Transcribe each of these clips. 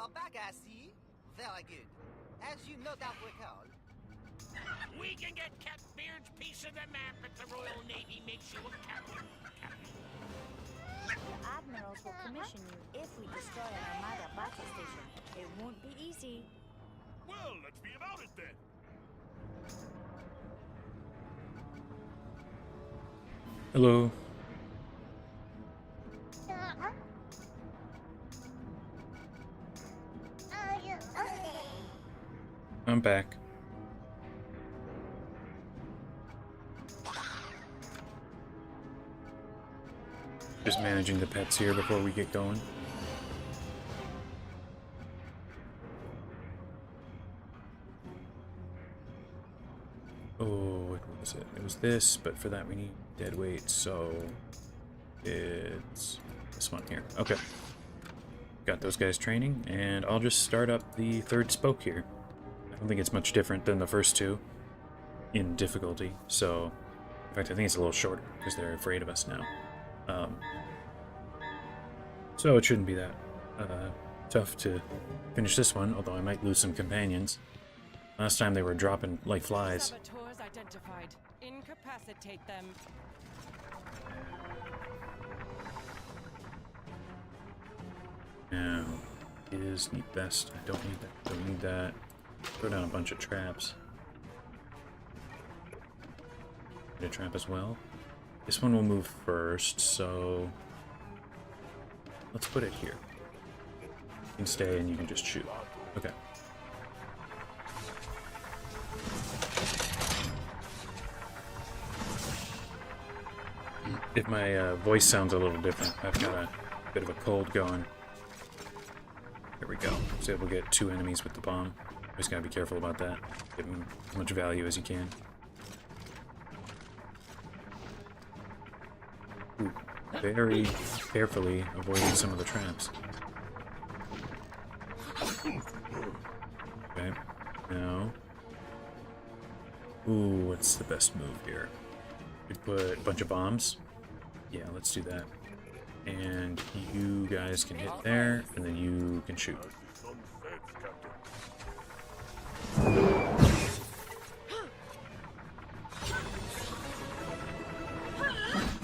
are back, I see. Very good. As you no doubt recall, We can get Captain Beard's piece of the map if the Royal Navy makes you a captain. The admirals will commission you if we destroy an Armada battle station. It won't be easy. Well, let's be about it then. Hello. I'm back. Just managing the pets here before we get going. Oh, what was it? It was this, but for that we need dead weight, so it's this one here. Okay. Got those guys training, and I'll just start up the third spoke here. I don't think it's much different than the first two in difficulty, so in fact I think it's a little shorter because they're afraid of us now. So it shouldn't be that tough to finish this one, although I might lose some companions. Last time they were dropping like flies. Saboteurs identified. Incapacitate them. Now, is need best. I don't need that. Don't need that. Throw down a bunch of traps. Get a trap as well. This one will move first, so let's put it here. You can stay and you can just shoot. Okay. If my voice sounds a little different, I've got a bit of a cold going. There we go. I was able to get 2 enemies with the bomb. Just gotta be careful about that. Give them as much value as you can. Ooh, very carefully avoiding some of the traps. Okay, now... Ooh, what's the best move here? We put a bunch of bombs. Yeah, let's do that. And you guys can hit there, and then you can shoot.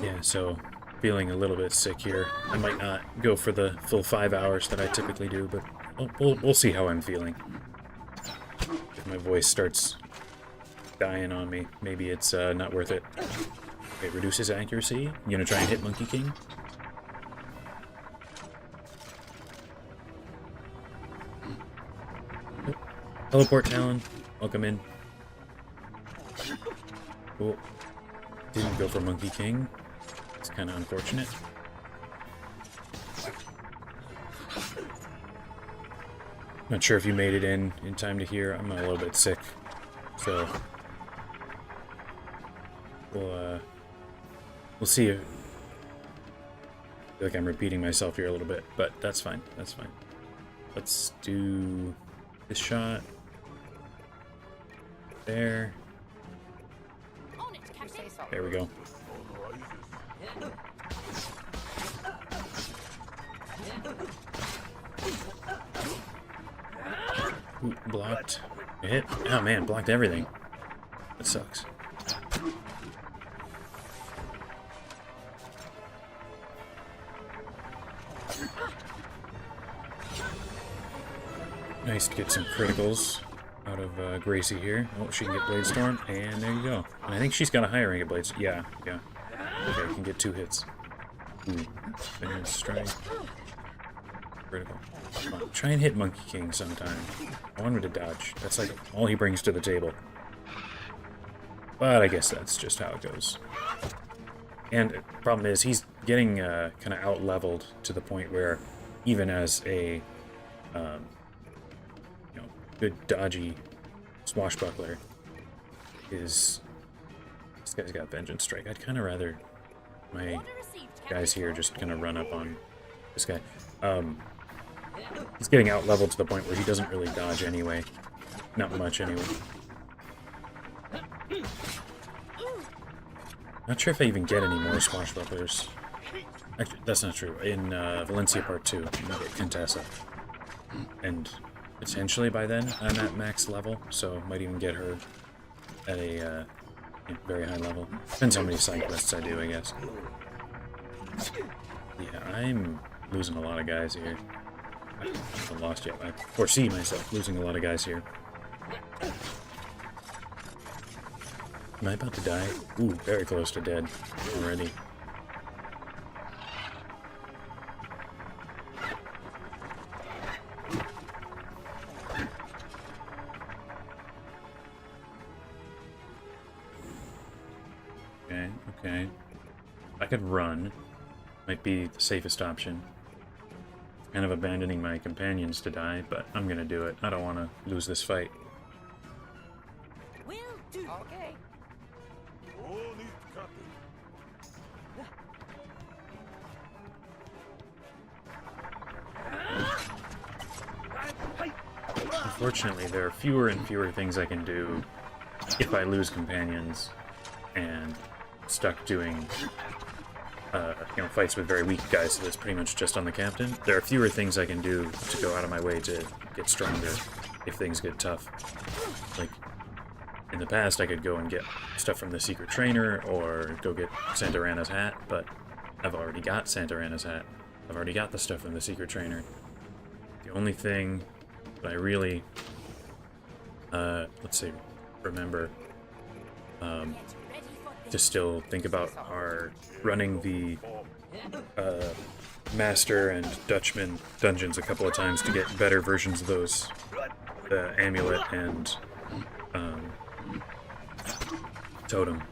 Yeah, so feeling a little bit sick here. I might not go for the full 5 hours that I typically do, but we'll see how I'm feeling. If my voice starts dying on me, maybe it's not worth it. Okay, reduces accuracy. You gonna try and hit Monkey King? Oh. Teleport Talon. Welcome in. Cool. Didn't go for Monkey King. It's kind of unfortunate. Not sure if you made it in time to hear. I'm a little bit sick, so we'll see. I feel like I'm repeating myself here a little bit, but that's fine. That's fine. Let's do this shot there. There we go. Ooh, blocked. Hit. Oh man, blocked everything. That sucks. Nice to get some criticals out of Gracie here. Oh, she can get Blade Storm, and there you go. And I think she's got a higher rank of Blades. Yeah. Okay, we can get 2 hits. Ooh, Vengeance Strike. Critical. Come on, try and hit Monkey King sometime. I want him to dodge. That's like all he brings to the table. But I guess that's just how it goes. And the problem is, he's getting kind of out-leveled to the point where, even as a good dodgy swashbuckler, this guy's got Vengeance Strike. I'd kind of rather my guys here just kind of run up on this guy. He's getting out-leveled to the point where he doesn't really dodge anyway. Not much anyway. Not sure if I even get any more swashbucklers. Actually, that's not true. In Valencia Part 2, you get Contessa. And potentially by then I'm at max level, so might even get her at a very high level. Depends how many side quests I do, I guess. Yeah, I'm losing a lot of guys here. I haven't lost yet. I foresee myself losing a lot of guys here. Am I about to die? Ooh, very close to dead already. Okay. I could run. Might be the safest option. Kind of abandoning my companions to die, but I'm gonna do it. I don't want to lose this fight. Will do. Okay. Unfortunately, there are fewer and fewer things I can do if I lose companions and stuck doing fights with very weak guys, so that's pretty much just on the captain. There are fewer things I can do to go out of my way to get stronger if things get tough. Like, in the past, I could go and get stuff from the secret trainer, or go get Santarana's hat, but I've already got Santarana's hat. I've already got the stuff from the secret trainer. The only thing that I really, let's see, remember, to still think about are running the Master and Dutchman dungeons a couple of times to get better versions of those, the Amulet and Totem.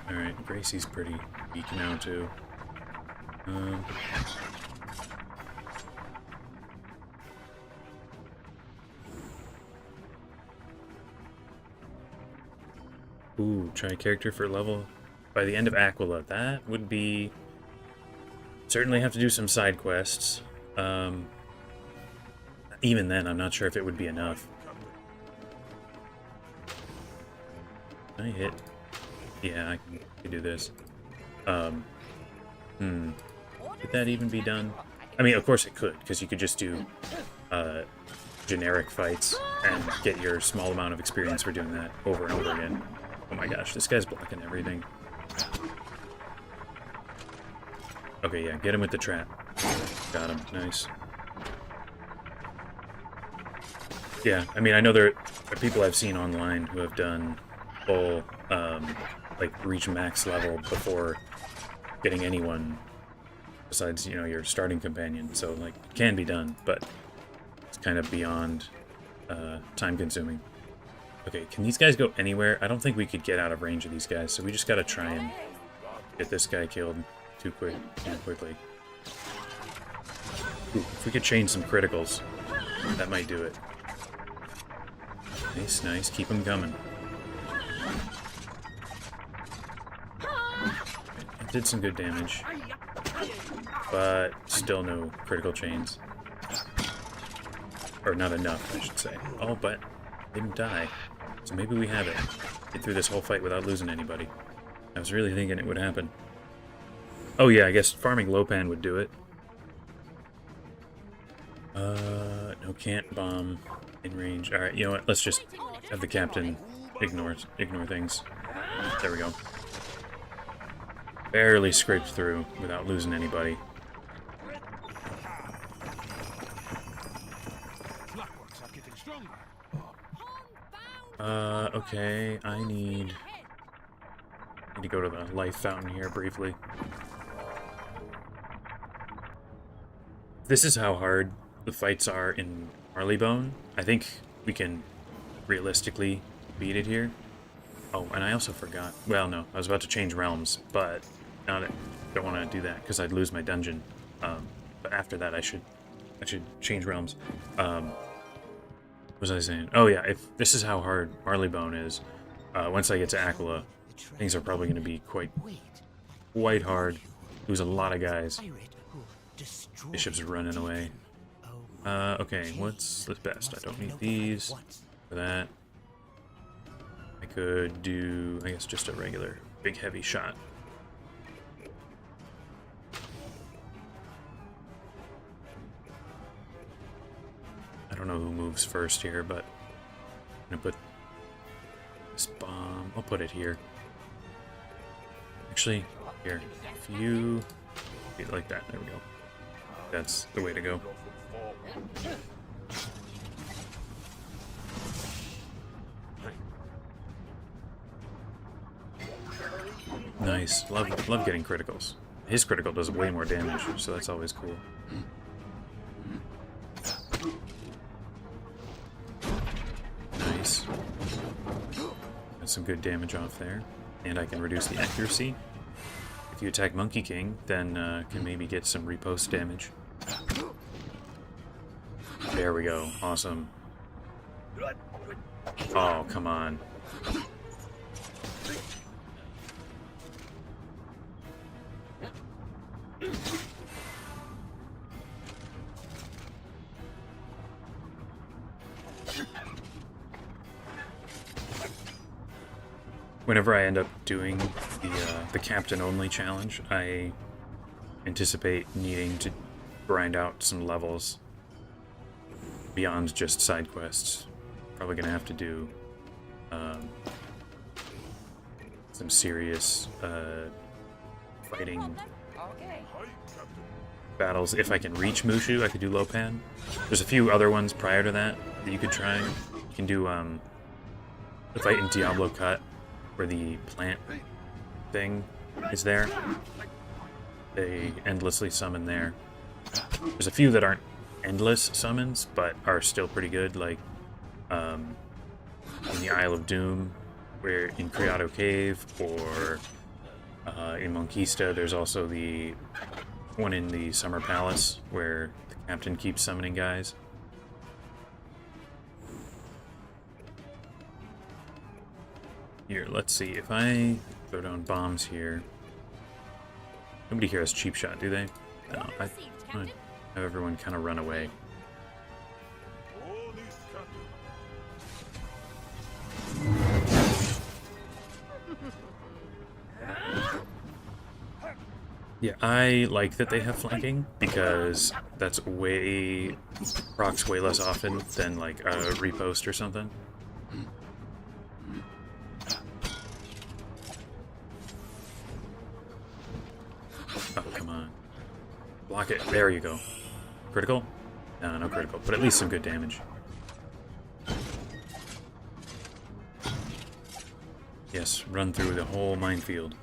Alright, Gracie's pretty weak now too. Ooh, try a character for level by the end of Aquila. That would be... Certainly have to do some side quests. Even then, I'm not sure if it would be enough. Can I hit? Yeah, I can do this. Could that even be done? I mean, of course it could, because you could just do generic fights and get your small amount of experience for doing that over and over again. Oh my gosh, this guy's blocking everything. Okay, yeah, get him with the trap. Got him, nice. Yeah, I mean, I know there are people I've seen online who have done full, like, reach max level before getting anyone besides, your starting companion. So, like, it can be done, but it's kind of beyond time-consuming. Okay, can these guys go anywhere? I don't think we could get out of range of these guys, so we just gotta try and get this guy killed too quickly. Ooh, if we could change some criticals, that might do it. Nice, nice. Keep them coming. It did some good damage, but still no critical chains. Or not enough, I should say. Oh, but didn't die. So maybe we have it. Get through this whole fight without losing anybody. I was really thinking it would happen. Oh yeah, I guess farming Lopan would do it. No, can't bomb in range. Alright, you know what? Let's just have the captain ignore things. There we go. Barely scraped through without losing anybody. Okay, I need to go to the life fountain here briefly. This is how hard the fights are in Marleybone. I think we can realistically beat it here. Oh, and I also forgot. Well, no, I was about to change realms, but now I don't want to do that because I'd lose my dungeon. But after that, I should change realms. What was I saying? Oh yeah, if this is how hard Marleybone is, once I get to Aquila, things are probably going to be quite hard. Lose a lot of guys. Bishop's running away. Okay, what's the best? I don't need these for that. I could do, I guess, just a regular big heavy shot. don't know who moves first here, but I'm gonna put this bomb. I'll put it here. Actually, here. If you like that, there we go. That's the way to go. Nice. Love getting criticals. His critical does way more damage, so that's always cool. Nice. Got some good damage off there. And I can reduce the accuracy. If you attack Monkey King, then can maybe get some repost damage. There we go. Awesome. Oh, come on. Whenever I end up doing the captain only challenge, I anticipate needing to grind out some levels beyond just side quests. Probably gonna have to do some serious fighting battles. If I can reach Mushu, I could do Lopan. There's a few other ones prior to that that you could try. You can do the fight in Diablo Cut, where the plant thing is there. They endlessly summon there. There's a few that aren't endless summons, but are still pretty good, like in the Isle of Doom, where in Criado Cave, or in Monquista. There's also the one in the Summer Palace, where the captain keeps summoning guys. Here, let's see, if I throw down bombs here... Nobody here has cheap shot, do they? No, I have everyone kind of run away. Yeah, I like that they have flanking, because that's procs way less often than like a repost or something. Oh, come on. Block it. There you go. Critical? No, no critical, but at least some good damage. Yes, run through the whole minefield.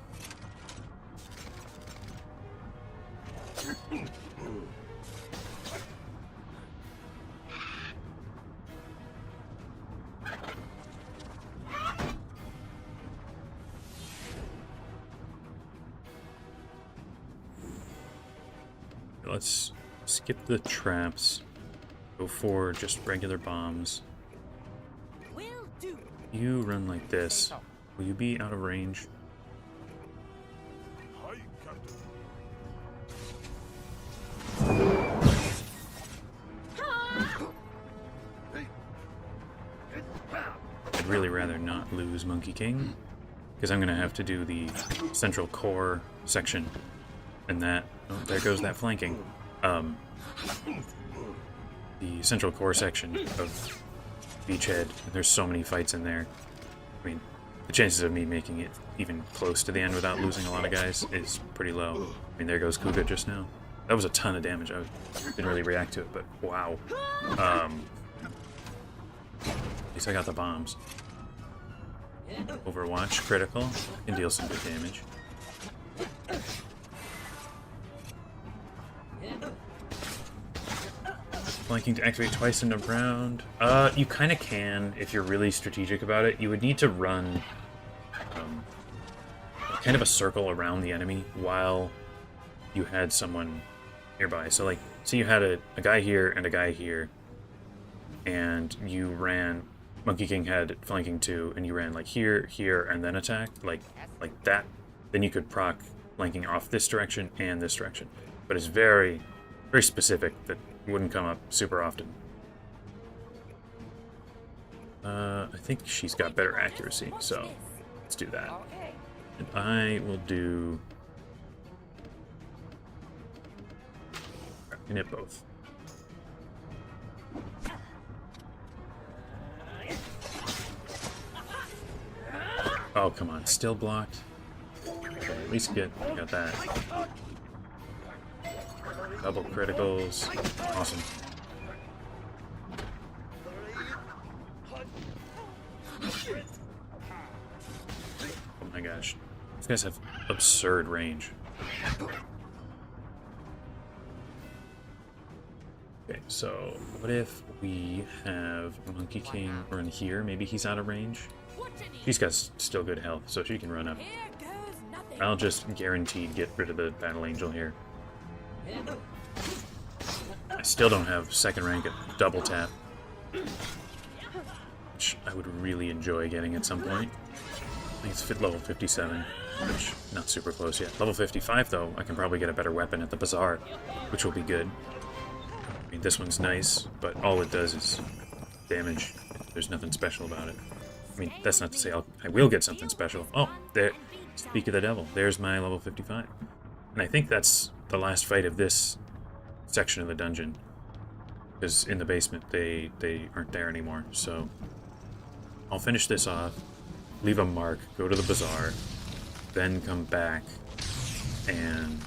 Let's skip the traps. Go for just regular bombs. You run like this. Will you be out of range? I'd really rather not lose Monkey King, because I'm going to have to do the central core section, and that... Oh, there goes that flanking. The central core section of Beachhead, and there's so many fights in there. I mean, the chances of me making it even close to the end without losing a lot of guys is pretty low. I mean, there goes Kuga just now. That was a ton of damage. I didn't really react to it, but wow. At least I got the bombs. Overwatch, critical. Can deal some good damage. Flanking to activate twice in a round. You kind of can if you're really strategic about it. You would need to run kind of a circle around the enemy while you had someone nearby. So like, say you had a guy here and a guy here, and you ran, Monkey King had flanking 2, and you ran like here, here, and then attacked, like that, then you could proc flanking off this direction and this direction. But it's very, very specific that wouldn't come up super often. I think she's got better accuracy, so let's do that. And I will do... I can hit both. Oh, come on. Still blocked? Okay, at least got that. Double criticals. Awesome. Oh my gosh. These guys have absurd range. Okay, so what if we have Monkey King run here? Maybe he's out of range. She's got still good health, so she can run up. I'll just guaranteed get rid of the Battle Angel here. I still don't have second rank at double tap, which I would really enjoy getting at some point. I think it's level 57, which not super close yet. Level 55 though, I can probably get a better weapon at the bazaar, which will be good. I mean, this one's nice, but all it does is damage. There's nothing special about it. I mean, that's not to say I will get something special. Oh, there. Speak of the devil. There's my level 55. And I think that's the last fight of this section of the dungeon. Because in the basement, they aren't there anymore. So I'll finish this off, leave a mark, go to the bazaar, then come back and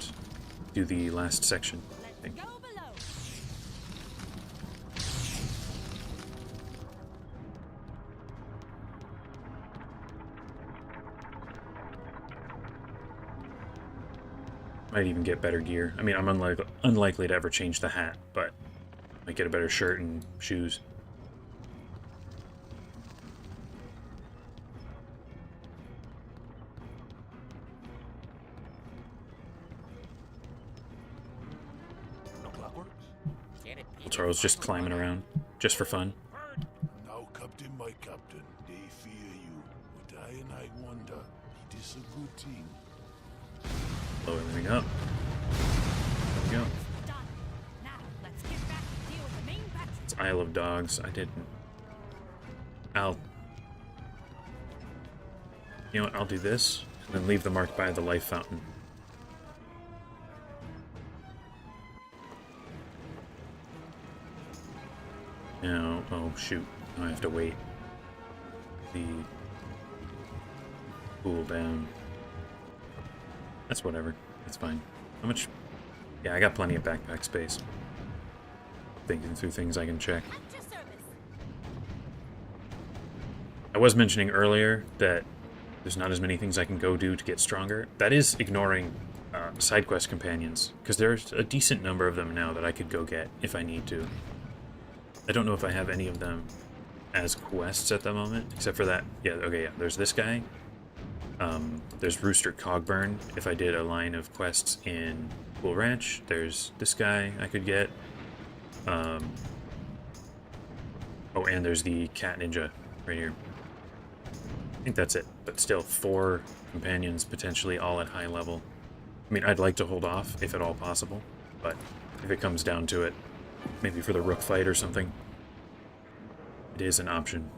do the last section, I think. Might even get better gear. I mean, I'm unlikely to ever change the hat, but might get a better shirt and shoes. Charles just climbing around, just for fun. Now, Captain, my captain, they fear you. But I wonder, it is a good thing. Lower everything up. There we go. It's Isle of Dogs. I didn't. You know what? I'll do this, and then leave the mark by the life fountain. Now, oh shoot. Now I have to wait. The cool down. That's whatever. That's fine. How much? Yeah, I got plenty of backpack space. Thinking through things I can check. I was mentioning earlier that there's not as many things I can go do to get stronger. That is ignoring side quest companions, because there's a decent number of them now that I could go get if I need to. I don't know if I have any of them as quests at the moment, except for that. Yeah, okay, yeah. There's this guy. There's Rooster Cogburn, if I did a line of quests in Cool Ranch. There's this guy I could get. Oh, and there's the Cat Ninja right here. I think that's it, but still 4 companions potentially all at high level. I mean, I'd like to hold off if at all possible, but if it comes down to it, maybe for the Rook fight or something, it is an option.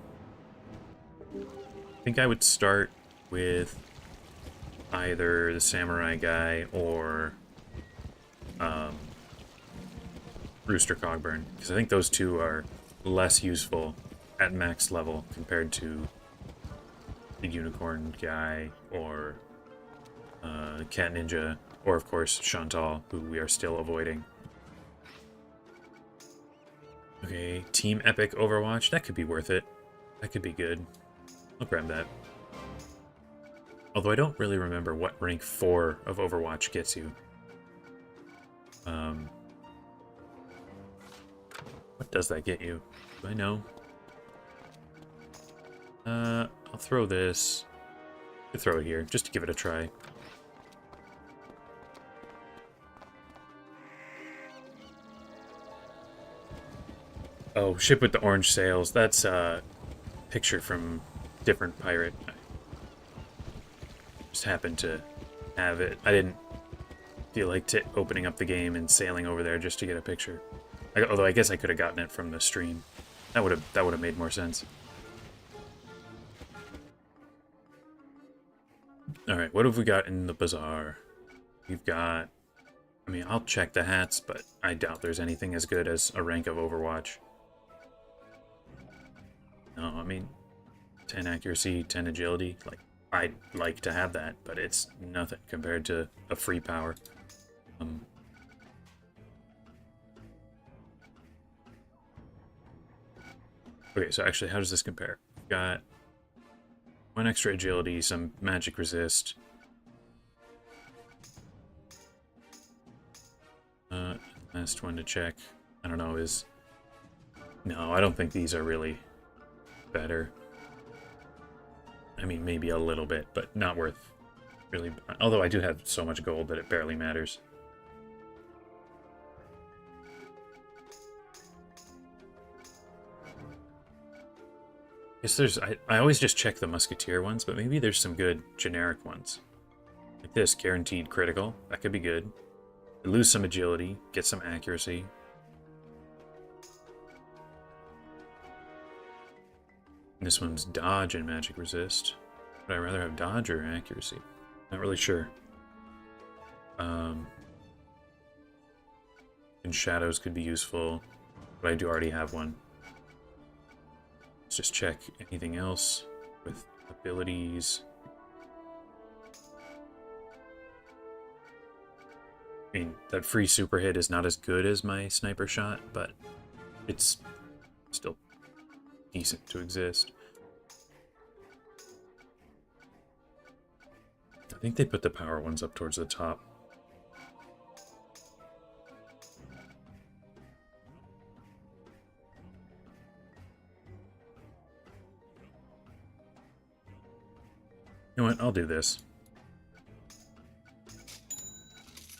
I think I would start with either the Samurai guy or Rooster Cogburn, because I think those two are less useful at max level compared to the Unicorn guy or Cat Ninja, or of course Chantal, who we are still avoiding. Okay, Team Epic Overwatch, that could be worth it. That could be good. I'll grab that. Although I don't really remember what rank 4 of Overwatch gets you. What does that get you? Do I know? I'll throw this. I'll throw it here, just to give it a try. Oh, ship with the orange sails. That's a picture from different pirate. I just happened to have it. I didn't feel like opening up the game and sailing over there just to get a picture. Although I guess I could have gotten it from the stream. That would have made more sense. Alright, what have we got in the bazaar? We've got... I mean, I'll check the hats, but I doubt there's anything as good as a rank of Overwatch. No, I mean, 10 accuracy, 10 agility, like, I'd like to have that, but it's nothing compared to a free power. Okay, so actually, how does this compare? We've got 1 extra agility, some magic resist. Last one to check, I don't know, is... No, I don't think these are really better. I mean, maybe a little bit, but not worth really... Although I do have so much gold that it barely matters. Guess there's... I always just check the musketeer ones, but maybe there's some good generic ones. Like this, guaranteed critical. That could be good. Lose some agility, get some accuracy. This one's dodge and magic resist. Would I rather have dodge or accuracy? Not really sure. And shadows could be useful, but I do already have one. Let's just check anything else with abilities. I mean, that free super hit is not as good as my sniper shot, but it's still decent to exist. I think they put the power ones up towards the top. You know what? I'll do this.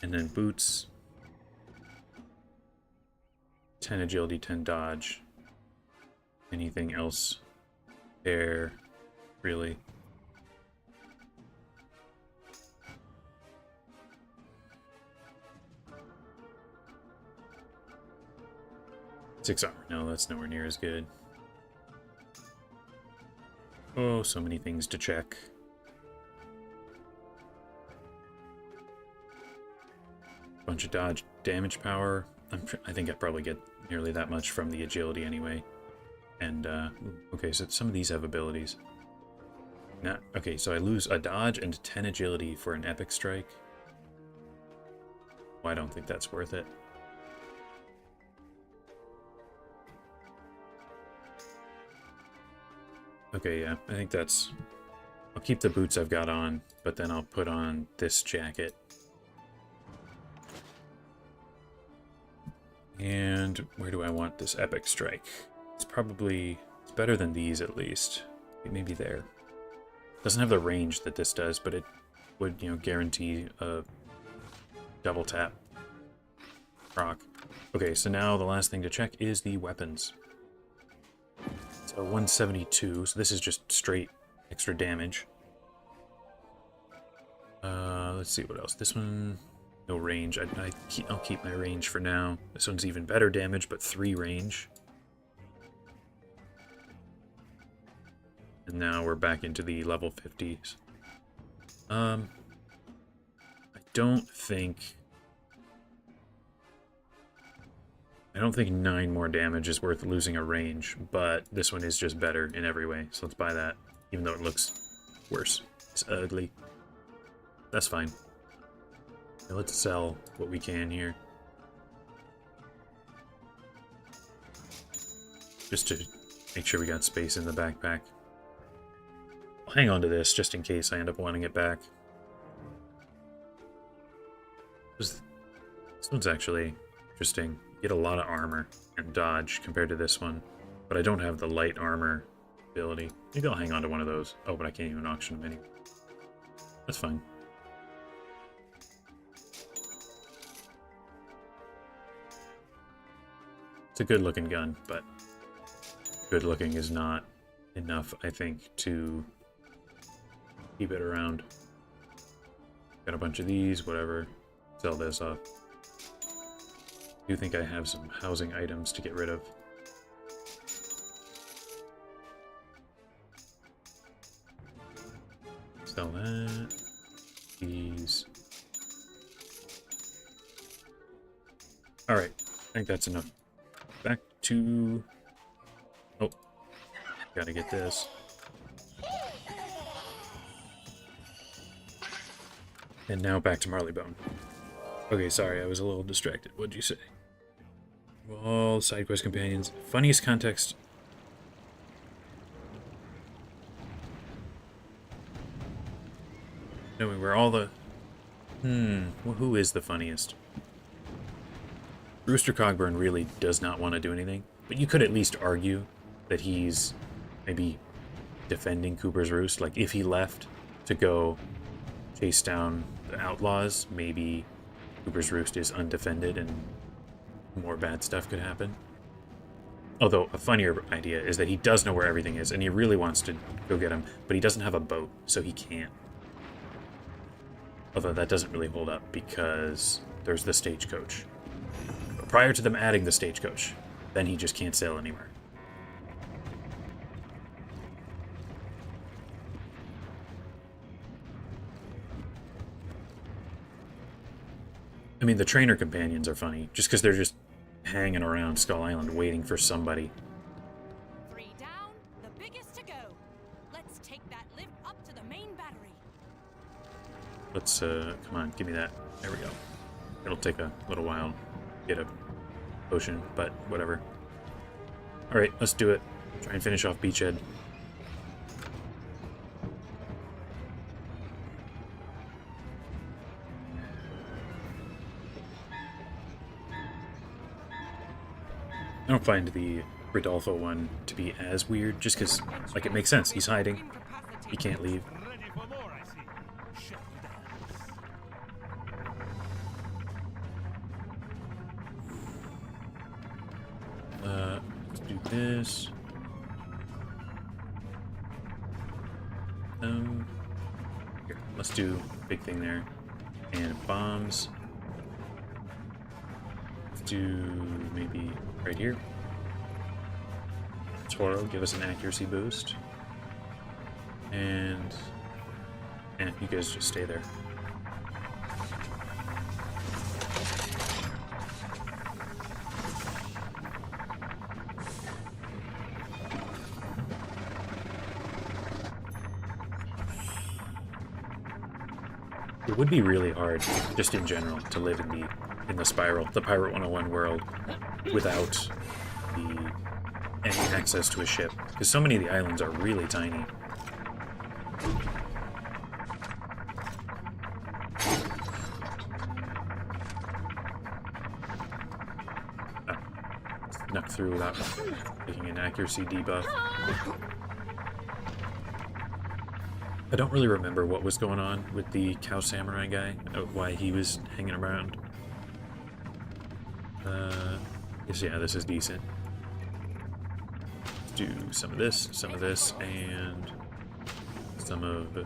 And then boots. 10 agility, 10 dodge. Anything else there, really? Six armor. No, that's nowhere near as good. Oh, so many things to check. Bunch of dodge, damage power. I think I'd probably get nearly that much from the agility anyway. And, okay, so some of these have abilities. Nah, okay, so I lose a dodge and 10 agility for an epic strike. Well, I don't think that's worth it. Okay, yeah, I think that's... I'll keep the boots I've got on, but then I'll put on this jacket. And where do I want this epic strike? It's probably... It's better than these, at least. Maybe there. Doesn't have the range that this does, but it would, you know, guarantee a double tap proc. Okay, so now the last thing to check is the weapons. So 172, so this is just straight extra damage. Let's see what else. This one, no range. I'll keep my range for now. This one's even better damage, but 3 range. And now we're back into the level 50s. I don't think 9 more damage is worth losing a range, but this one is just better in every way, so let's buy that, even though it looks worse. It's ugly. That's fine. Now let's sell what we can here. Just to make sure we got space in the backpack. I'll hang on to this just in case I end up wanting it back. This one's actually interesting. You get a lot of armor and dodge compared to this one, but I don't have the light armor ability. Maybe I'll hang on to one of those. Oh, but I can't even auction them anyway. That's fine. It's a good looking gun, but good looking is not enough, I think, to keep it around. Got a bunch of these, whatever. Sell this off. I do think I have some housing items to get rid of. Sell that. These. Alright, I think that's enough. Back to... Oh, gotta get this. And now back to Marleybone. Okay, sorry, I was a little distracted. What'd you say? All side quest companions. Funniest context. Knowing where all the... well, who is the funniest? Rooster Cogburn really does not want to do anything, but you could at least argue that he's maybe defending Cooper's Roost. Like, if he left to go chase down the outlaws, maybe Cooper's Roost is undefended and more bad stuff could happen. Although, a funnier idea is that he does know where everything is, and he really wants to go get him, but he doesn't have a boat, so he can't. Although that doesn't really hold up, because there's the stagecoach. But prior to them adding the stagecoach, then he just can't sail anywhere. I mean, the trainer companions are funny, just because they're just hanging around Skull Island waiting for somebody. 3 down, the biggest to go. Let's take that lift up to the main battery. Let's, come on, give me that. There we go. It'll take a little while to get a potion, but whatever. Alright, let's do it. Try and finish off Beachhead. I don't find the Rodolfo one to be as weird, just because, like, it makes sense. He's hiding. He can't leave. Ready for more, I see. Shut down. Let's do this. Here, let's do big thing there. And bombs. Let's do maybe right here. Toro, give us an accuracy boost. And you guys just stay there. It would be really hard, just in general, to live in the spiral, the Pirate 101 world, without any access to a ship, because so many of the islands are really tiny. Snuck through without taking an accuracy debuff. I don't really remember what was going on with the Cow Samurai guy, why he was hanging around. Yeah, this is decent. Let's do some of this, and some of...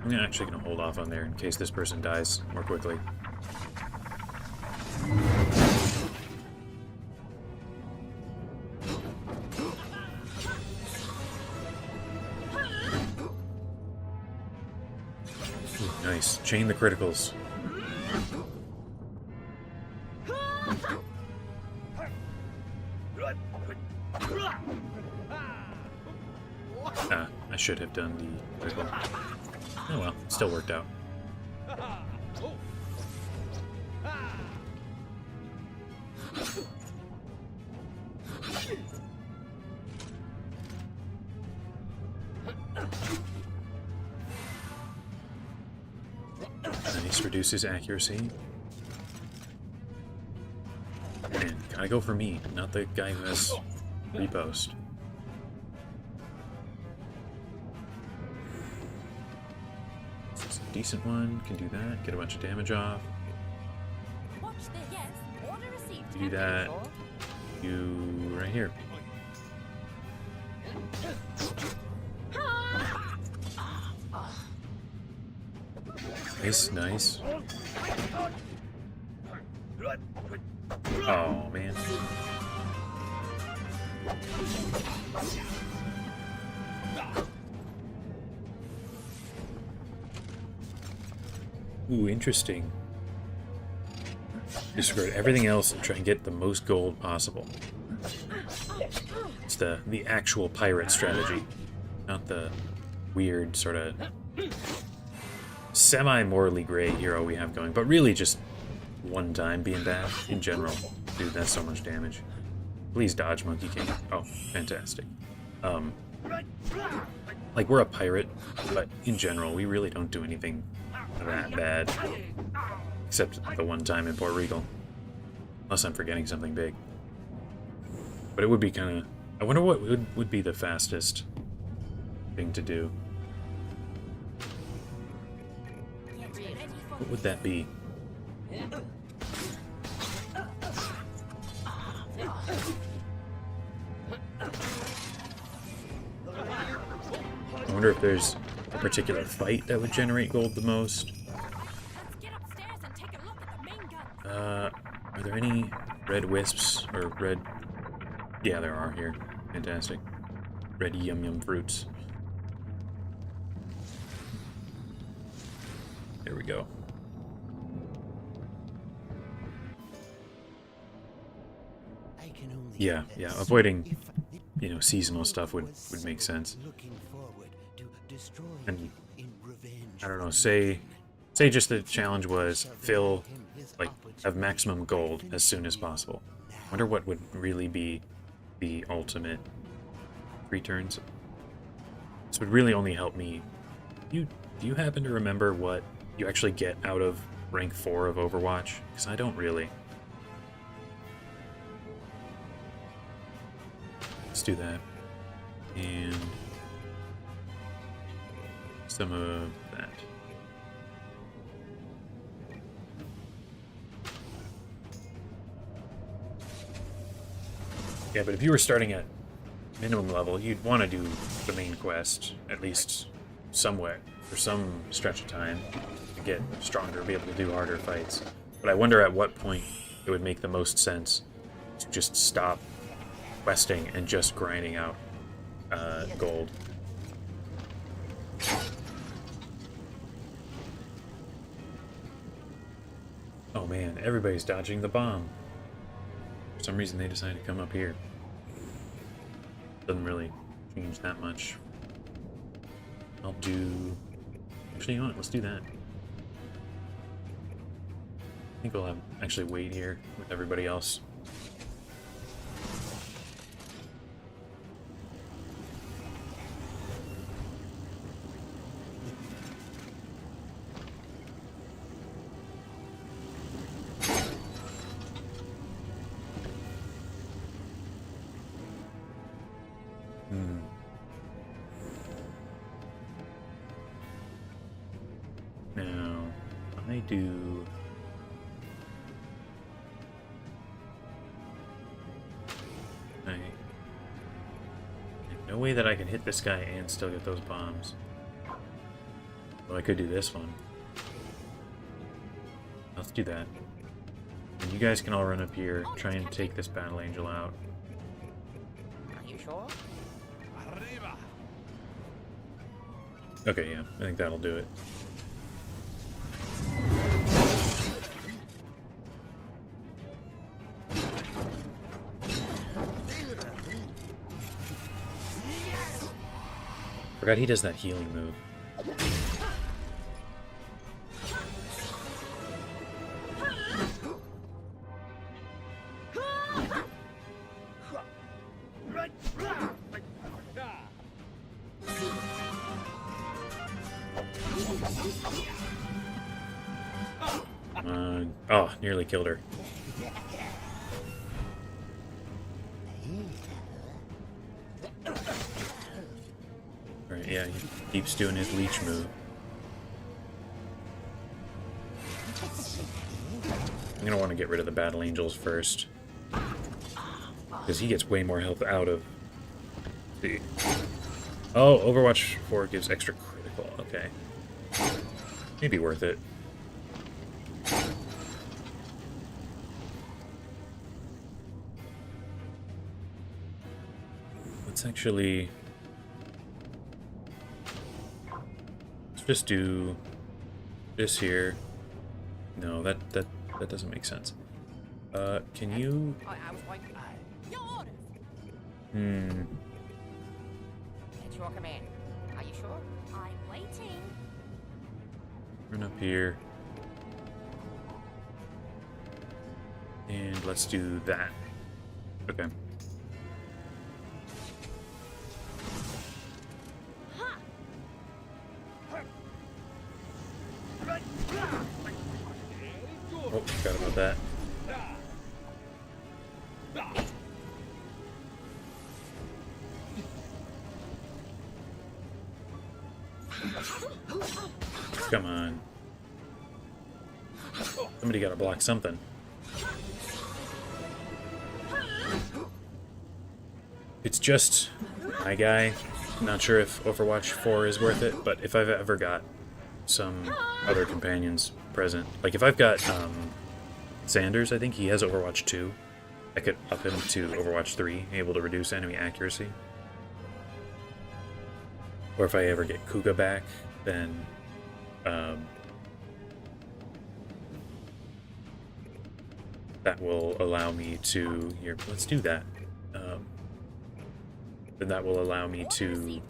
I'm actually going to hold off on there in case this person dies more quickly. Ooh, nice. Chain the criticals. I should have done the critical. Oh well, still worked out. Nice, reduces accuracy. Man, gotta go for me, not the guy who has repost. This is a decent one, can do that, get a bunch of damage off. Watch the yes. Order received. Do that. You right here. Nice, nice. Oh, man. Ooh, interesting. Disregard everything else and try and get the most gold possible. It's the actual pirate strategy, not the weird sort of semi-morally gray hero we have going, but really just one time being bad in general. Dude, that's so much damage. Please dodge, Monkey King. Oh, fantastic. Like, we're a pirate, but in general, we really don't do anything that bad. Except the one time in Puerto Rico. Unless I'm forgetting something big. But it would be kind of... I wonder what would be the fastest thing to do. What would that be? I wonder if there's a particular fight that would generate gold the most. Let's get upstairs and take a look at the main guns. Are there any red wisps or red... Yeah, there are here. Fantastic. Red yum fruits. There we go. Yeah, avoiding, you know, seasonal stuff would make sense. And, I don't know, say just the challenge was have maximum gold as soon as possible. I wonder what would really be the ultimate 3 turns. This would really only help me. Do you happen to remember what you actually get out of rank 4 of Overwatch? Because I don't really. Let's do that. And some of that. Yeah, but if you were starting at minimum level, you'd want to do the main quest, at least somewhat, for some stretch of time, to get stronger, be able to do harder fights. But I wonder at what point it would make the most sense to just stop questing and just grinding out gold. Oh man, everybody's dodging the bomb. For some reason they decided to come up here. Doesn't really change that much. I'll do... Actually, you know what? Let's do that. I think we'll actually wait here with everybody else. Now, I do... There's no way that I can hit this guy and still get those bombs. Well, I could do this one. Let's do that. And you guys can all run up here, try and take this battle angel out. Are you sure? Okay, yeah, I think that'll do it. Forgot he does that healing move. Oh, nearly killed her. Alright, yeah, he keeps doing his leech move. I'm gonna want to get rid of the battle angels first. Because he gets way more health out of the... Oh, Overwatch 4 gives extra critical. Okay. Maybe worth it. Let's actually... Let's just do this here. No, that doesn't make sense. Can you... I was like, Your orders. it's your command. Are you sure? I'm waiting. Run up here. And let's do that. Okay. Oh, forgot about that. Come on. Somebody gotta block something. It's just my guy. Not sure if Overwatch 4 is worth it, but if I've ever got some other companions present, like if I've got Sanders, I think he has Overwatch 2. I could up him to Overwatch 3, able to reduce enemy accuracy. Or if I ever get Kuga back, then that will allow me to... Here, let's do that. Then that will allow me to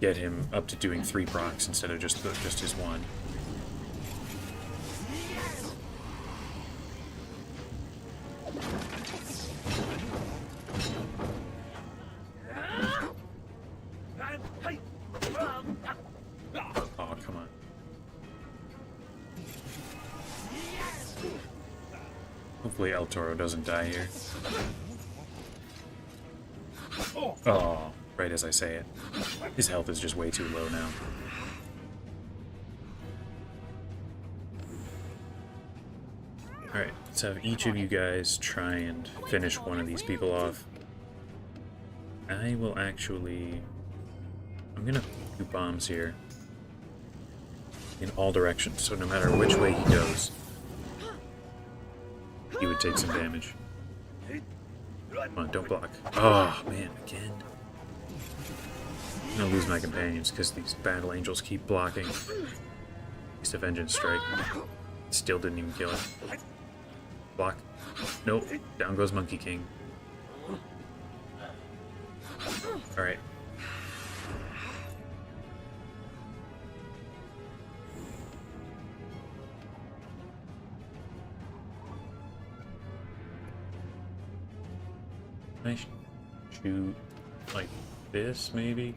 get him up to doing 3 procs instead of just his 1. Oh, come on. Hopefully El Toro doesn't die here. Oh, right as I say it. His health is just way too low now. Alright, let's have each of you guys try and finish one of these people off. I will actually... I'm gonna do bombs here. In all directions, so no matter which way he goes, he would take some damage. Come on, don't block. Oh, man, again. I'm gonna lose my companions because these battle angels keep blocking. Beast of Vengeance strike. Still didn't even kill him. Block. Nope. Down goes Monkey King. Alright. Can I shoot like this, maybe?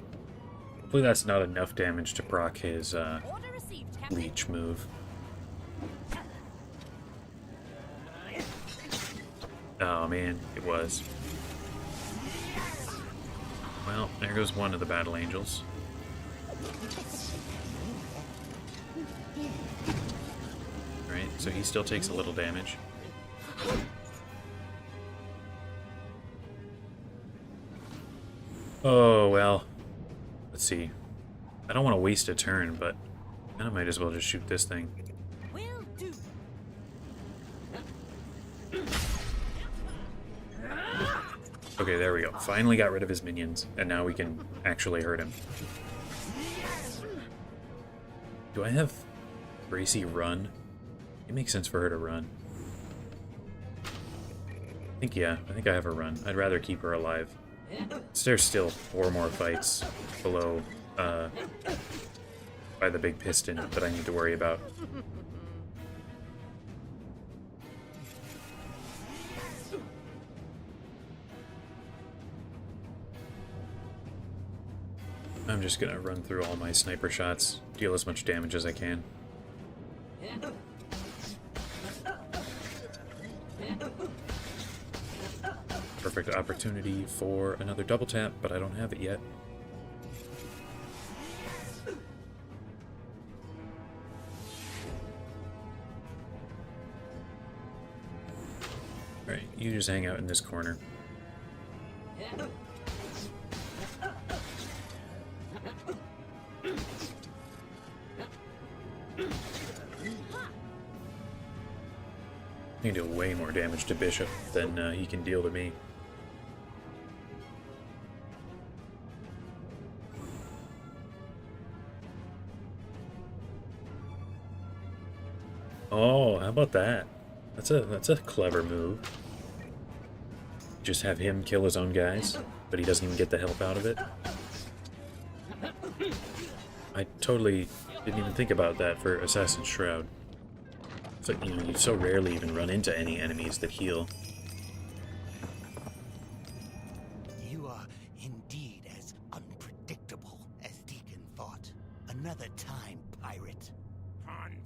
Hopefully that's not enough damage to proc his leech move. Oh man, it was. Well, there goes one of the battle angels. Right, so he still takes a little damage. Oh, well. Let's see. I don't want to waste a turn, but I might as well just shoot this thing. Will do. Okay, there we go. Finally got rid of his minions, and now we can actually hurt him. Do I have Gracie run? It makes sense for her to run. I think, yeah. I think I have her run. I'd rather keep her alive. There's still 4 more fights below, by the big piston that I need to worry about. I'm just gonna run through all my sniper shots, deal as much damage as I can. Perfect opportunity for another double tap, but I don't have it yet. Alright, you just hang out in this corner. I can deal way more damage to Bishop than he can deal to me. Oh, how about that? That's a clever move. Just have him kill his own guys, but he doesn't even get the help out of it. I totally Didn't even think about that for Assassin's Shroud. So, you know, you so rarely even run into any enemies that heal. You are indeed as unpredictable as Deacon thought. Another time, pirate.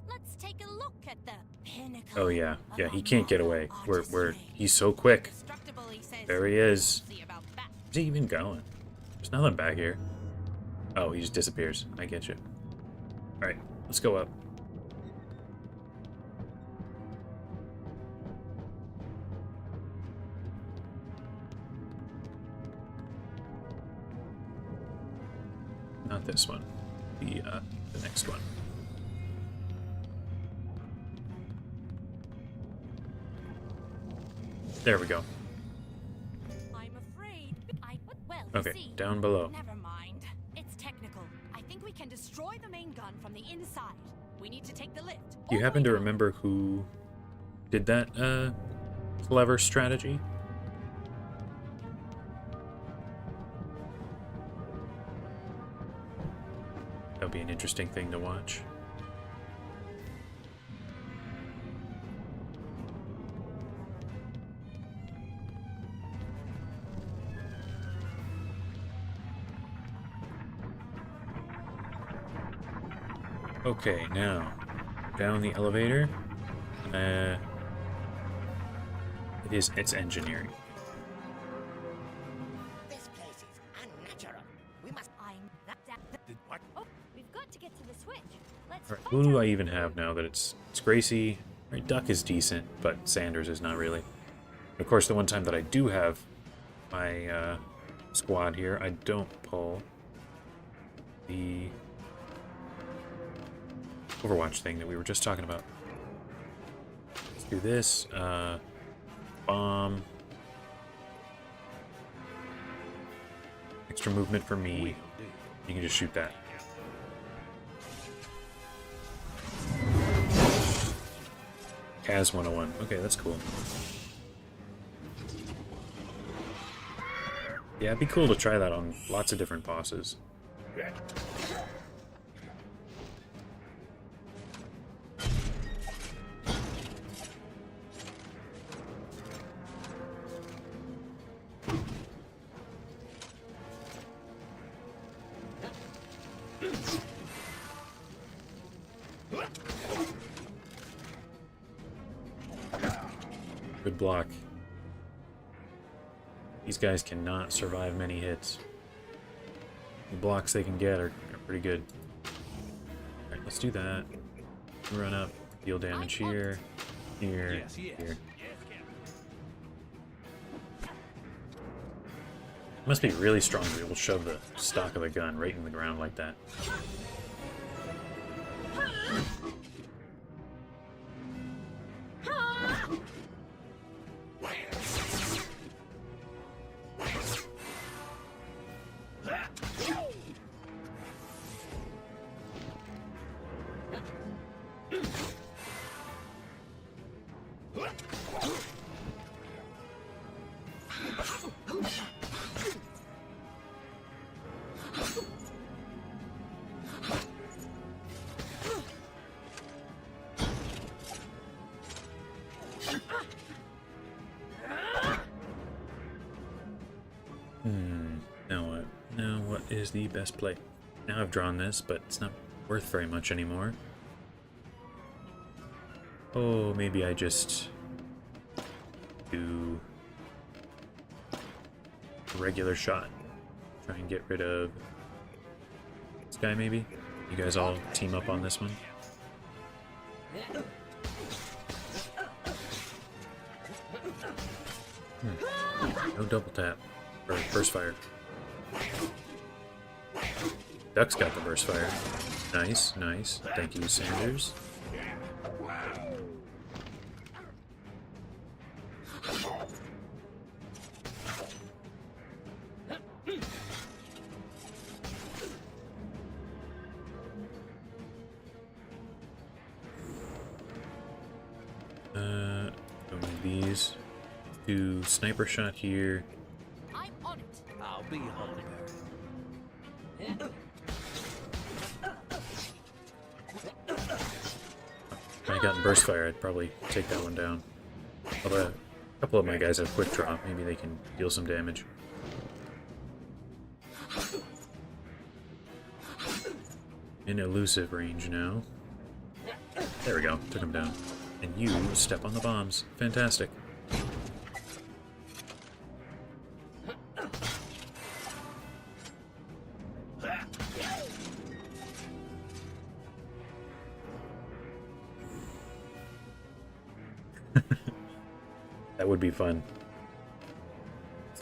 Let's take a look at the pinnacle. Oh yeah, yeah, of he can't get away. artistry. We're he's so quick. Destructible, he says. There he is. See about that. Where's he even going? There's nothing back here. Oh, he just disappears. I get you. Alright, let's go up. Not this one. The next one. There we go. I'm afraid well, Okay, see, down below. never mind. It's technical. I think we can destroy the main gun from the inside. We need to take the lift. Do all you the happen way to down. remember who did that clever strategy? That'll be an interesting thing to watch. Okay, now down the elevator. It's engineering. This place is unnatural. We must. What? Oh, we've got to get to the switch. Let's Alright, fight who do our- I even have now that it's Gracie? Right, Duck is decent, but Sanders is not really. Of course, the one time that I do have my squad here, I don't pull the Overwatch thing that we were just talking about. Let's do this. Bomb. Extra movement for me. You can just shoot that. Pirate101. Okay, that's cool. Yeah, it'd be cool to try that on lots of different bosses. Good block. These guys cannot survive many hits. The blocks they can get are pretty good. Alright, let's do that. Run up, deal damage here, here, here. Must be really strong to be able to shove the stock of a gun right in the ground like that. Now what? Now what is the best play? Now I've drawn this, but it's not worth very much anymore. Oh, maybe I just do a regular shot. Try and get rid of this guy, maybe? You guys all team up on this one? No double tap. Or burst fire. Duck's got the burst fire. Nice, nice. Thank you, Sanders. Don't need these. Do sniper shot here. I'm on it. I'll be home. I got in burst fire, I'd probably take that one down. Although a couple of my guys have quick draw, maybe they can deal some damage. In elusive range now. There we go, took him down. And you step on the bombs. Fantastic. That would be fun.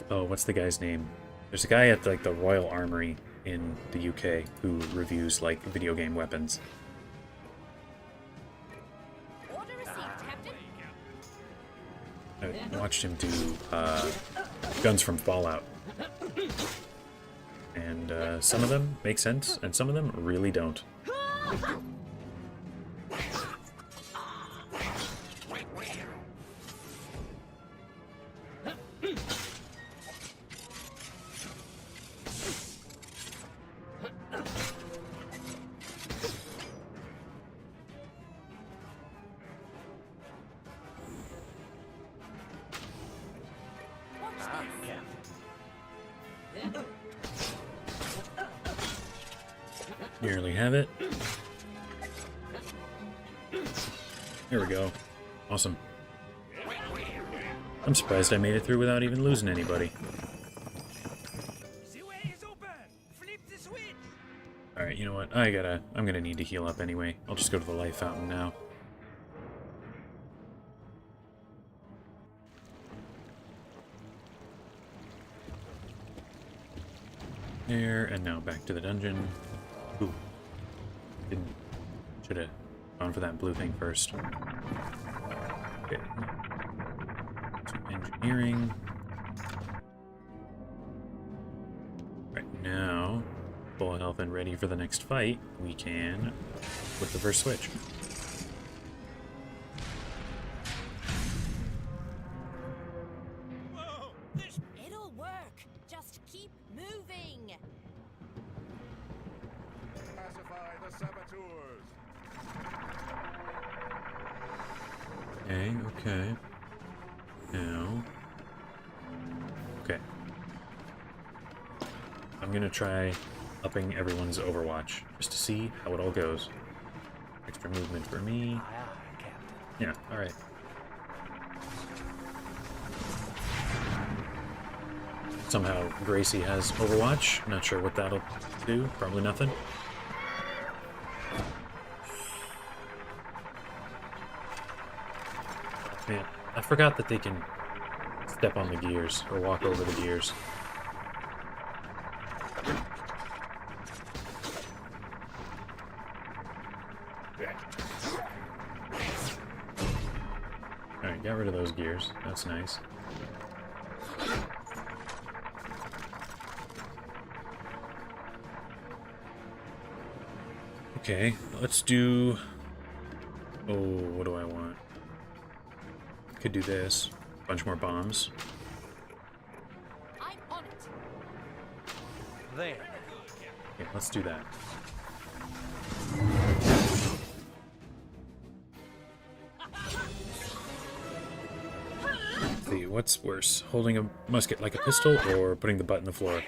Oh, what's the guy's name? There's a guy at like the Royal Armory in the UK who reviews like video game weapons. Order received, Captain. I watched him do guns from Fallout. And some of them make sense, and some of them really don't. Nearly have it. There we go. Awesome. I'm surprised I made it through without even losing anybody. Alright, you know what? I'm gonna need to heal up anyway. I'll just go to the life fountain now. There, and now back to the dungeon. Ooh. Should have gone for that blue thing first. Okay. To engineering. Right now, full health and ready for the next fight, we can flip the first switch. It'll work. Just keep moving. Pacify the saboteurs. Okay, okay. Now. Okay. I'm gonna try upping everyone's Overwatch, just to see how it all goes. Extra movement for me. Yeah, alright. Somehow Gracie has Overwatch. Not sure what that'll do. Probably nothing. Man, I forgot that they can step on the gears or walk over the gears. Alright, got rid of those gears. That's nice. Okay, let's do... Oh, what do I want? Could do this. Bunch more bombs. I'm on it. There. Okay, let's do that. Let's see, what's worse? Holding a musket like a pistol or putting the butt in the floor?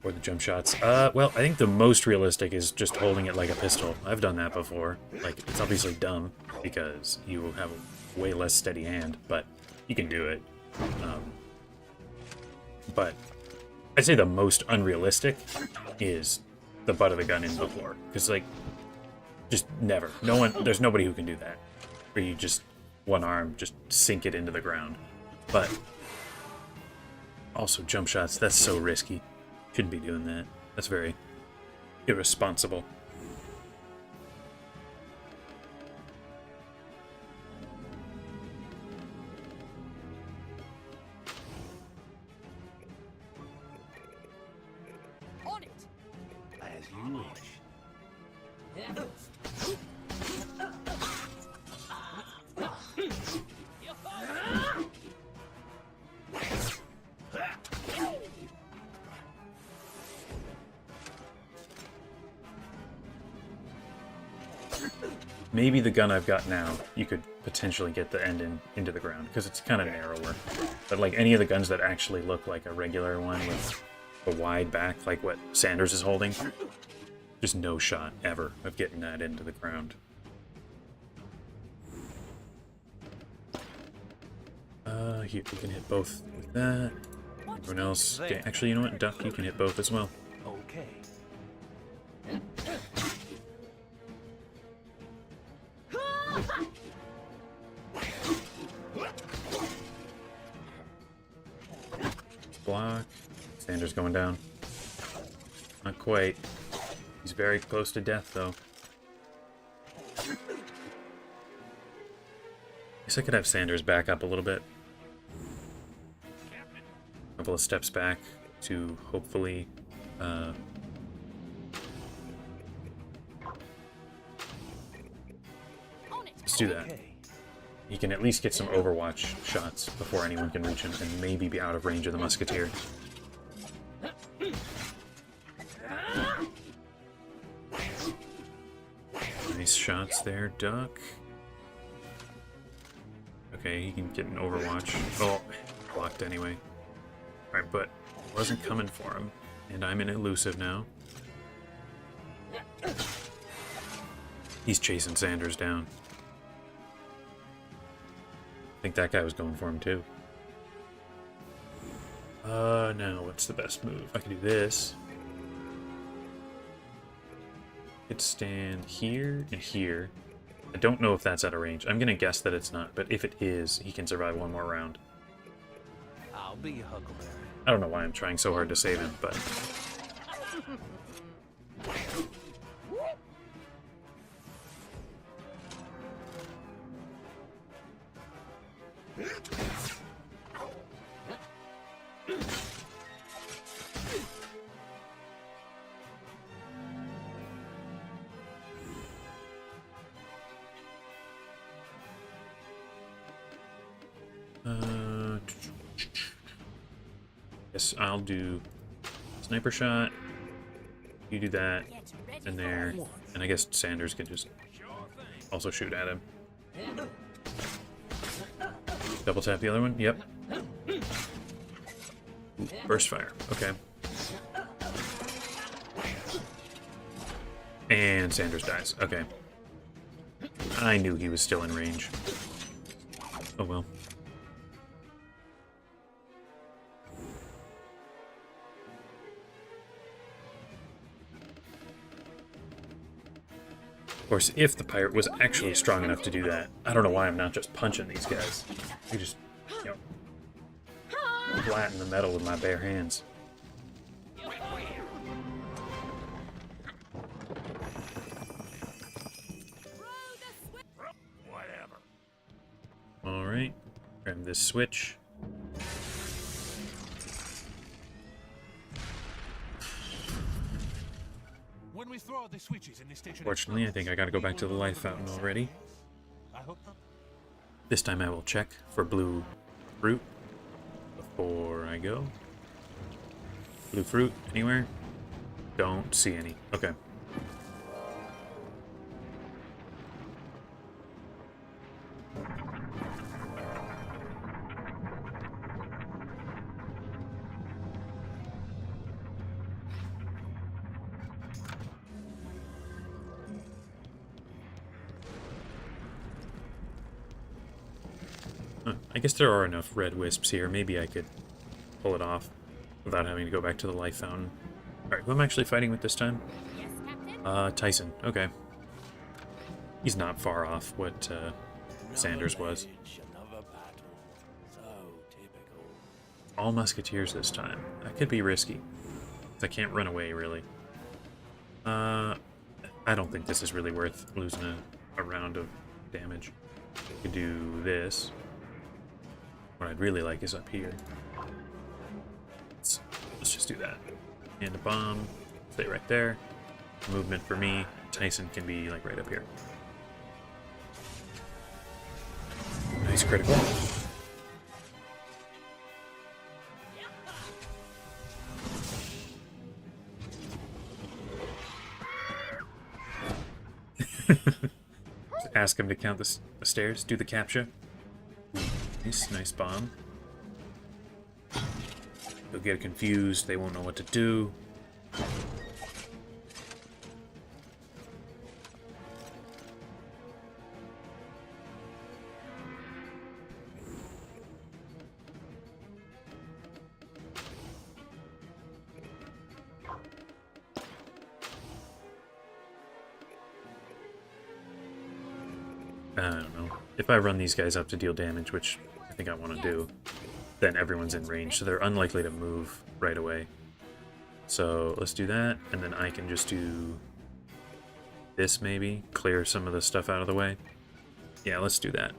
Or the jump shots? Well, I think the most realistic is just holding it like a pistol. I've done that before. Like, it's obviously dumb because you have a way less steady hand, but you can do it. But I'd say the most unrealistic is the butt of the gun in the floor. Because, like, just never. There's nobody who can do that. Where you just, one arm, just sink it into the ground. But also jump shots, that's so risky. Shouldn't be doing that. That's very irresponsible. On it. As you wish. maybe the gun I've got now, you could potentially get the end into the ground, because it's kind of narrower. But like any of the guns that actually look like a regular one with a wide back, like what Sanders is holding, just no shot ever of getting that into the ground. Here, we can hit both with that. Everyone else, okay, actually, you know what, Duck, you can hit both as well. Okay. Block. Sanders going down. Not quite. He's very close to death, though. Guess I could have Sanders back up a little bit. A couple of steps back to hopefully let's do that. He can at least get some Overwatch shots before anyone can reach him and maybe be out of range of the Musketeer. Nice shots there, Duck. Okay, he can get an Overwatch. Oh, blocked anyway. Alright, but it wasn't coming for him. And I'm in elusive now. He's chasing Sanders down. I think that guy was going for him too. Now what's the best move? I can do this. Could stand here and here. I don't know if that's out of range. I'm gonna guess that it's not, but if it is, he can survive one more round. I'll be your Huckleberry. I don't know why I'm trying so hard to save him, but... Yes, I'll do sniper shot. You do that, and there, and I guess Sanders can just also shoot at him. Double tap the other one. Yep. Ooh, burst fire. Okay. And Sanders dies. Okay. I knew he was still in range. Oh well. Of course, if the pirate was actually strong enough to do that, I don't know why I'm not just punching these guys. I just, you know, flatten the metal with my bare hands. Whatever. Alright, grab this switch. When we throw out the switches in the station. Fortunately, I think I gotta go back to the life fountain already. I hope not. This time I will check for blue fruit before I go. Blue fruit anywhere? Don't see any. Okay. I guess there are enough red wisps here. Maybe I could pull it off without having to go back to the life fountain. Alright, who am I actually fighting with this time? Yes, Captain? Tyson. Okay. He's not far off what Sanders was. Another battle. So typical. All musketeers this time. That could be risky. I can't run away, really. I don't think this is really worth losing a round of damage. I could do this. What I'd really like is up here. Let's just do that. And a bomb. Stay right there. Movement for me. Tyson can be like right up here. Nice critical. ask him to count the stairs, do the captcha. Nice bomb. They'll get confused, they won't know what to do. I don't know. If I run these guys up to deal damage, which I think I want to do, then everyone's in range, so they're unlikely to move right away. So let's do that, and then I can just do this maybe, clear some of the stuff out of the way. Yeah, let's do that.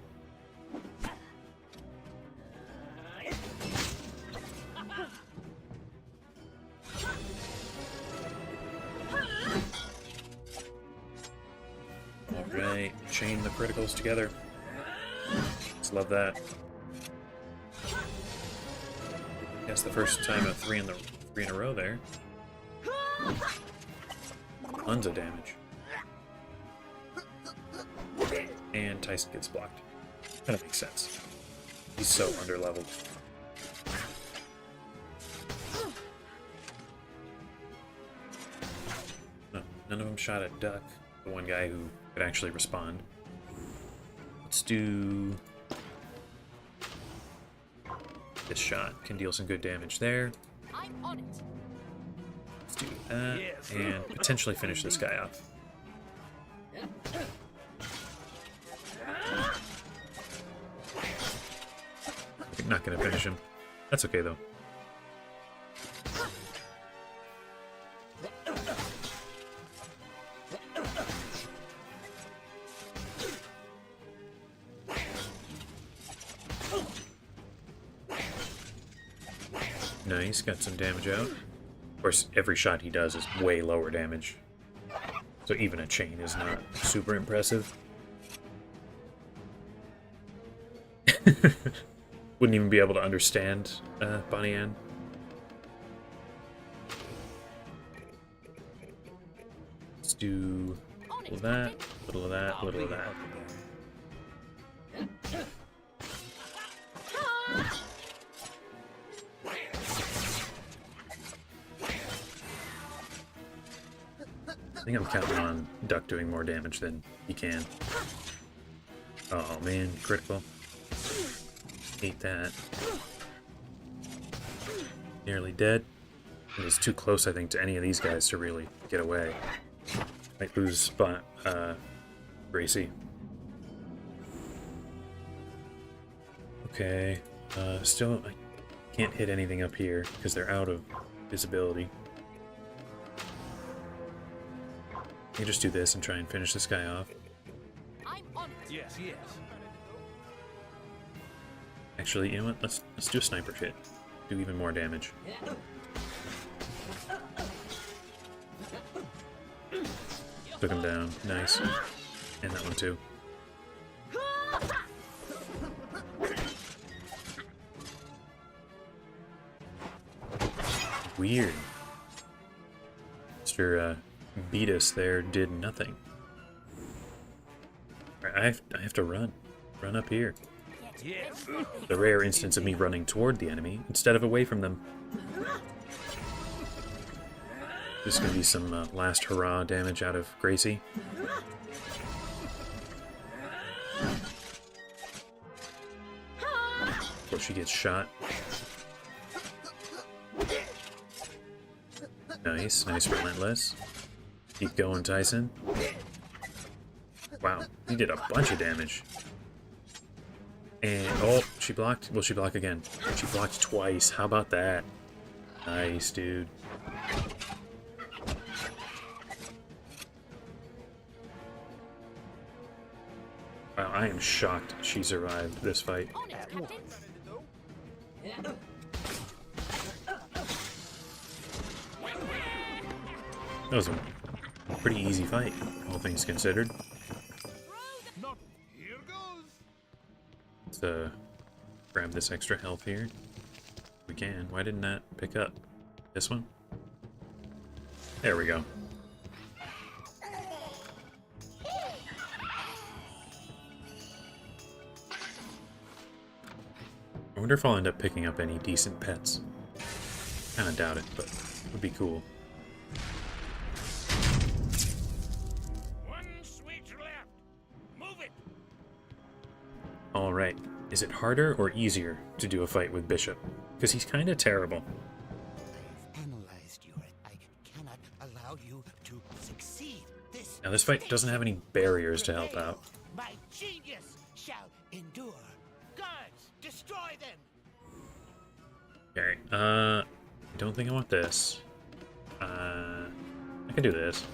Alright, chain the criticals together. Just love that. That's the first time of three in a row there. Tons of damage. And Tyson gets blocked. Kind of makes sense. He's so underleveled. No, none of them shot at Duck, the one guy who could actually respond. Let's do... This shot can deal some good damage there. I'm on it. Let's do that, and potentially finish this guy off. I'm not gonna finish him. That's okay though. Nice, got some damage out. Of course, every shot he does is way lower damage. So even a chain is not super impressive. Wouldn't even be able to understand Bonnie Ann. Let's do a little of that, a little of that, a little of that. I think I'm counting on Duck doing more damage than he can. Oh man, critical. Hate that. Nearly dead. It is too close, I think, to any of these guys to really get away. Might lose Gracie. Okay. Still, I can't hit anything up here because they're out of visibility. You just do this and try and finish this guy off. I'm on it. Yes. Actually, you know what? Let's do a sniper hit. Do even more damage. Took him down. Nice. And that one too. Weird. Mr. Beatus there did nothing. I have to run. Run up here. Yes. The rare instance of me running toward the enemy instead of away from them. There's gonna be some last hurrah damage out of Gracie. Before she gets shot. Nice, relentless. Keep going, Tyson. Wow, he did a bunch of damage. And, oh, she blocked. Will she block again? She blocked twice. How about that? Nice, dude. Wow, I am shocked she survived this fight. On it, Captain. That was a pretty easy fight, all things considered. Not here goes. Let's grab this extra health here. We can. Why didn't that pick up? This one? There we go. I wonder if I'll end up picking up any decent pets. Kinda doubt it, but it would be cool. One switch left. Move it. Alright, is it harder or easier to do a fight with Bishop? Because he's kinda terrible. I've analyzed you. I cannot allow you to succeed. Now this fight doesn't have any barriers to help out. My genius shall endure. Guards, destroy them. Okay, I don't think I want this. I can do this.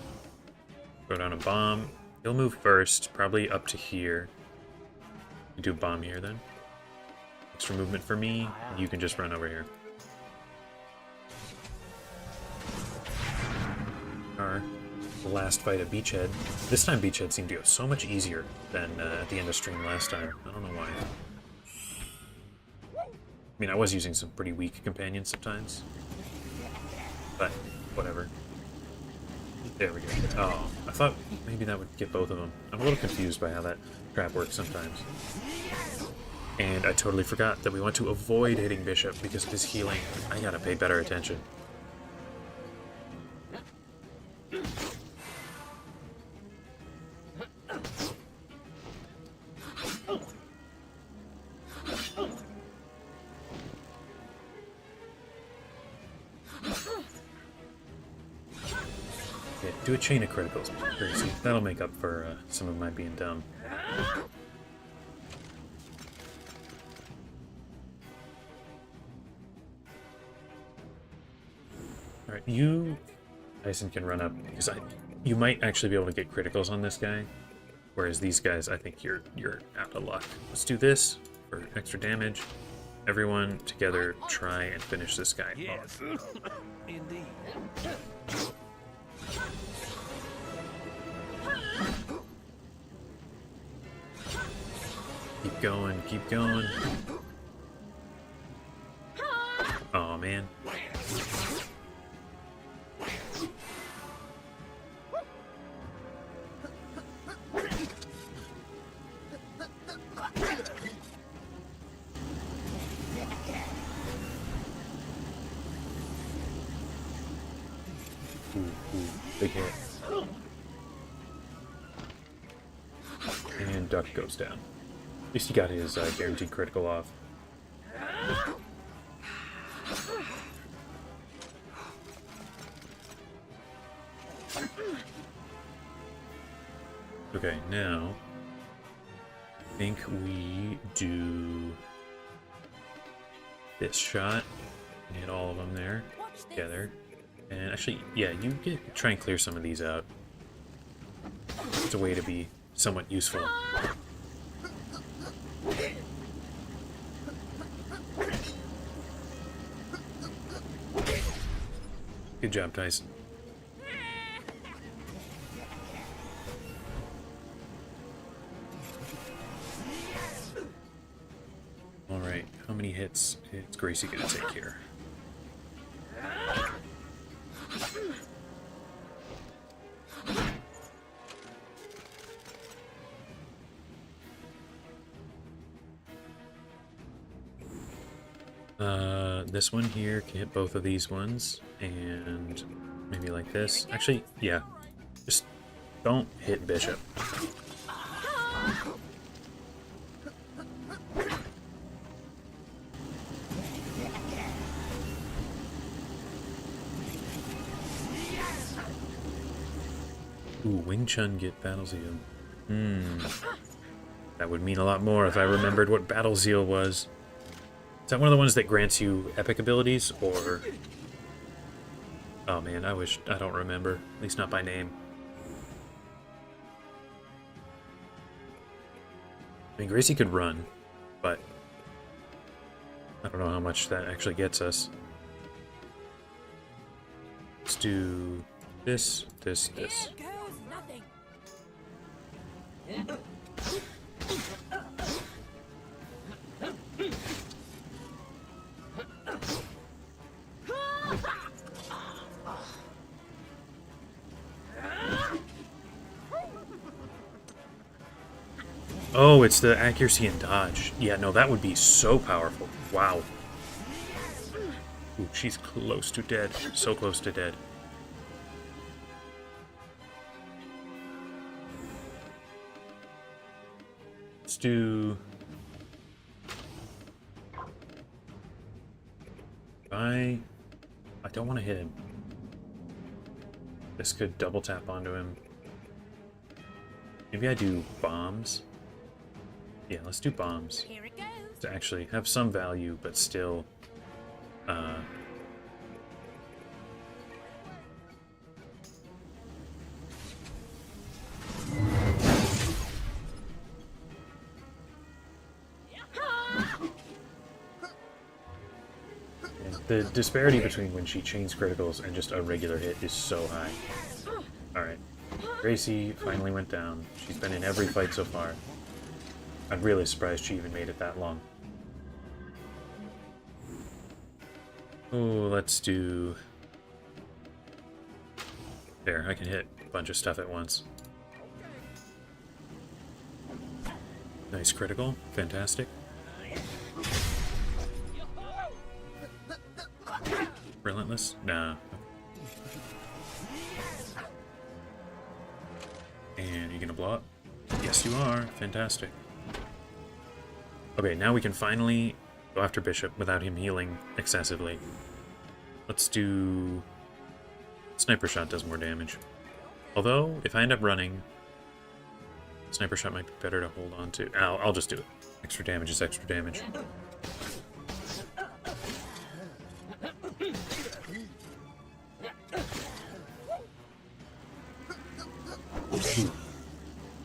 Throw down a bomb. He'll move first, probably up to here. You do a bomb here then. Extra movement for me. You can just run over here. Our last fight at Beachhead. This time Beachhead seemed to go so much easier than at the end of stream last time. I don't know why. I mean, I was using some pretty weak companions sometimes. But, whatever. There we go. Oh, I thought maybe that would get both of them. I'm a little confused by how that trap works sometimes. And I totally forgot that we want to avoid hitting Bishop because of his healing. I gotta pay better attention. Yeah, do a chain of criticals, Gracie. That'll make up for some of my being dumb. Alright, you, Tyson, can run up, because you might actually be able to get criticals on this guy, whereas these guys, I think you're out of luck. Let's do this for extra damage. Everyone together try and finish this guy. Yes. Indeed. Keep going, keep going. Oh man. Ooh, big hit. And Duck goes down. At least he got his guaranteed critical off. Okay, now I think we do this shot and hit all of them there together. And actually, yeah, you try and clear some of these out. It's a way to be somewhat useful. Good job, Tyson. Alright, how many hits is Gracie gonna take here? This one here can hit both of these ones, and maybe like this. Actually, yeah, just don't hit Bishop. Ooh, Wing Chun get Battle Zeal. That would mean a lot more if I remembered what Battle Zeal was. Is that one of the ones that grants you epic abilities, or... Oh man, I don't remember. At least not by name. I mean, Gracie could run, but... I don't know how much that actually gets us. Let's do this, this, this. Here goes nothing. Oh, it's the accuracy and dodge. Yeah, no, that would be so powerful. Wow. Ooh, she's close to dead. So close to dead. Let's do... I don't want to hit him. This could double tap onto him. Maybe I do bombs. Yeah, let's do bombs. Here it goes. To actually have some value, but still... The disparity between when she chains criticals and just a regular hit is so high. Alright. Gracie finally went down. She's been in every fight so far. I'm really surprised she even made it that long. Oh, let's do... There, I can hit a bunch of stuff at once. Nice critical. Fantastic. Relentless? Nah. And you gonna blow up? Yes, you are. Fantastic. Okay, now we can finally go after Bishop without him healing excessively. Let's do... Sniper Shot does more damage. Although, if I end up running, Sniper Shot might be better to hold on to. I'll just do it. Extra damage is extra damage.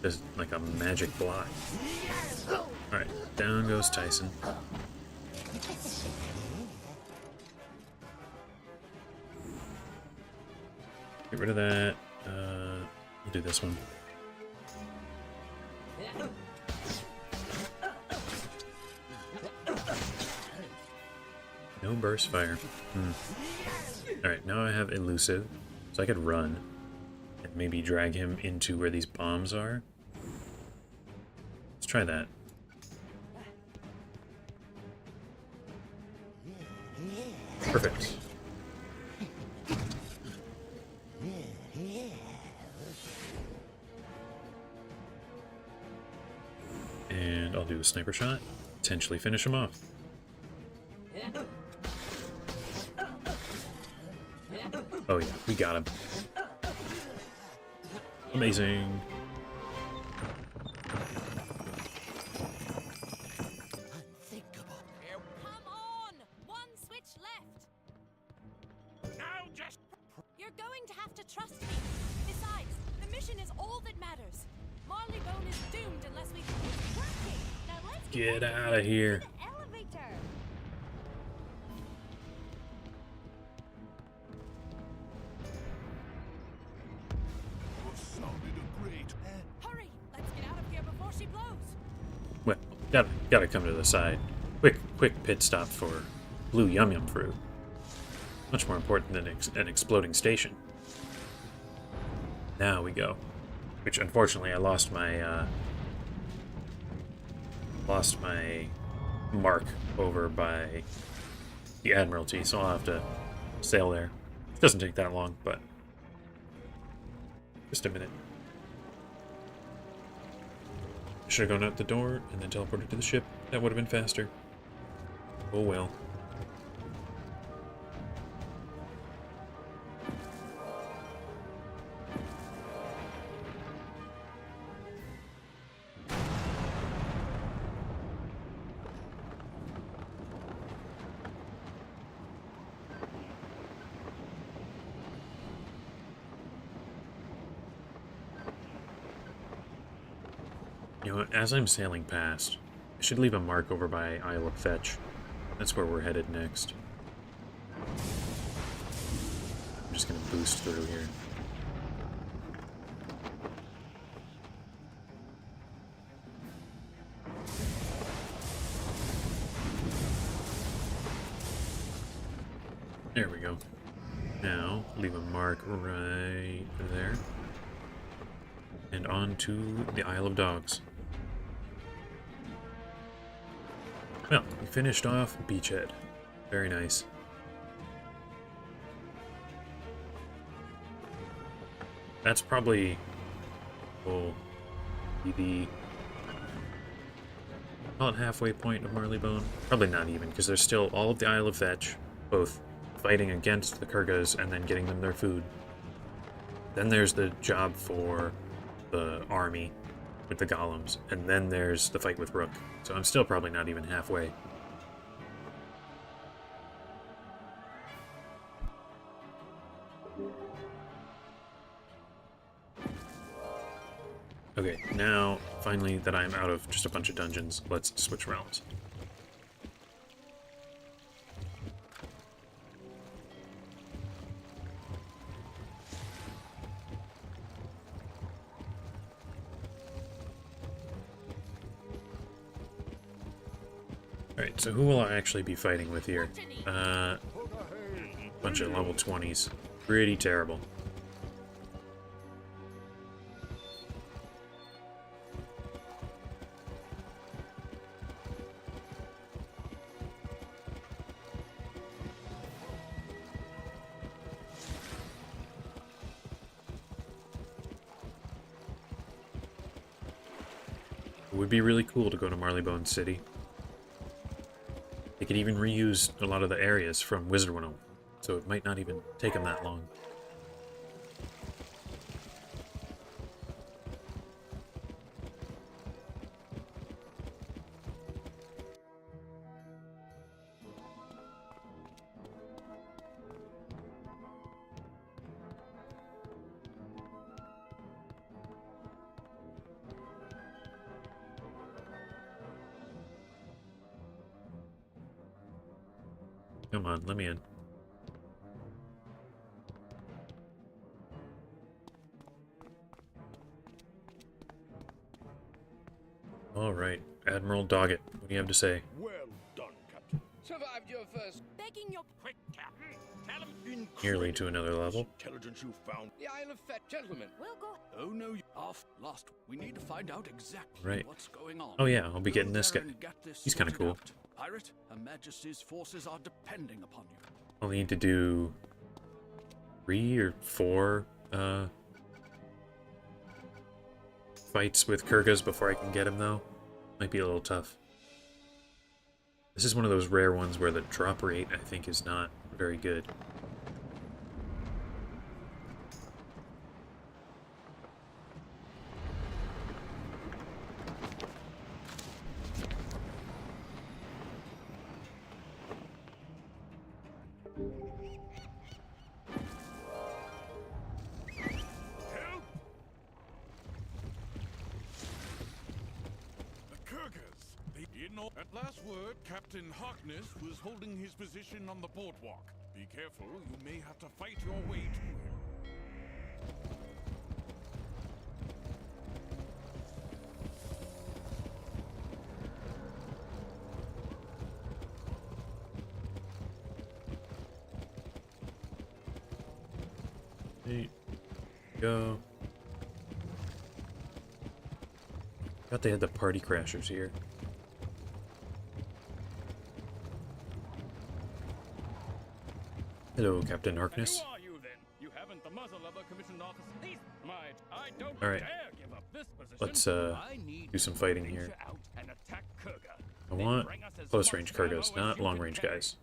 There's like a magic block. Alright, down goes Tyson. Get rid of that. We'll do this one. No burst fire. Alright, now I have elusive, so I could run. And maybe drag him into where these bombs are. Let's try that. Perfect. And I'll do a sniper shot. Potentially finish him off. Oh yeah, we got him. Amazing. Unthinkable. Come on! One switch left. Now just... You're going to have to trust me. Besides, the mission is all that matters. Marleybone is doomed unless we... It's working! Now let's Get out of here. to the elevator! Sounded a great. Hurry! Let's get out of here before she blows! Well, gotta come to the side. Quick pit stop for blue yum yum fruit. Much more important than an exploding station. Now we go. Which unfortunately I lost my mark over by the Admiralty, so I'll have to sail there. It doesn't take that long, but just a minute. Should have gone out the door and then teleported to the ship. That would have been faster. Oh well. You know, as I'm sailing past, I should leave a mark over by Isle of Fetch. That's where we're headed next. I'm just gonna boost through here. There we go. Now, leave a mark right there. And on to the Isle of Dogs. Well, we finished off Beachhead. Very nice. That's probably will be the about halfway point of Marleybone. Probably not even, because there's still all of the Isle of Fetch, both fighting against the Kurgas and then getting them their food. Then there's the job for the army with the golems, and then there's the fight with Rook. So I'm still probably not even halfway. Okay, now, finally that I'm out of just a bunch of dungeons, let's switch realms. Alright, so who will I actually be fighting with here? Bunch of level 20s. Pretty terrible. It would be really cool to go to Marleybone City. They could even reuse a lot of the areas from Wizard 101, so it might not even take them that long. Come on, let me in. Alright, Admiral Doggett, what do you have to say? Well done, Captain. Survived your first. Begging your Quick, Captain. Tell him. Nearly to another level. Intelligence you found. The Isle of Fett, gentlemen. will go. Oh no, you off lost. We need to find out exactly Right. what's going on. Oh yeah, I'll be getting Go this there guy. and get this He's kinda sorted cool. out. Pirate, Her Majesty's forces are depending upon you. I'll need to do 3 or 4 fights with Kurgas before I can get him, though. Might be a little tough. This is one of those rare ones where the drop rate, I think, is not very good. At last word, Captain Harkness was holding his position on the boardwalk. Be careful, you may have to fight your way to him. Hey, go. Thought they had the party crashers here. Hello, Captain Harkness. Who are you then? You haven't the muzzle of a commissioned officer. Please, might I don't Alright. dare give up this position. Let's I need do some fighting to here. venture out and attack Kurga. I Then want bring us as close much range ammo Kurgas, as not you long can range carry. guys.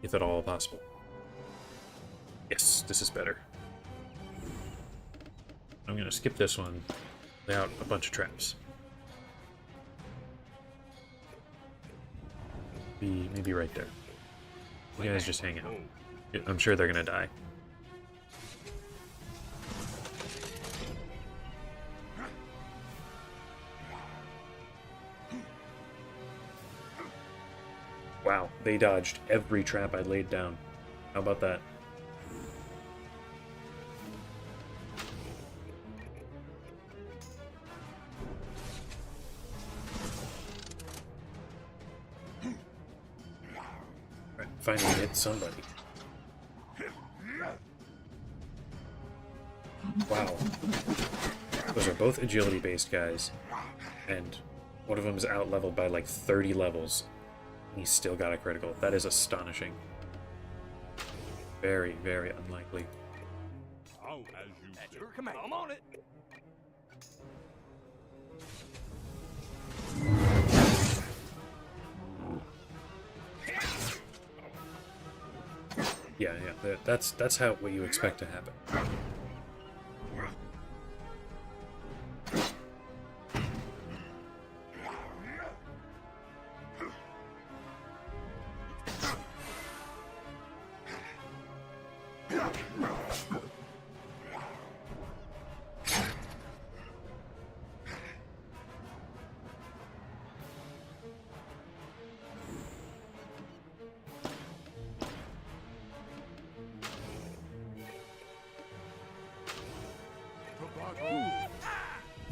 If at all possible. Yes, this is better. I'm gonna skip this one. Lay out a bunch of traps. Maybe right there. You guys just hang out. I'm sure they're gonna die. Wow, they dodged every trap I laid down. How about that? Alright, finally hit somebody. Wow. Those are both agility-based guys, and one of them is out-leveled by like 30 levels. He's still got a critical. That is astonishing. Very, very unlikely. How as you At say. your command. I'm on it. Yeah, yeah. That's how what you expect to happen.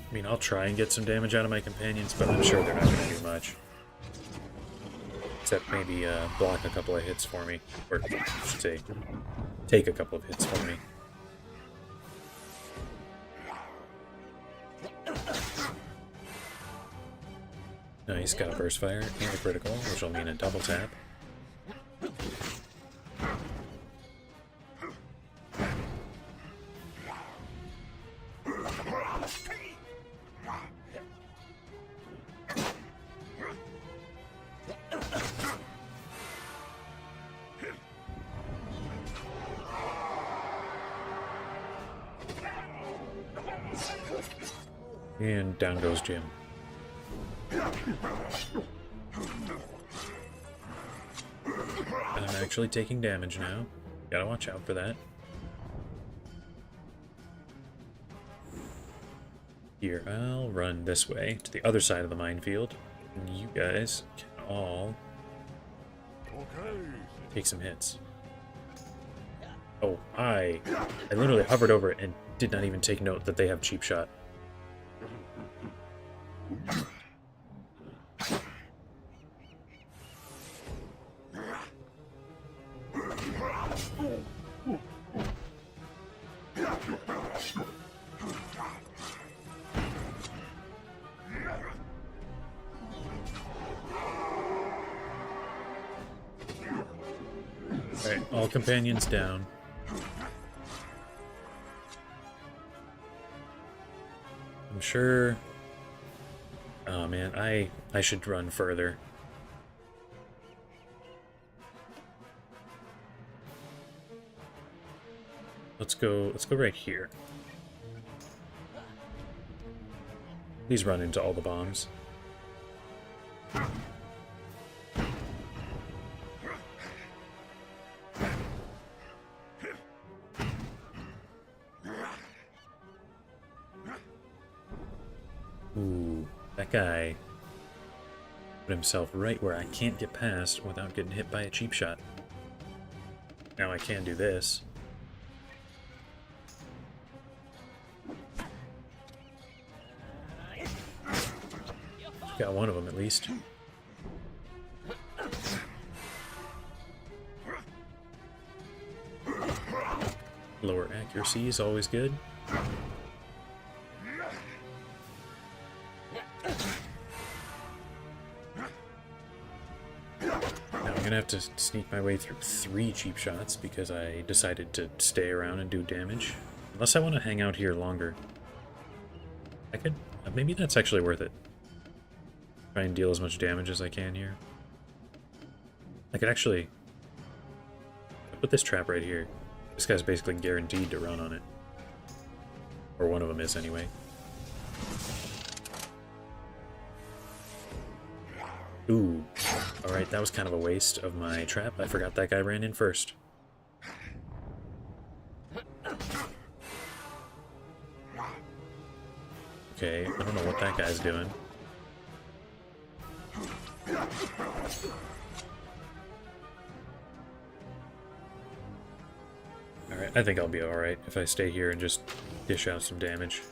I mean, I'll try and get some damage out of my companions, but I'm sure they're not going to do much. Except maybe block a couple of hits for me. Or, I should say, take a couple of hits for me. No, he's got a burst fire and a critical, which will mean a double tap. And down goes Jim. I'm actually taking damage now. Gotta watch out for that. Here, I'll run this way to the other side of the minefield. And you guys can all take some hits. Oh, I literally hovered over it and did not even take note that they have cheap shot. Alright, all companions down. I'm sure... Oh man, I should run further. Let's go right here. Please run into all the bombs. Ooh, that guy put himself right where I can't get past without getting hit by a cheap shot. Now I can do this. Got one of them at least. Lower accuracy is always good. Now I'm gonna have to sneak my way through 3 cheap shots because I decided to stay around and do damage. Unless I want to hang out here longer. I could... maybe that's actually worth it. Try and deal as much damage as I can here. I could actually... put this trap right here. This guy's basically guaranteed to run on it. Or one of them is, anyway. Ooh. Alright, that was kind of a waste of my trap. I forgot that guy ran in first. Okay, I don't know what that guy's doing. Alright, I think I'll be alright if I stay here and just dish out some damage.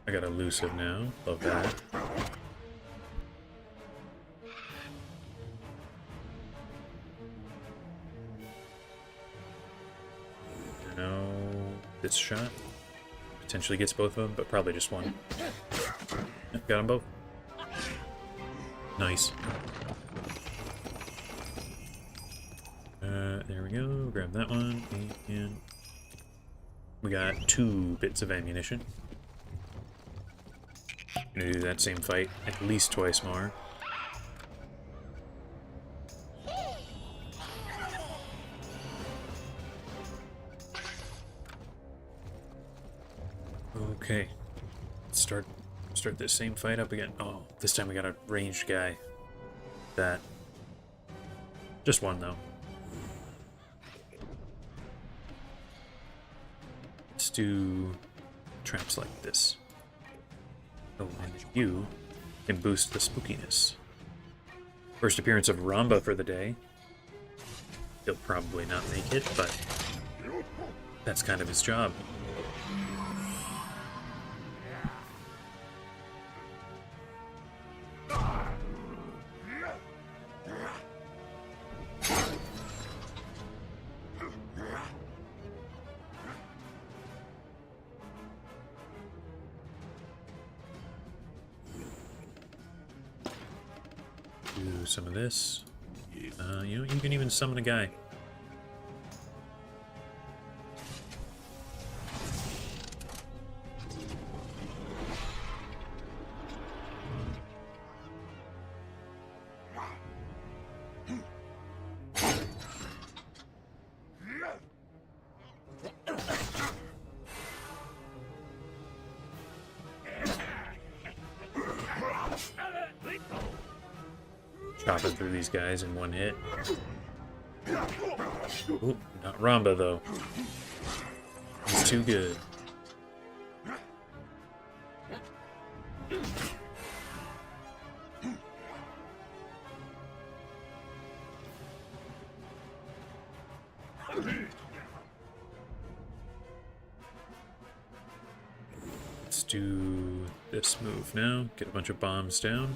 I got elusive now. Love that. Now, this shot potentially gets both of them, but probably just one. Yep, got them both. Nice. There we go. Grab that one, and we got 2 bits of ammunition. Gonna do that same fight at least twice more. Okay, let's start this same fight up again. Oh, this time we got a ranged guy. That. Just one though. Let's do traps like this. Oh, and you can boost the spookiness. First appearance of Ramba for the day. He'll probably not make it, but that's kind of his job. Do some of this. You know, you can even summon a guy. Chopping through these guys in one hit. Ooh, not Ramba though. He's too good. Let's do this move now. Get a bunch of bombs down.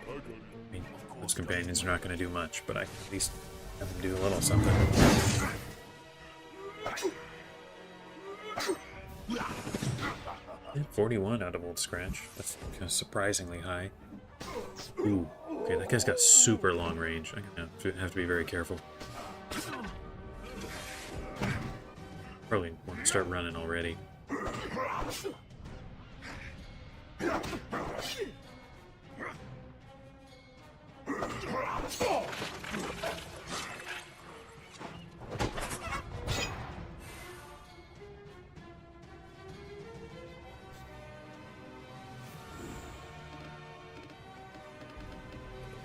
I mean, those companions are not going to do much, but I can at least have them do a little something. Yeah, 41 out of Old Scratch. That's kind of surprisingly high. Ooh, okay, that guy's got super long range. I'm going to have to be very careful. Probably want to start running already.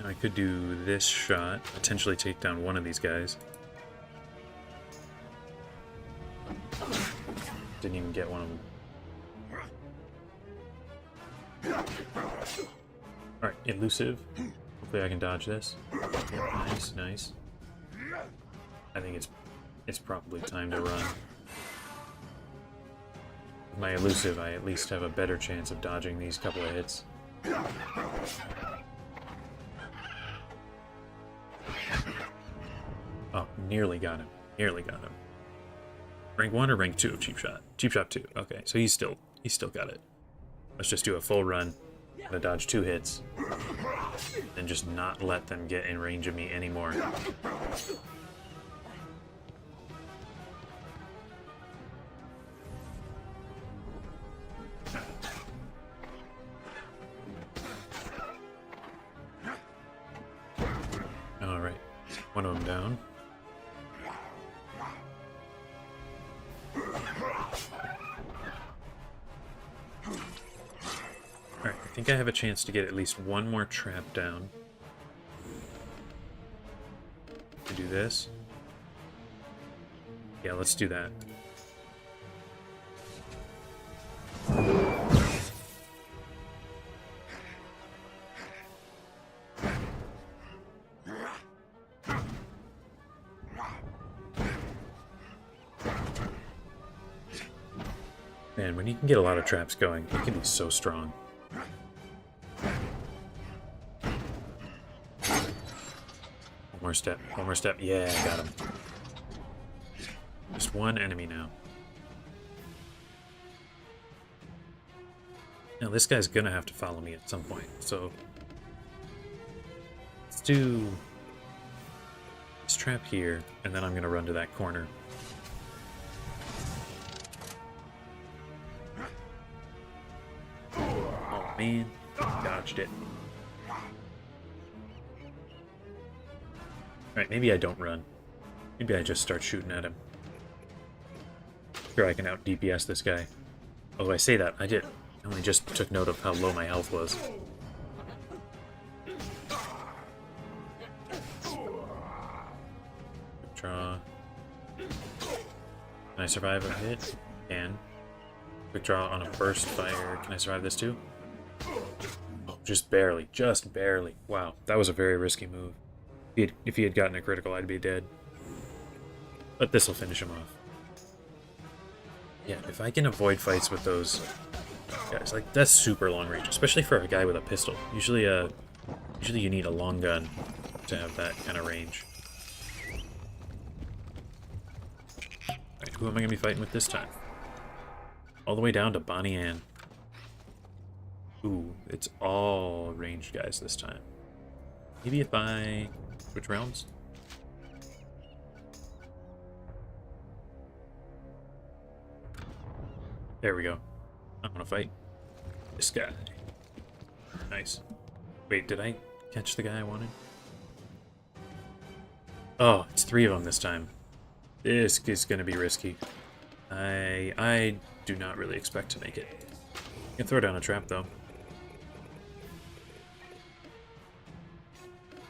I could do this shot, potentially take down one of these guys. Didn't even get one of them. Alright, elusive. Hopefully I can dodge this. Nice, nice. I think it's probably time to run. With my elusive, I at least have a better chance of dodging these couple of hits. Oh, nearly got him. Nearly got him. Rank 1 or rank 2 of Cheap Shot? Cheap Shot 2. Okay, so he's still got it. Let's just do a full run. Gonna dodge 2 hits. And just not let them get in range of me anymore. Alright. One of them down. Alright, I think I have a chance to get at least one more trap down. To do this. Yeah, let's do that. Man, when you can get a lot of traps going, it can be so strong. One more step, yeah, I got him. Just one enemy now. Now this guy's gonna have to follow me at some point, so let's do this trap here, and then I'm gonna run to that corner. Oh man, dodged it. Alright, maybe I don't run. Maybe I just start shooting at him. Sure, I can out DPS this guy. Although I say that, I only just took note of how low my health was. Draw. Can I survive a hit? Can. Quick draw on a burst fire. Can I survive this too? Oh, just barely. Just barely. Wow, that was a very risky move. If he had gotten a critical, I'd be dead. But this will finish him off. Yeah, if I can avoid fights with those guys, like, that's super long range, especially for a guy with a pistol. Usually you need a long gun to have that kind of range. Alright, who am I going to be fighting with this time? All the way down to Bonnie Ann. Ooh, it's all ranged guys this time. Maybe if I switch realms? There we go. I want to fight this guy. Nice. Wait, did I catch the guy I wanted? Oh, it's 3 of them this time. This is going to be risky. I do not really expect to make it. I can throw down a trap, though.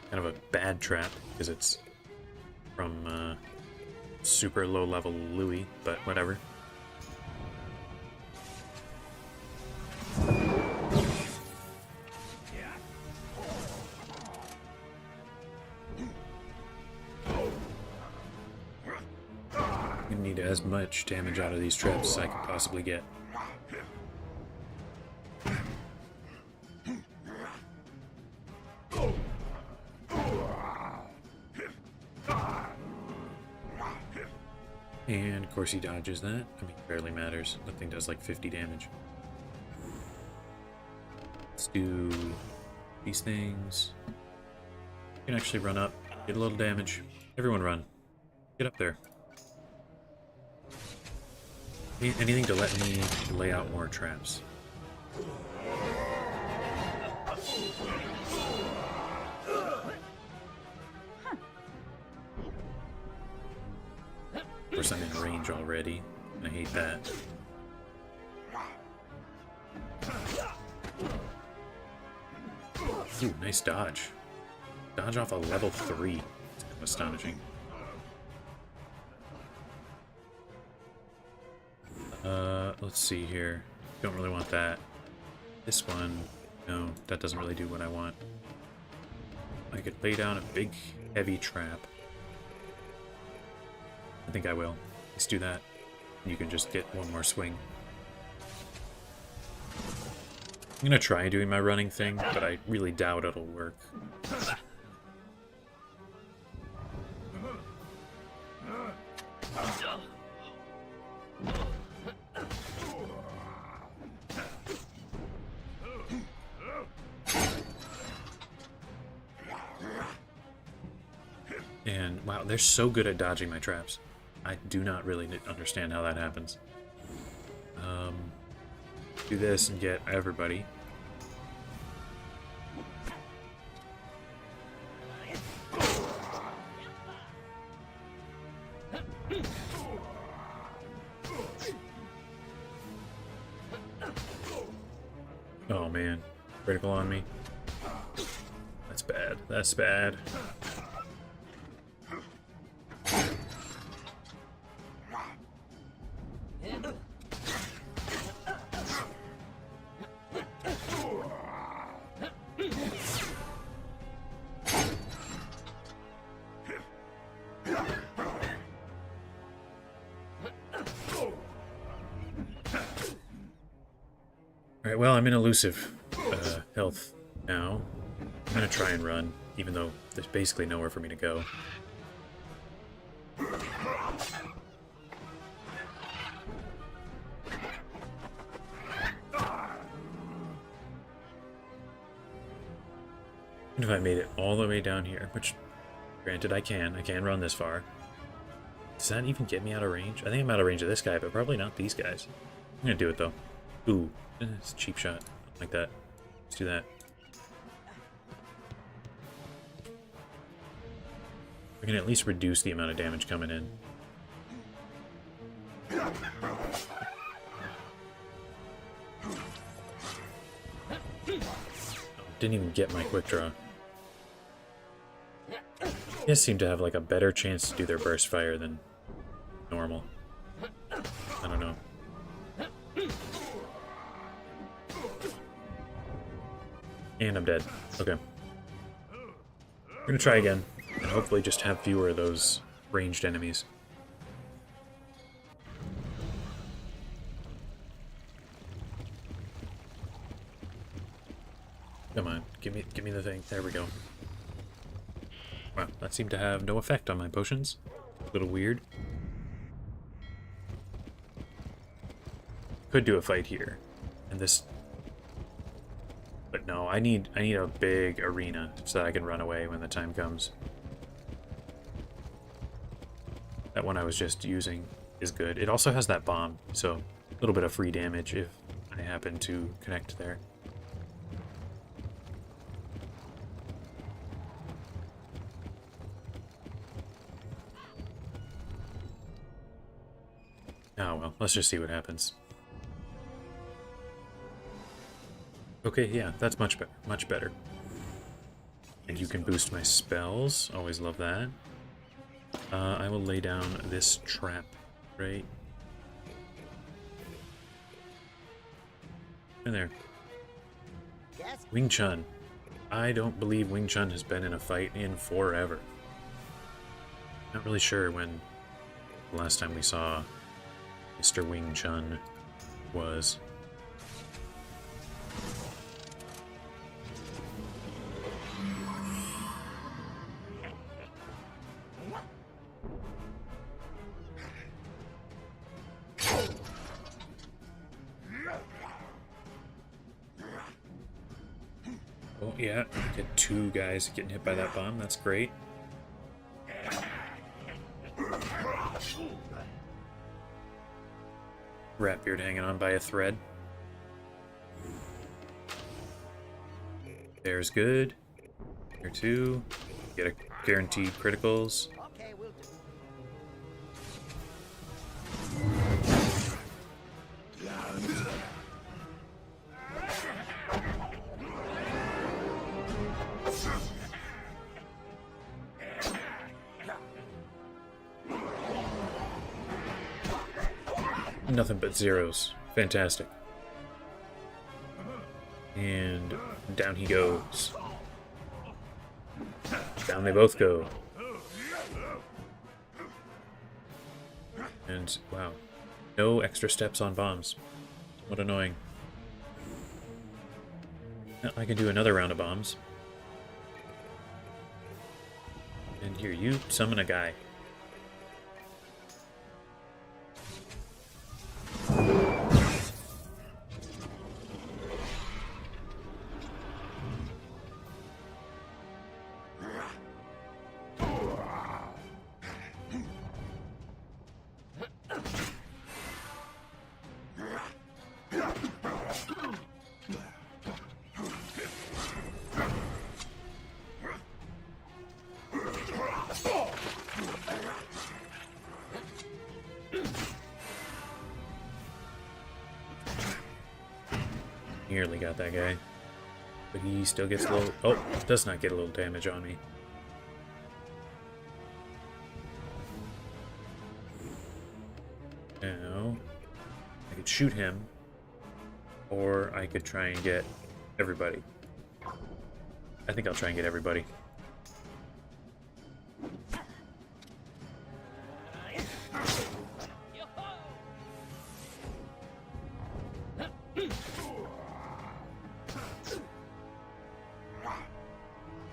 Kind of a bad trap, because it's from super low-level Louis, but whatever. I need as much damage out of these traps as I can possibly get. And of course he dodges that. I mean, it barely matters. That thing does like 50 damage. Let's do these things. You can actually run up, get a little damage. Everyone run. Get up there. Anything to let me lay out more traps. Of course, I'm in range already. I hate that. Ooh, nice dodge. Dodge off a level 3. It's kind of astonishing. Let's see here. Don't really want that. This one, no, that doesn't really do what I want. I could lay down a big, heavy trap. I think I will. Let's do that. You can just get one more swing. I'm gonna try doing my running thing, but I really doubt it'll work. And wow, they're so good at dodging my traps. I do not really understand how that happens. Do this and get everybody. Oh man, critical on me. That's bad. That's bad. Alright, well, I'm in elusive health now. I'm gonna try and run, even though there's basically nowhere for me to go. Even if I made it all the way down here, which, granted, I can run this far. Does that even get me out of range? I think I'm out of range of this guy, but probably not these guys. I'm gonna do it though. Ooh, it's a cheap shot. Like that. Let's do that. We can at least reduce the amount of damage coming in. Didn't even get my quick draw. They seem to have like a better chance to do their burst fire than normal. I don't know. And I'm dead. Okay. We're gonna try again, and hopefully just have fewer of those ranged enemies. Come on, give me the thing. There we go. Wow, that seemed to have no effect on my potions. A little weird. Could do a fight here, and this. But no, I need a big arena so that I can run away when the time comes. That one I was just using is good. It also has that bomb, so a little bit of free damage if I happen to connect there. Oh well, let's just see what happens. Okay, yeah, that's much better. And you can boost my spells. Always love that. I will lay down this trap, right? In there. Wing Chun. I don't believe Wing Chun has been in a fight in forever. Not really sure when the last time we saw Mr. Wing Chun was. Oh yeah, get two guys getting hit by that bomb, that's great. Ratbeard hanging on by a thread. There's good. Here two. Get a guaranteed criticals. Okay, we'll do. Nothing but zeros. Fantastic. And down he goes. Down they both go. And, wow. No extra steps on bombs. What annoying. I can do another round of bombs. And here, you summon a guy. Nearly got that guy. But he still gets a little... Oh, does not get a little damage on me. Now, I could shoot him. Or I could try and get everybody. I think I'll try and get everybody.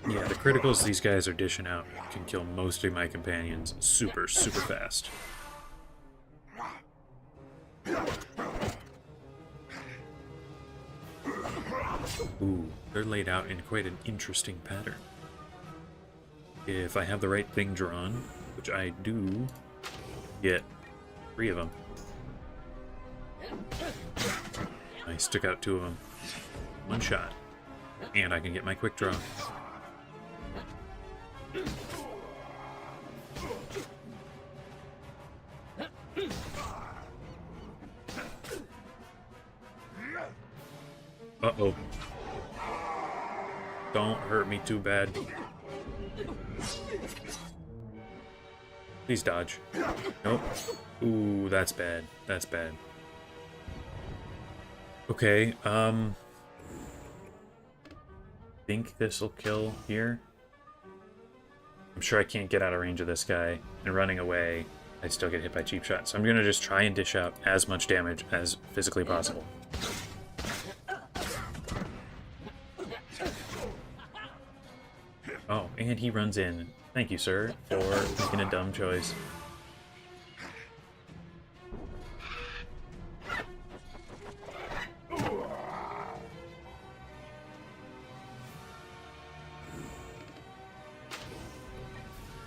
Yeah, the criticals these guys are dishing out can kill most of my companions super, super fast. Ooh, they're laid out in quite an interesting pattern. If I have the right thing drawn, which I do, get 3 of them. Nice, took out 2 of them. 1 shot. And I can get my quick draw. Uh-oh. Don't hurt me too bad. Please dodge. Nope. Ooh, that's bad. That's bad. Okay, think this'll kill here. I'm sure I can't get out of range of this guy, and running away, I'd still get hit by cheap shots. So I'm gonna just try and dish out as much damage as physically possible. Oh, and he runs in. Thank you, sir, for making a dumb choice.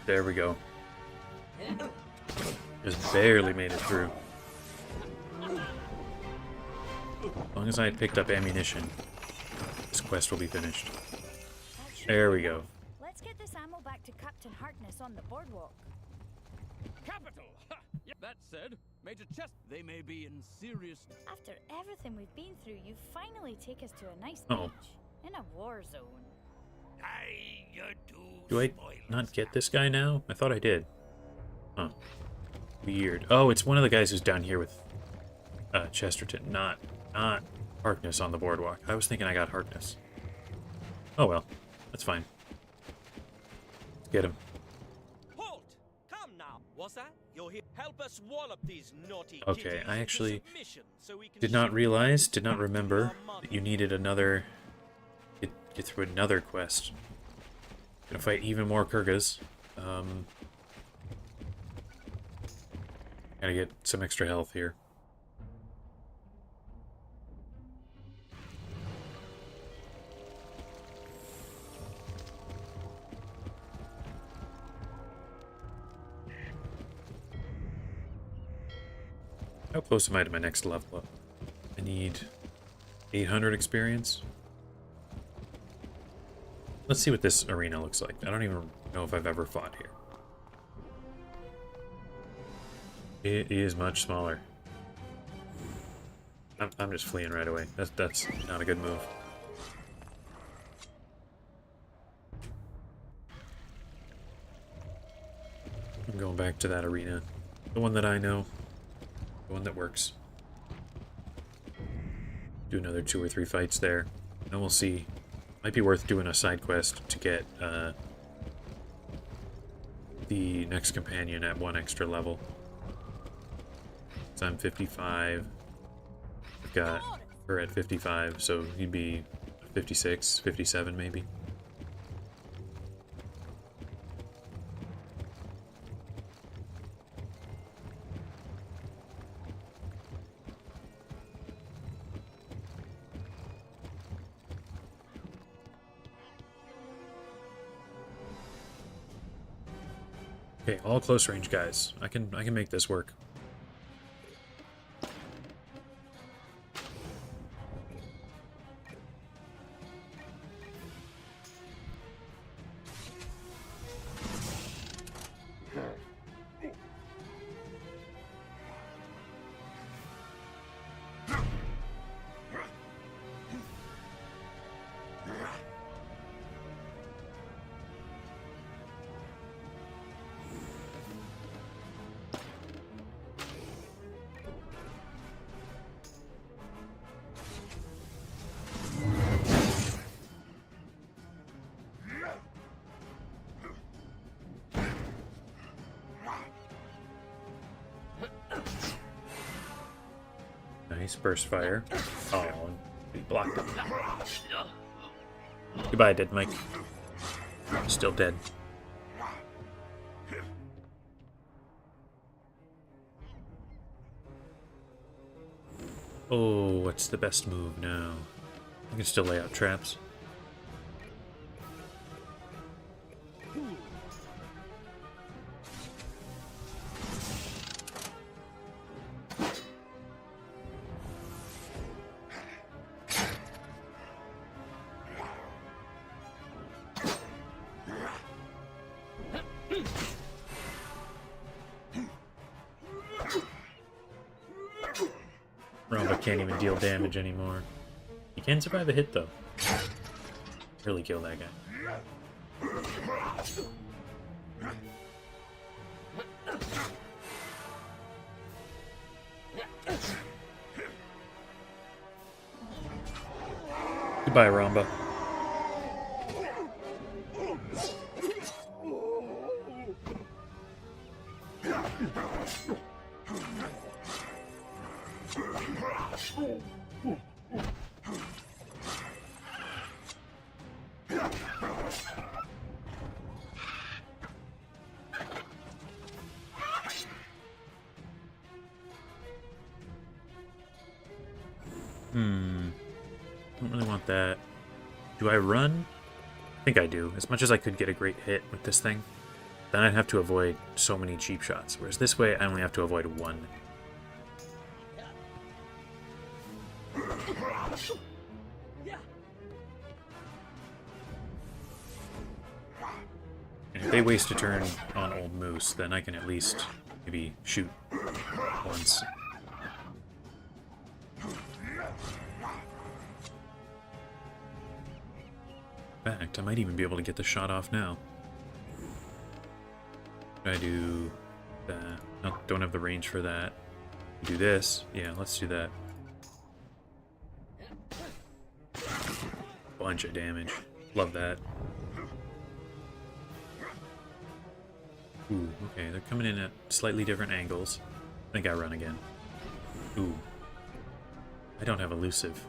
There we go. Just barely made it through. As long as I had picked up ammunition, this quest will be finished. There we go. Let's get this ammo back to Captain Harkness on the boardwalk. Capital! Ha! Yeah, that said, Major Chest, they may be in serious... After everything we've been through, you finally take us to a nice Uh-oh. beach in a war zone. Do I not get this guy now? I thought I did. Huh. Weird. Oh, it's one of the guys who's down here with Chesterton, not Harkness on the boardwalk. I was thinking I got Harkness. Oh well, that's fine. Let's get him. Halt! Come now. What's that? You're here. Help us wallop these naughty Okay, kitties I actually into submission so we can did not shoot realize, them did not back to remember our mother. that you needed another... Get through another quest. Gonna fight even more Kurgas. Gotta get some extra health here. How close am I to my next level up? I need 800 experience. Let's see what this arena looks like. I don't even know if I've ever fought here. It is much smaller. I'm just fleeing right away. That's not a good move. I'm going back to that arena. The one that I know. The one that works. Do another 2 or 3 fights there. And we'll see. Might be worth doing a side quest to get the next companion at 1 extra level. So I'm 55. I've got her at 55, so he'd be 56, 57 maybe. Okay, all close range guys. I can make this work. Nice burst fire. Oh, he blocked it. Goodbye, dead Mike. Still dead. Oh, what's the best move now? can still lay out traps. Ramba can't even deal damage anymore. He can survive a hit, though. Really kill that guy. Goodbye, Ramba. Don't really want that. Do I run? I think I do. As much as I could get a great hit with this thing, then I'd have to avoid so many cheap shots. Whereas this way, I only have to avoid one. And if they waste a turn on Old Moose, then I can at least maybe shoot once. In fact, I might even be able to get the shot off now. Should I do that? No, don't have the range for that. Do this. Yeah, let's do that. Bunch of damage. Love that. Ooh, okay, they're coming in at slightly different angles. I think I run again. Ooh. I don't have elusive,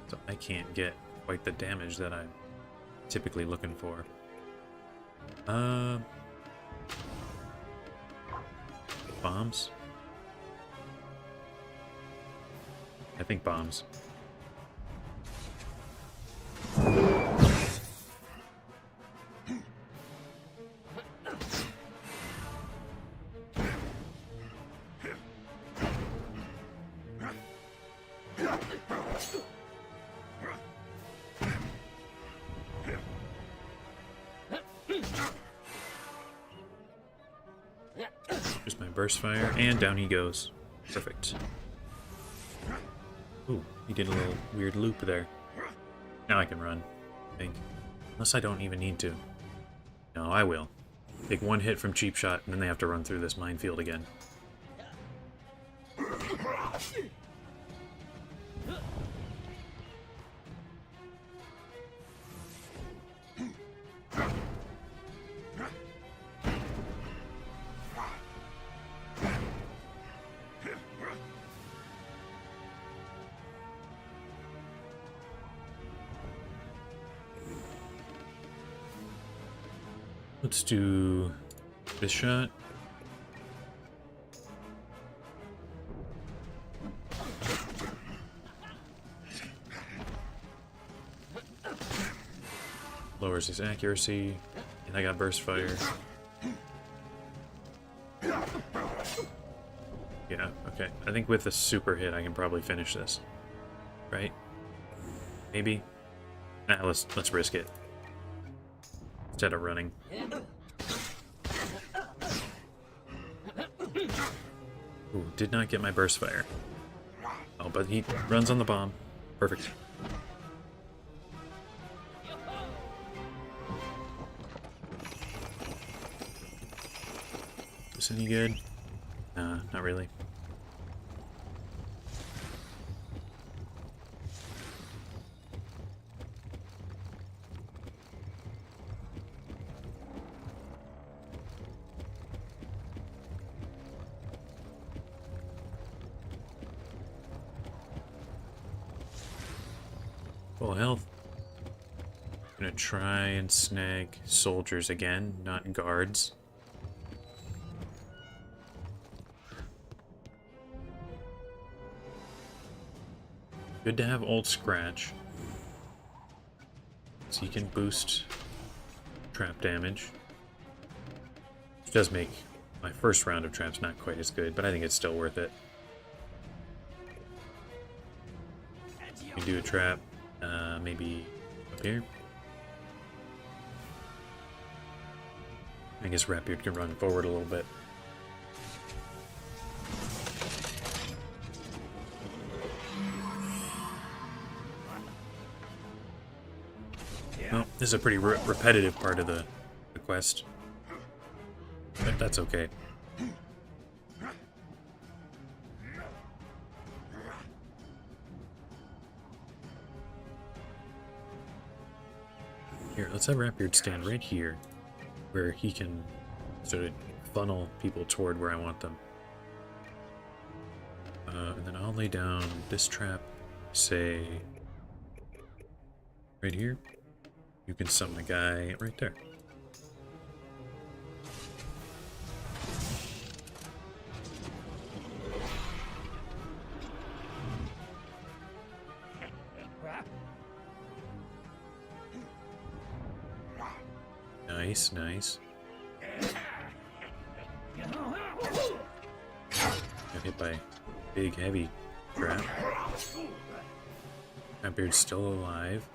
so I can't get quite the damage that I'm typically looking for. Bombs? I think bombs. Just my burst fire, and down he goes. Perfect. Ooh, he did a little weird loop there. Now I can run, I think. Unless I don't even need to. No, I will. Take one hit from cheap shot, and then they have to run through this minefield again. Let's do this shot. Lowers his accuracy, and I got burst fire. Yeah, okay. I think with a super hit I can probably finish this. Right? Maybe? Nah, let's risk it. Instead of running. Ooh, did not get my burst fire. Oh, but he runs on the bomb. Perfect. Is this any good? Not really. Full health. Gonna try and snag soldiers again, not guards. Good to have Old Scratch. So you can boost trap damage. Which does make my first round of traps not quite as good, but I think it's still worth it. You can do a trap, maybe up here. I guess Ratbeard can run forward a little bit. Well, this is a pretty repetitive part of the quest, but that's okay. Here, let's have Ratbeard stand right here, where he can sort of funnel people toward where I want them. And then I'll lay down this trap, say, right here. You can summon a guy right there. Nice, nice. Got hit by big, heavy trap. Ratbeard's still alive.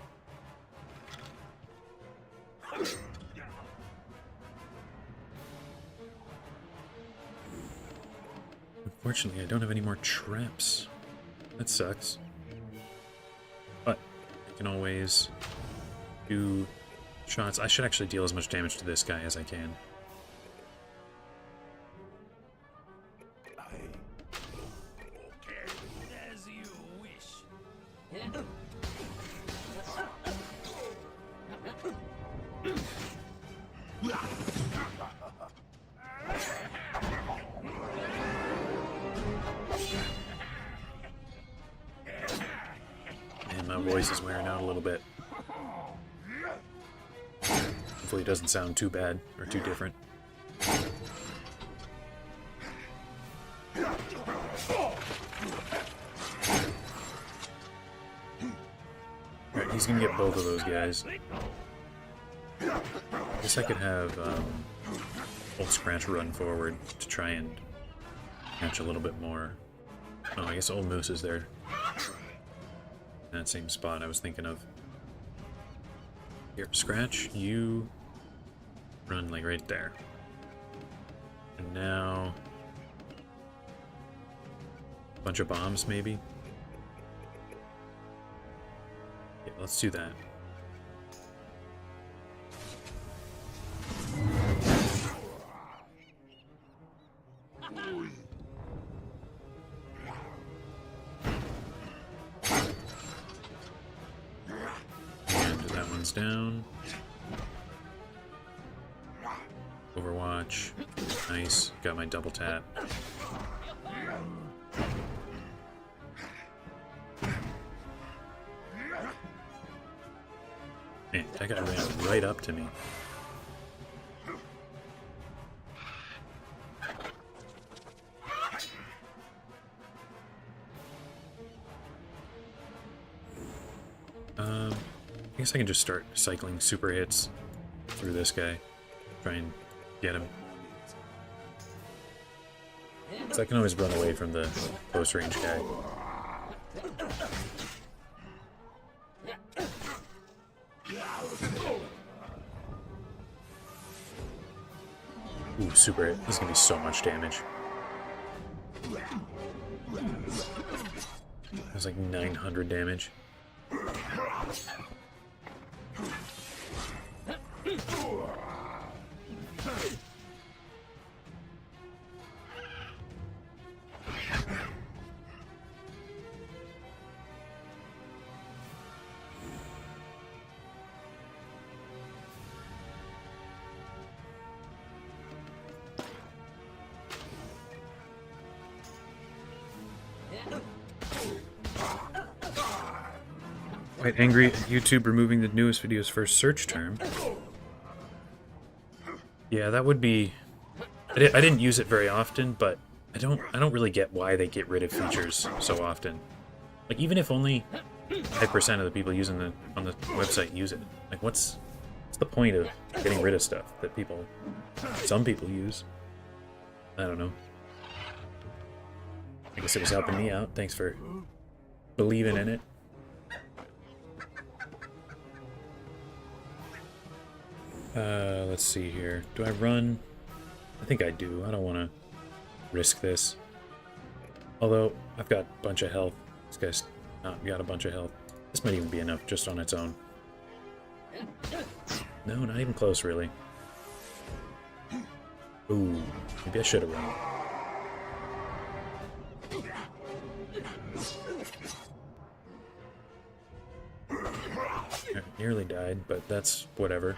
Unfortunately, I don't have any more traps. That sucks. But I can always do shots. I should actually deal as much damage to this guy as I can. As you wish. And my voice is wearing out a little bit. Hopefully it doesn't sound too bad or too different. Alright, he's gonna get both of those guys. I guess I could have Old Scratch run forward to try and catch a little bit more. Oh, I guess Old Moose is there. In that same spot I was thinking of. Here, Scratch, you run like right there. And now a bunch of bombs maybe? Yeah, let's do that. Down. Overwatch. Nice. Got my double tap. Man, that guy ran right up to me. I guess I can just start cycling super hits through this guy. Try and get him. So I can always run away from the close range guy. Ooh, super hit. This is gonna be so much damage. There's like 900 damage. Quite angry at YouTube removing the newest video's first search term. Yeah, that would be... I didn't use it very often, but I don't really get why they get rid of features so often. Like, even if only 5% of the people using the on the website use it. Like, what's the point of getting rid of stuff that some people use? I don't know. I guess it was helping me out. Thanks for believing in it. Let's see here. Do I run? I think I do. I don't want to risk this. Although, I've got a bunch of health. This guy's not got a bunch of health. This might even be enough just on its own. No, not even close, really. Ooh, maybe I should have run. Nearly died, but that's whatever.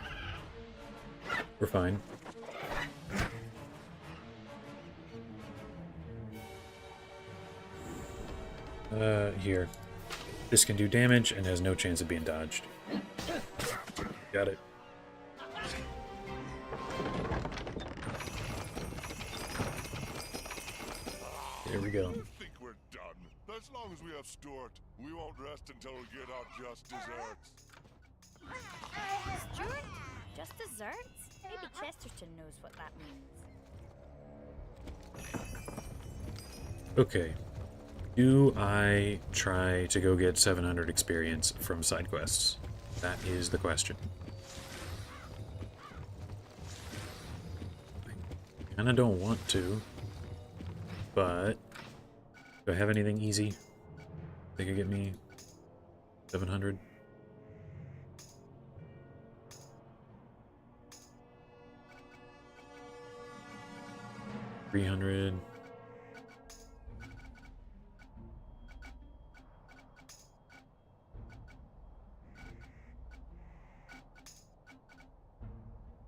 We're fine. Here. This can do damage and has no chance of being dodged. Got it. There we go. I think we're done. As long as we have Stuart, we won't rest until we get our just desserts. Stuart? Just desserts? Maybe Chesterton knows what that means. Okay. Do I try to go get 700 experience from side quests? That is the question. I kinda don't want to, but do I have anything easy that could get me 700? $300.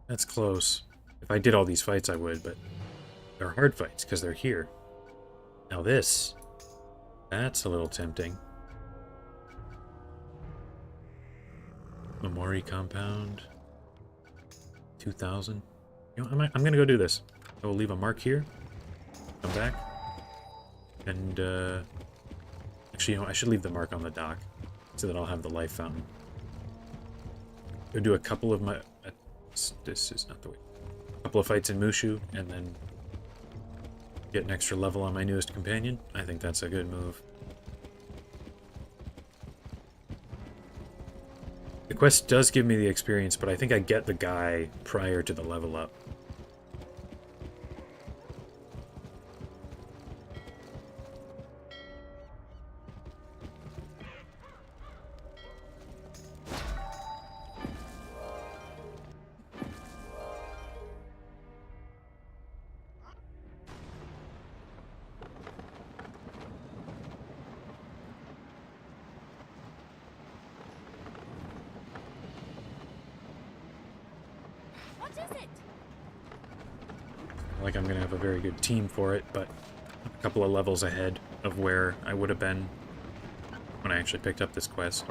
That's close. If I did all these fights, I would, but they're hard fights because they're here. Now that's a little tempting. Memori compound. 2,000. You know, I'm gonna go do this. I will leave a mark here. Come back. And, actually, you know, I should leave the mark on the dock so that I'll have the life fountain. Go do a couple of my... this is not the way. A couple of fights in Mushu, and then get an extra level on my newest companion. I think that's a good move. The quest does give me the experience, but I think I get the guy prior to the level up. Like I'm gonna have a very good team for it, but a couple of levels ahead of where I would have been when I actually picked up this quest.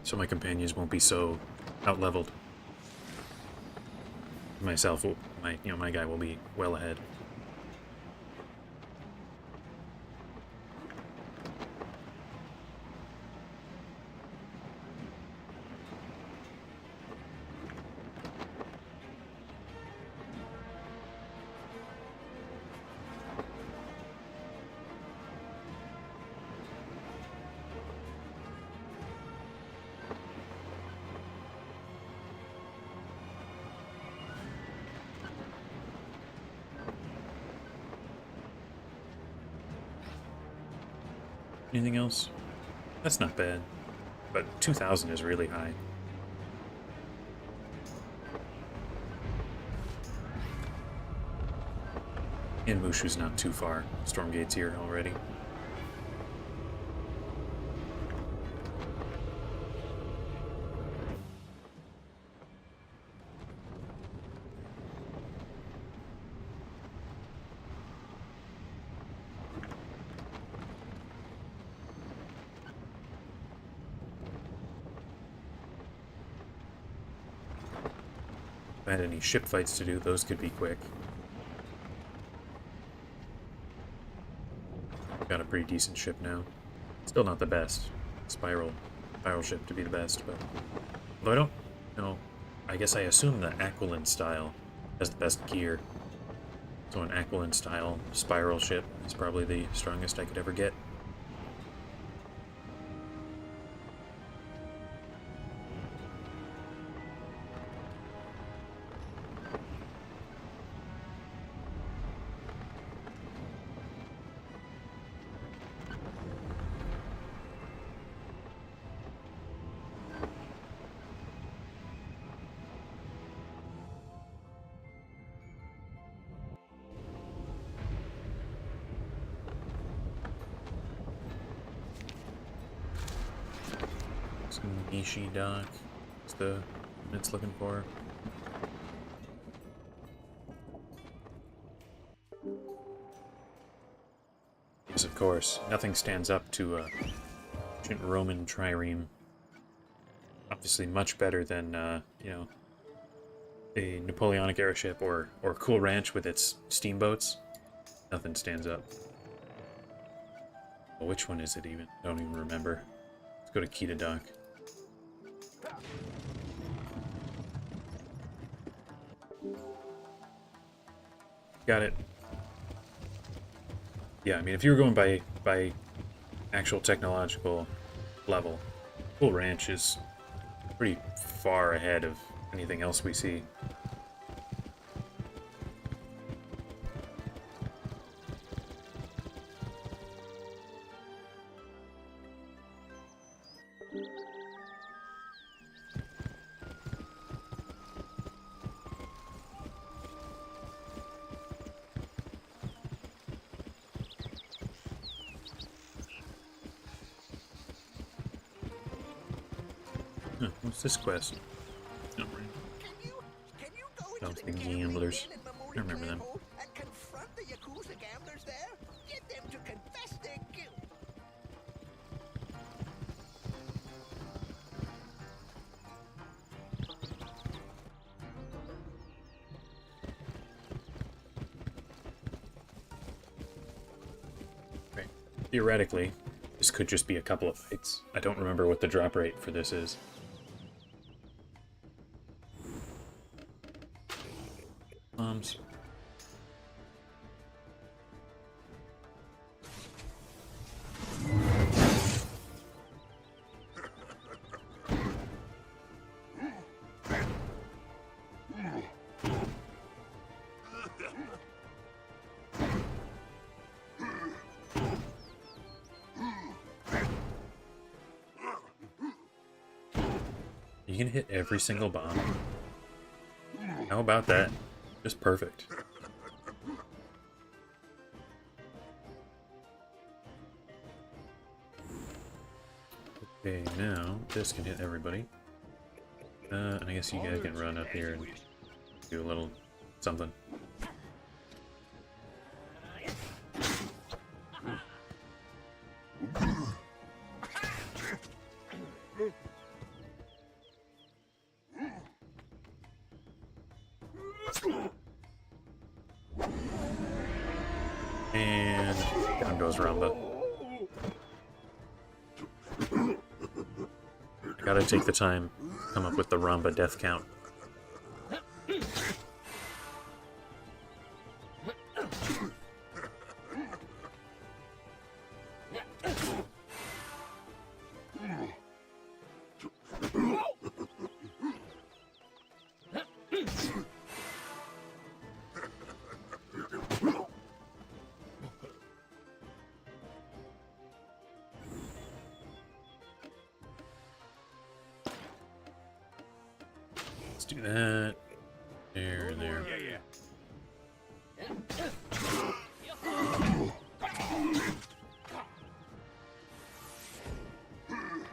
So my companions won't be so out-leveled. Myself, my guy will be well ahead. Anything else? That's not bad, but 2,000 is really high. And Mushu's not too far. Stormgate's here already. If I had any ship fights to do, those could be quick. got a pretty decent ship now. Still not the best. Spiral ship to be the best, but... Although I don't know... I guess I assume the Aquilin style has the best gear. So an Aquilin style spiral ship is probably the strongest I could ever get. Nishi dock is the it's looking for. Yes, of course. Nothing stands up to ancient Roman trireme. Obviously, much better than you know, a Napoleonic era ship or Cool Ranch with its steamboats. Nothing stands up. Well, which one is it even? I don't even remember. Let's go to Kita Dock. Got it. Yeah, I mean, if you were going by actual technological level, Cool Ranch is pretty far ahead of anything else we see. Huh, what's this quest? No. Those the gamblers. I remember them. And confront the Yakuza gamblers there? Get them to confess their guilt. Right. Theoretically, this could just be a couple of fights. I don't remember what the drop rate for this is. Bombs. You can hit every single bomb. How about that? Just perfect. Okay, now this can hit everybody. And I guess you guys can run up here and do a little something. And down goes Ramba. Gotta take the time, come up with the Ramba death count. Let's do that. There, there.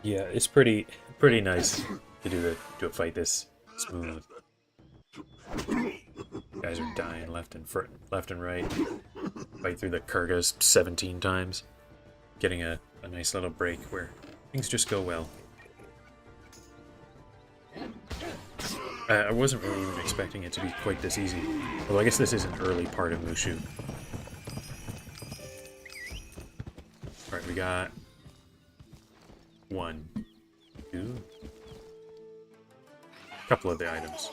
Yeah, it's pretty nice to do a fight this smooth. Guys are dying left and right. Fight through the Kurgas 17 times. Getting a nice little break where things just go well. I wasn't really even expecting it to be quite this easy. Well, I guess this is an early part of Mushu. We got 1, 2, a couple of the items.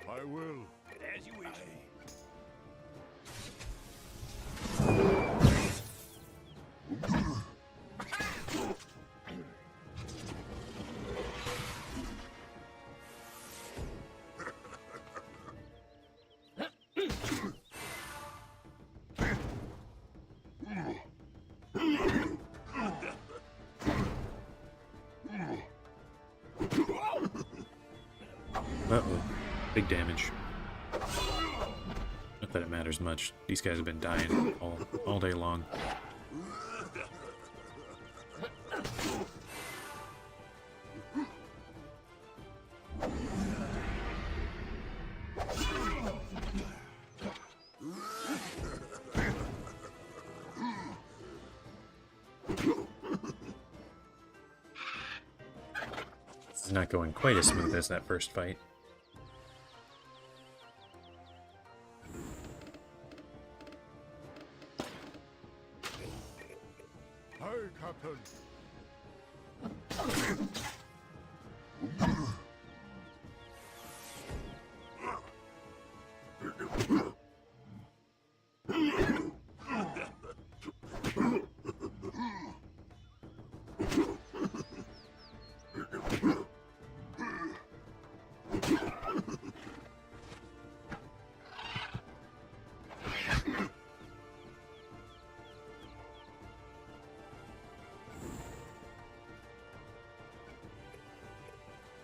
I will. As you wish. Uh-oh. Big damage. Not that it matters much. These guys have been dying all day long. This is not going quite as smooth as that first fight. Hey, Captain.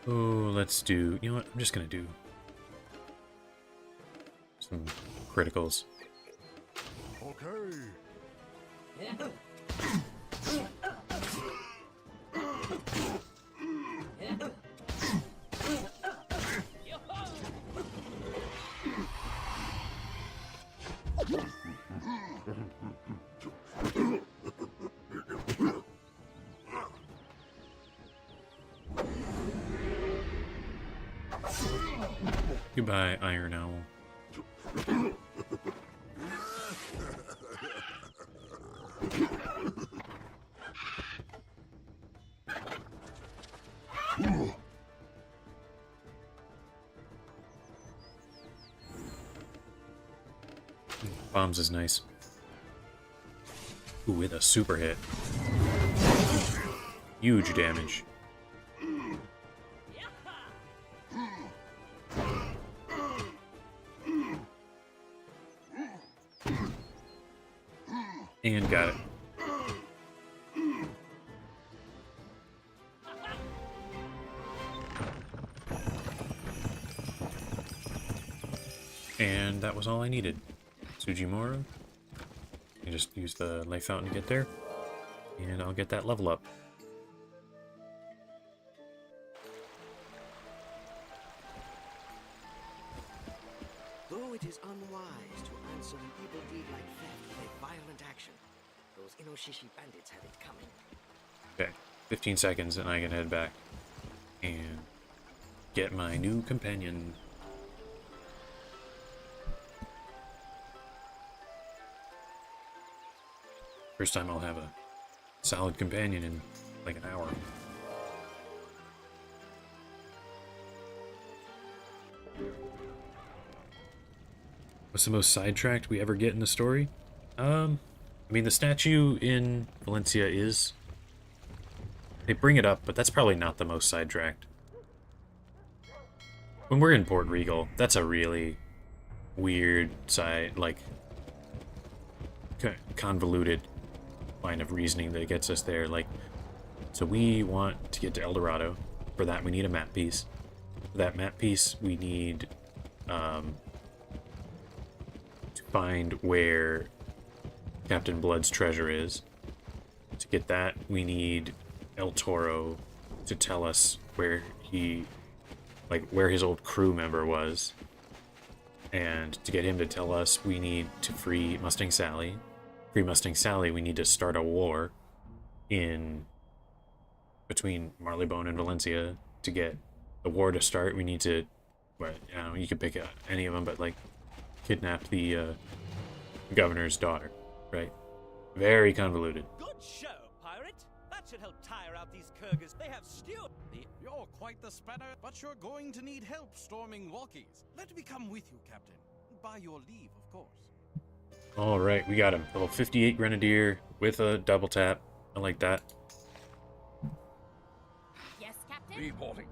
Oh, let's do... You know what? I'm just gonna do some criticals. Okay. Goodbye, Iron Owl. Bombs is nice. Ooh, with a super hit. Huge damage. And got it. And that was all I needed. Sujimura. I just use the life fountain to get there. And I'll get that level up. Though it is unwise to answer an evil deed like theft with a violent action, those Inoshishi bandits had it coming. Okay, 15 seconds and I can head back and get my new companion. First time I'll have a solid companion in like an hour. What's the most sidetracked we ever get in the story? I mean, the statue in Valencia is They bring it up, but that's probably not the most sidetracked. When we're in Port Regal, that's a really weird convoluted line of reasoning that gets us there. Like, so we want to get to El Dorado. For that, we need a map piece. For that map piece, we need to find where Captain Blood's treasure is. To get that, we need El Toro to tell us where where his old crew member was. And to get him to tell us, we need to free Mustang Sally. Free Mustang Sally, we need to start a war between Marleybone and Valencia. To get the war to start, we need to, well, you could pick any of them, but like kidnap the governor's daughter, right? Very convoluted. Good show, pirate. That should help tire out these Kurgers. They have stew. You're quite the spanner, but you're going to need help storming walkies. Let me come with you, Captain. By your leave, of course. All right, we got him. Level 58 Grenadier with a double tap. I like that. Yes, Captain? Reporting.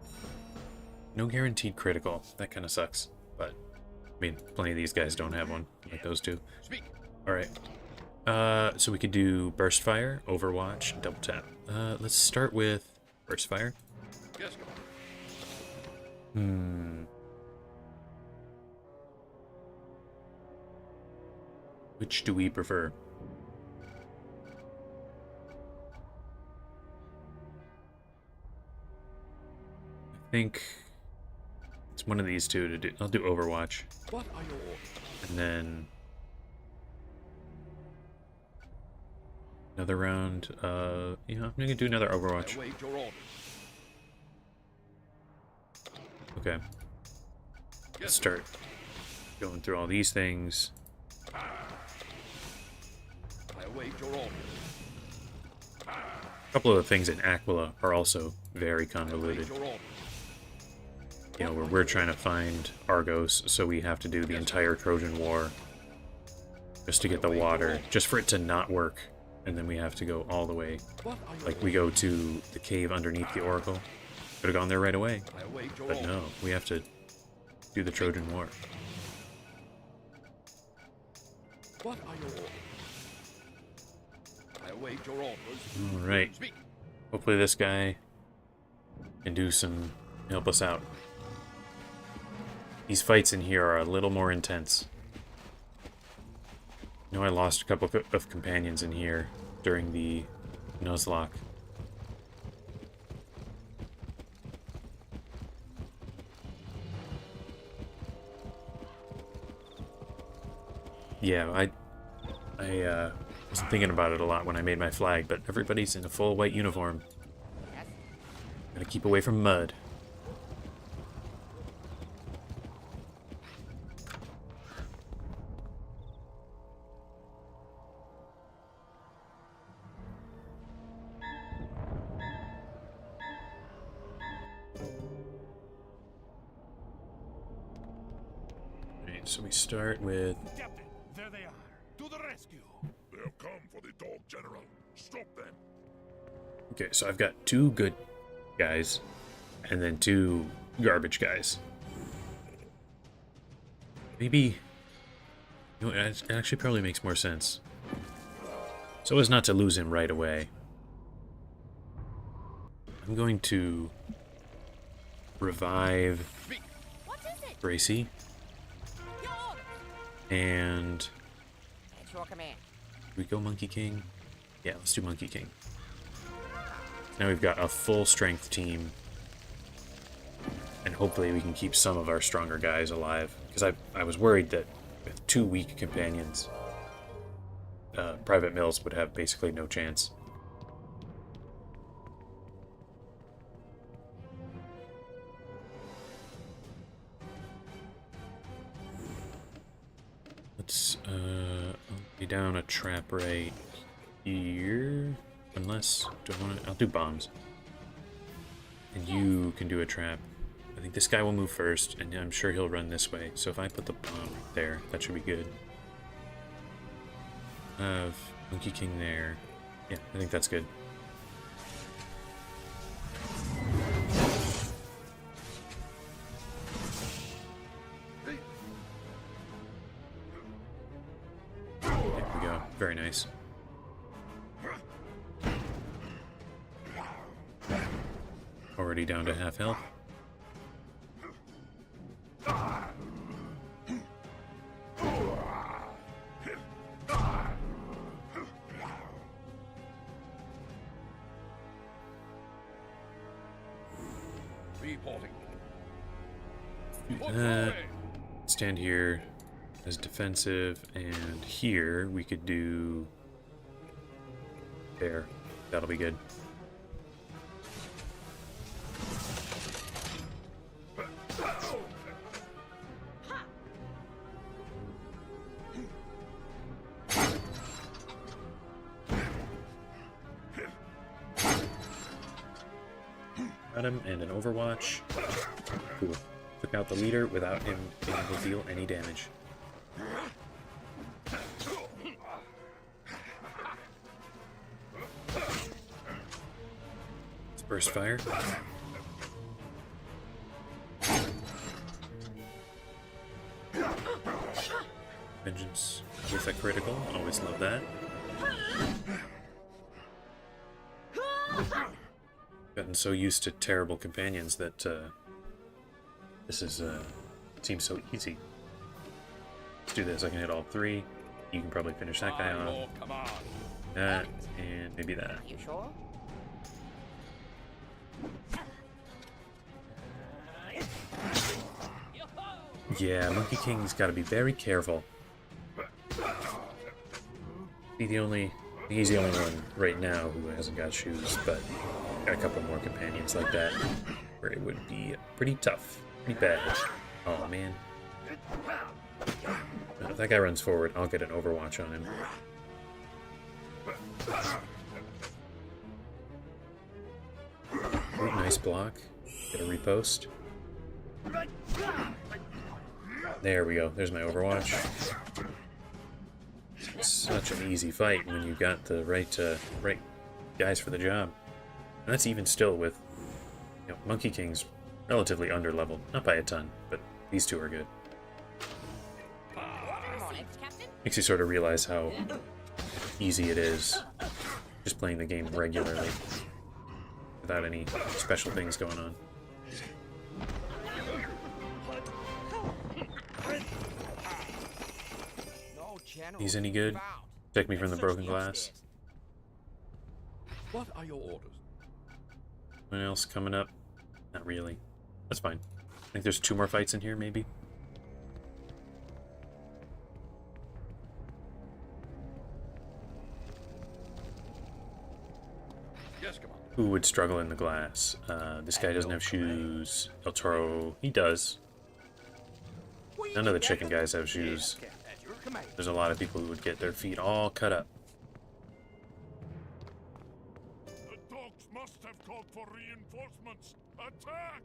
No guaranteed critical. That kind of sucks. But, I mean, plenty of these guys don't have one, like those two. Speak. All right. So we could do Burst Fire, Overwatch, double tap. Let's start with Burst Fire. Yes, Which do we prefer? I think it's one of these two to do. I'll do Overwatch. What are your orders? And then another round. Yeah, I'm gonna do another Overwatch. I await your orders. Okay. Let's start going through all these things. I await your orders. A couple of the things in Aquila are also very convoluted. You know, where we're trying to find Argos, so we have to do the entire Trojan War just to get the water, just for it to not work. And then we have to go all the way. Like, we go to the cave underneath the Oracle. Could have gone there right away. But no, we have to do the Trojan War. What are your orders? I await your orders. Alright. Hopefully this guy can help us out. These fights in here are a little more intense. I know I lost a couple of companions in here during the Nuzlocke. Yeah, I was thinking about it a lot when I made my flag, but everybody's in a full white uniform. Gotta keep away from mud. Alright, so we start with... There they are. To the rescue. They'll come for the dog general. Stop them. Okay, so I've got 2 good guys, and then 2 garbage guys. Maybe... You know, it actually probably makes more sense. So as not to lose him right away. I'm going to revive Gracie. And we go Monkey King? Yeah, let's do Monkey King. Now we've got a full strength team. And hopefully we can keep some of our stronger guys alive. Because I was worried that with 2 weak companions, Private Mills would have basically no chance. Let's lay down a trap right here. Unless, I'll do bombs. And you can do a trap. I think this guy will move first, and I'm sure he'll run this way. So if I put the bomb right there, that should be good. Have Monkey King there. Yeah, I think that's good. Already down to half health. Reporting. Do that. Stand here as defensive, and here we could do there. That'll be good. Got him, and an overwatch. Cool. Took out the leader without him being able to deal any damage. Let's burst fire. Vengeance with a critical. Always love that. Gotten so used to terrible companions that this is seems so easy. Let's do this. I can hit all three. You can probably finish that guy off. That and maybe that. You sure? Yeah, Monkey King's got to be very careful. He's the only one right now who hasn't got shoes, but got a couple more companions like that where it would be pretty tough, pretty bad. Oh man. If that guy runs forward, I'll get an overwatch on him. Ooh, nice block. Get a repost. There we go. There's my overwatch. Such an easy fight when you got the right guys for the job. And that's even still with, you know, Monkey King's relatively under-leveled. Not by a ton, but these two are good. Makes you sort of realize how easy it is just playing the game regularly without any special things going on. He's any good? Protect me from the broken glass. What are your orders? Anyone else coming up? Not really. That's fine. I think there's 2 more fights in here, maybe. Yes, come on. Who would struggle in the glass? This guy doesn't have shoes. El Toro, he does. None of the chicken guys have shoes. There's a lot of people who would get their feet all cut up. The dogs must have called for reinforcements. Attack!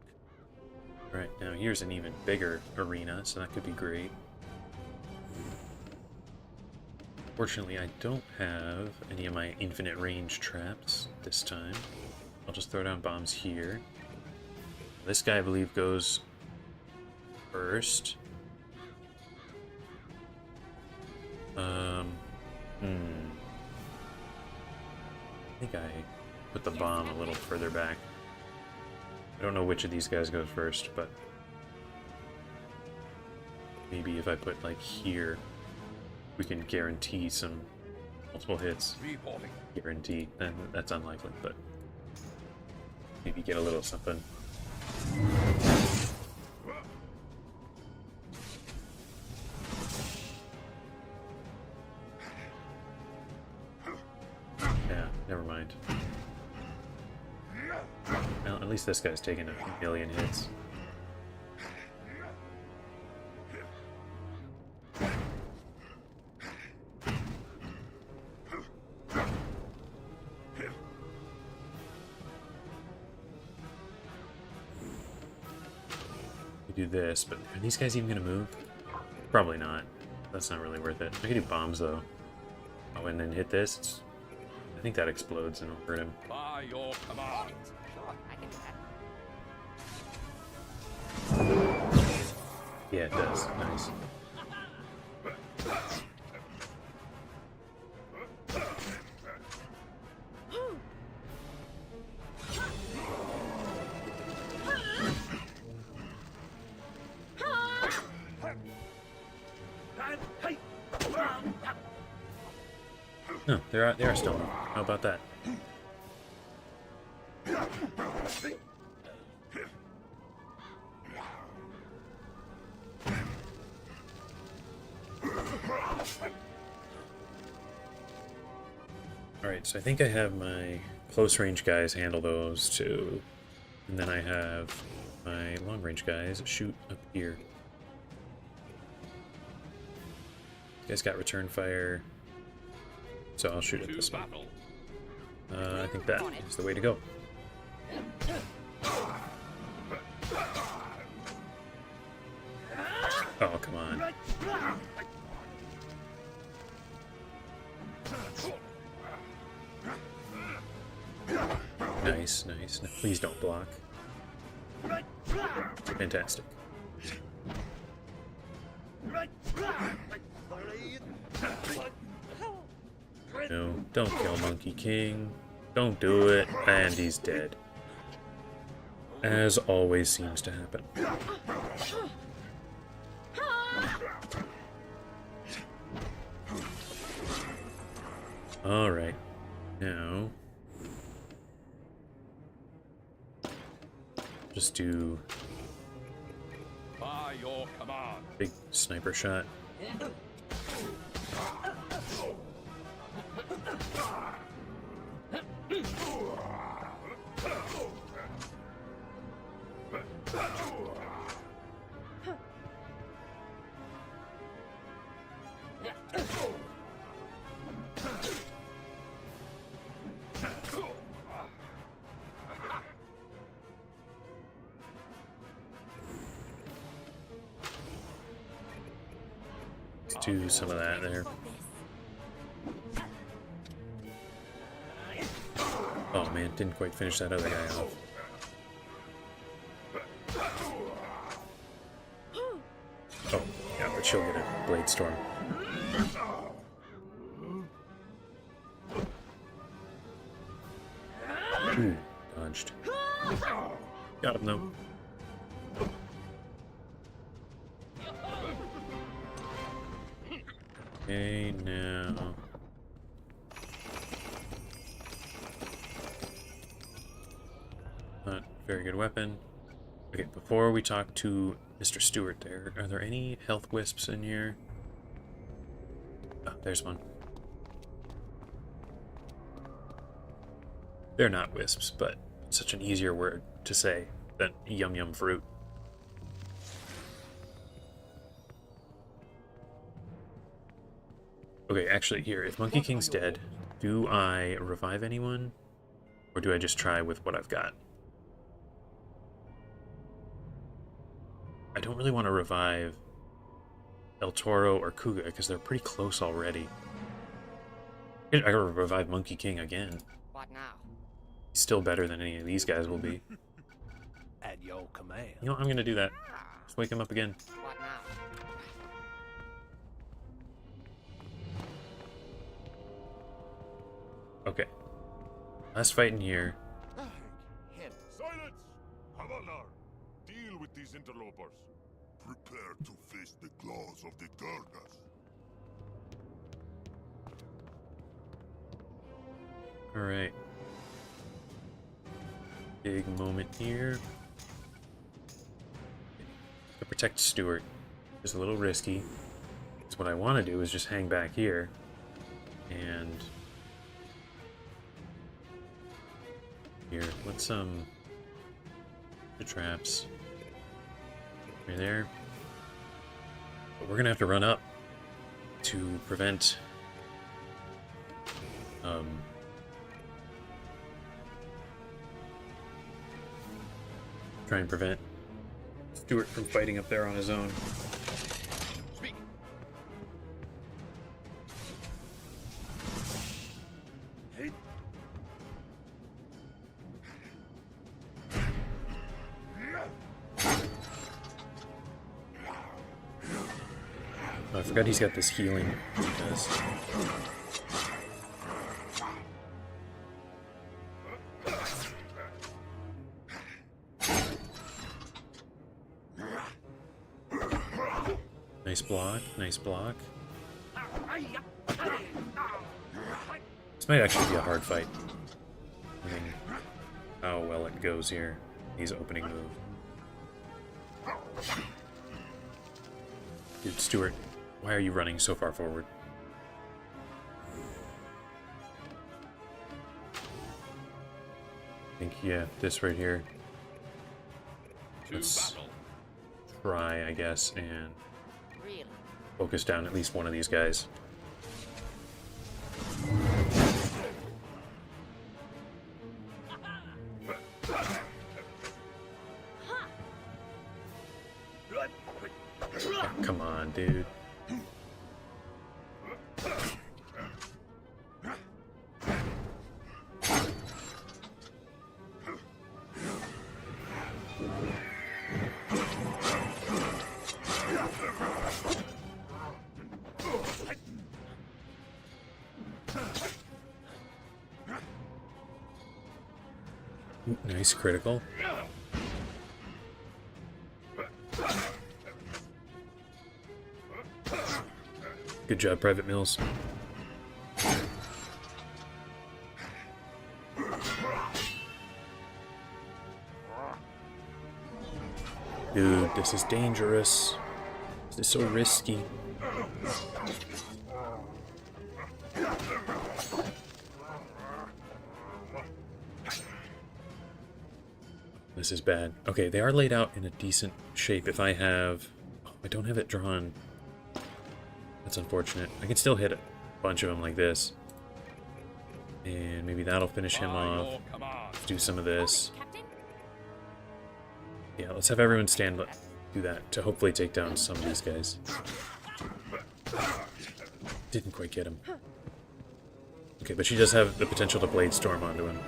Right, now here's an even bigger arena, so that could be great. Fortunately, I don't have any of my infinite range traps this time. I'll just throw down bombs here. This guy, I believe, goes first. I think I put the bomb a little further back. I don't know which of these guys goes first, but maybe if I put like here, we can guarantee some multiple hits. Reporting. Guarantee. And that's unlikely, but maybe get a little something. Yeah, never mind. Well, at least this guy's taking a million hits. Do this, but are these guys even gonna move? Probably not. That's not really worth it. I can do bombs though. Oh, and then hit this. I think that explodes and it'll hurt him. By your command. Sure, I can do that. Yeah, it does. Nice. No, they are still moving. How about that? Alright, so I think I have my close range guys handle those two. And then I have my long range guys shoot up here. You guys got return fire. So I'll shoot at this one. I think that is the way to go. Oh, come on. Nice, nice. No, please don't block. Fantastic. No, don't kill Monkey King. Don't do it. And he's dead. As always seems to happen. Alright. Now... just do... by your command. Big sniper shot. Let's do some of that there. Oh man, didn't quite finish that other guy off. Oh, yeah, but she'll get a Blade Storm. Ooh, dodged. Got him though. Okay, now... not very good weapon. Okay, before we talk to Mr. Stewart there, are there any health wisps in here? Oh, there's one. They're not wisps, but it's such an easier word to say than yum yum fruit. Okay, actually, here, if Monkey King's dead, do I revive anyone? Or do I just try with what I've got? I don't really want to revive El Toro or Kuga, because they're pretty close already. I gotta revive Monkey King again. What now? He's still better than any of these guys will be. At your command. You know what, I'm gonna do that. Just wake him up again. What now? Okay. Last fight in here. Silence! Havalar, deal with these interlopers. Prepare to face the claws of the Gurgas. Alright. Big moment here. To protect Stewart is a little risky. So what I want to do is just hang back here. And... here, let's the traps. Right there. But we're gonna have to run up to prevent try and prevent Stewart from fighting up there on his own. Speak. Oh, I forgot he's got this healing. He does. Nice block, nice block. This might actually be a hard fight. I mean, how well it goes here. He's opening move. Dude, Stuart, why are you running so far forward? I think, yeah, this right here. Let's try, I guess, and focus down at least one of these guys. Oh, come on, dude. Ooh, nice critical. Good job, Private Mills. Dude, this is dangerous. This is so risky. This is bad. Okay, they are laid out in a decent shape. If I have... Oh, I don't have it drawn. That's unfortunate. I can still hit a bunch of them like this. And maybe that'll finish him off. Let's do some of this. Yeah, let's have everyone stand do that to hopefully take down some of these guys. Didn't quite get him. Okay, but she does have the potential to Blade Storm onto him.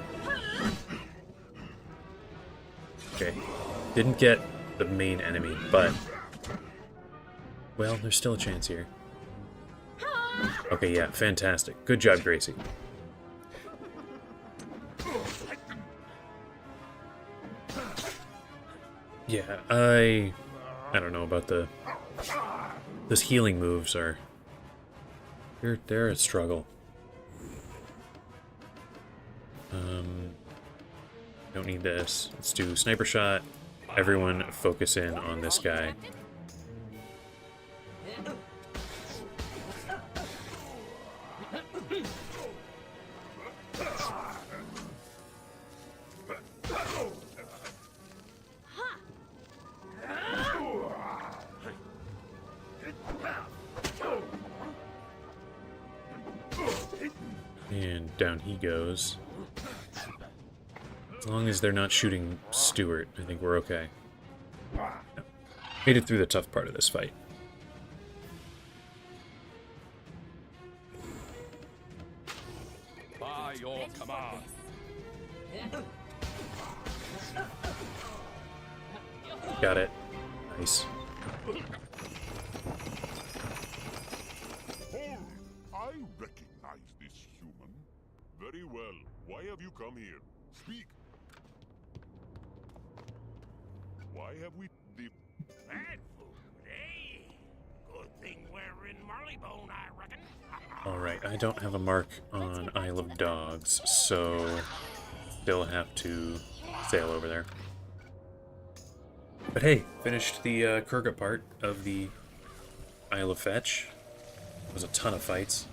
Okay. Didn't get the main enemy, but... Well, there's still a chance here. Okay, yeah, fantastic. Good job, Gracie. Yeah, I don't know about the... Those healing moves are... They're a struggle. Don't need this. Let's do sniper shot. Everyone focus in on this guy. And down he goes. As long as they're not shooting Stuart, I think we're okay. Made it through the tough part of this fight. By your command. Got it. Nice. Hold! I recognize this human. Very well. Why have you come here? Speak. Why have we the Bad food, eh? Good thing we're in Marleybone, I reckon. Alright, I don't have a mark on Isle of Dogs, so still have to sail over there. But hey, finished the Kurga part of the Isle of Fetch. It was a ton of fights.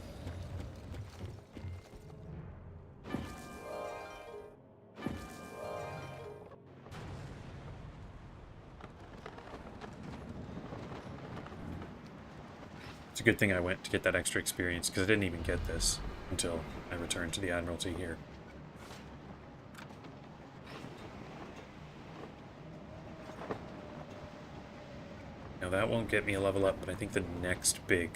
It's a good thing I went to get that extra experience, because I didn't even get this until I returned to the Admiralty here. Now that won't get me a level up, but I think the next big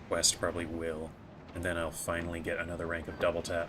quest probably will. And then I'll finally get another rank of Double Tap.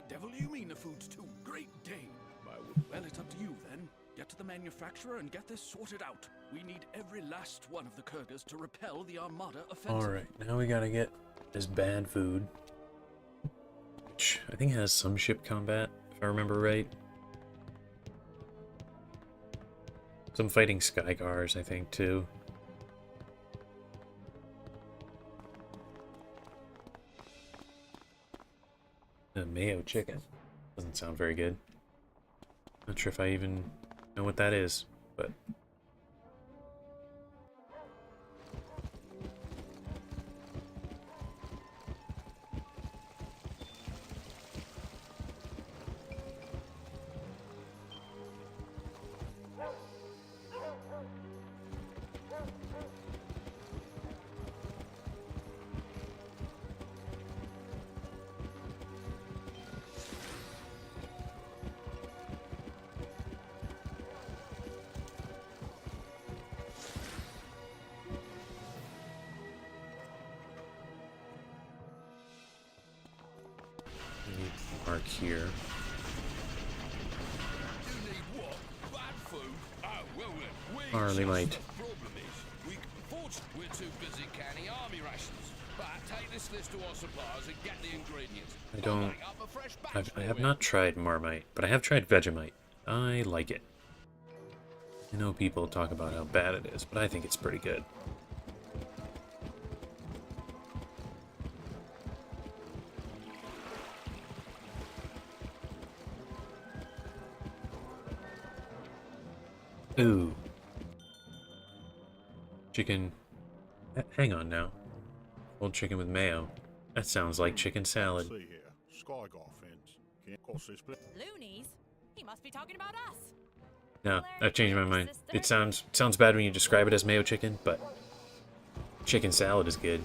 Devil, you mean the food's too Great Dane? Well, it's up to you then. Get to the manufacturer and get this sorted out. We need every last one of the Kurgas to repel the Armada offensive. Alright, now we gotta get this bad food. Which I think has some ship combat, if I remember right. Some fighting Skygars, I think, too. The mayo chicken. Doesn't sound very good. Not sure if I even know what that is, but... mark here. Marleybone. We're too busy canning army rations. But take this list to our suppliers and get the ingredients. I have not tried Marmite, but I have tried Vegemite. I like it. I know people talk about how bad it is, but I think it's pretty good. Ooh. Chicken. Hang on now. Old chicken with mayo. That sounds like chicken salad. See here. Skygar fence. Can't cross this place. Loonies? He must be talking about us. No, I've changed my mind. It sounds bad when you describe it as mayo chicken, but chicken salad is good.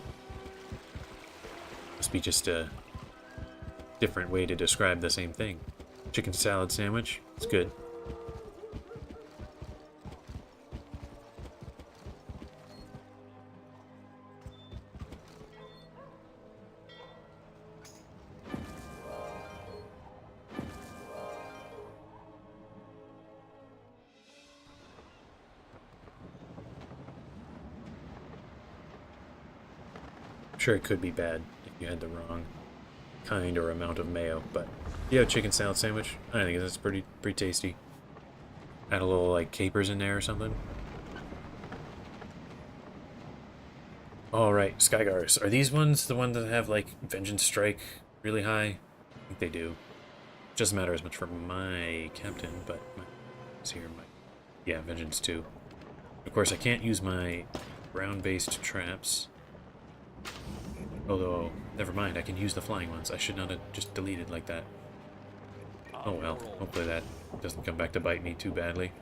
Must be just a different way to describe the same thing. Chicken salad sandwich, it's good. Sure, it could be bad if you had the wrong kind or amount of mayo, but yeah, chicken salad sandwich, I think that's pretty tasty. Add a little like capers in there or something. All right, Skygars. Are these ones the ones that have like Vengeance Strike really high? I think they do. Doesn't matter as much for my captain, but yeah, Vengeance 2. Of course, I can't use my ground-based traps. Although, never mind, I can use the flying ones. I should not have just deleted like that. Oh well, hopefully that doesn't come back to bite me too badly.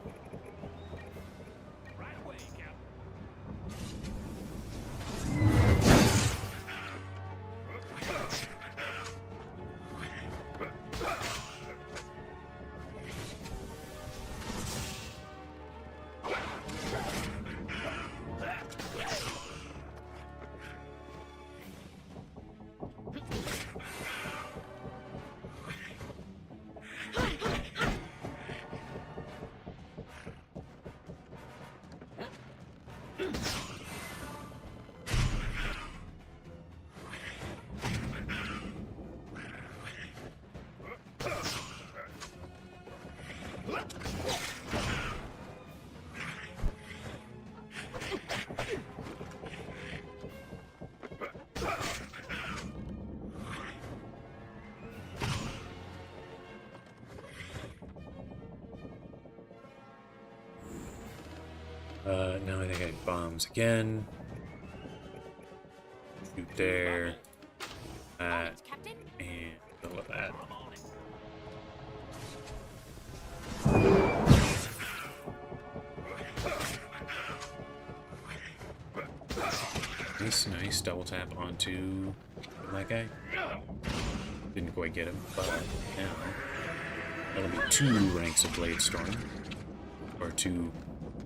Now I think I have bombs again. Shoot there. That. And all of that. Nice double tap onto that guy. Didn't quite get him, but now that'll be 2 ranks of Blade Storm. Or 2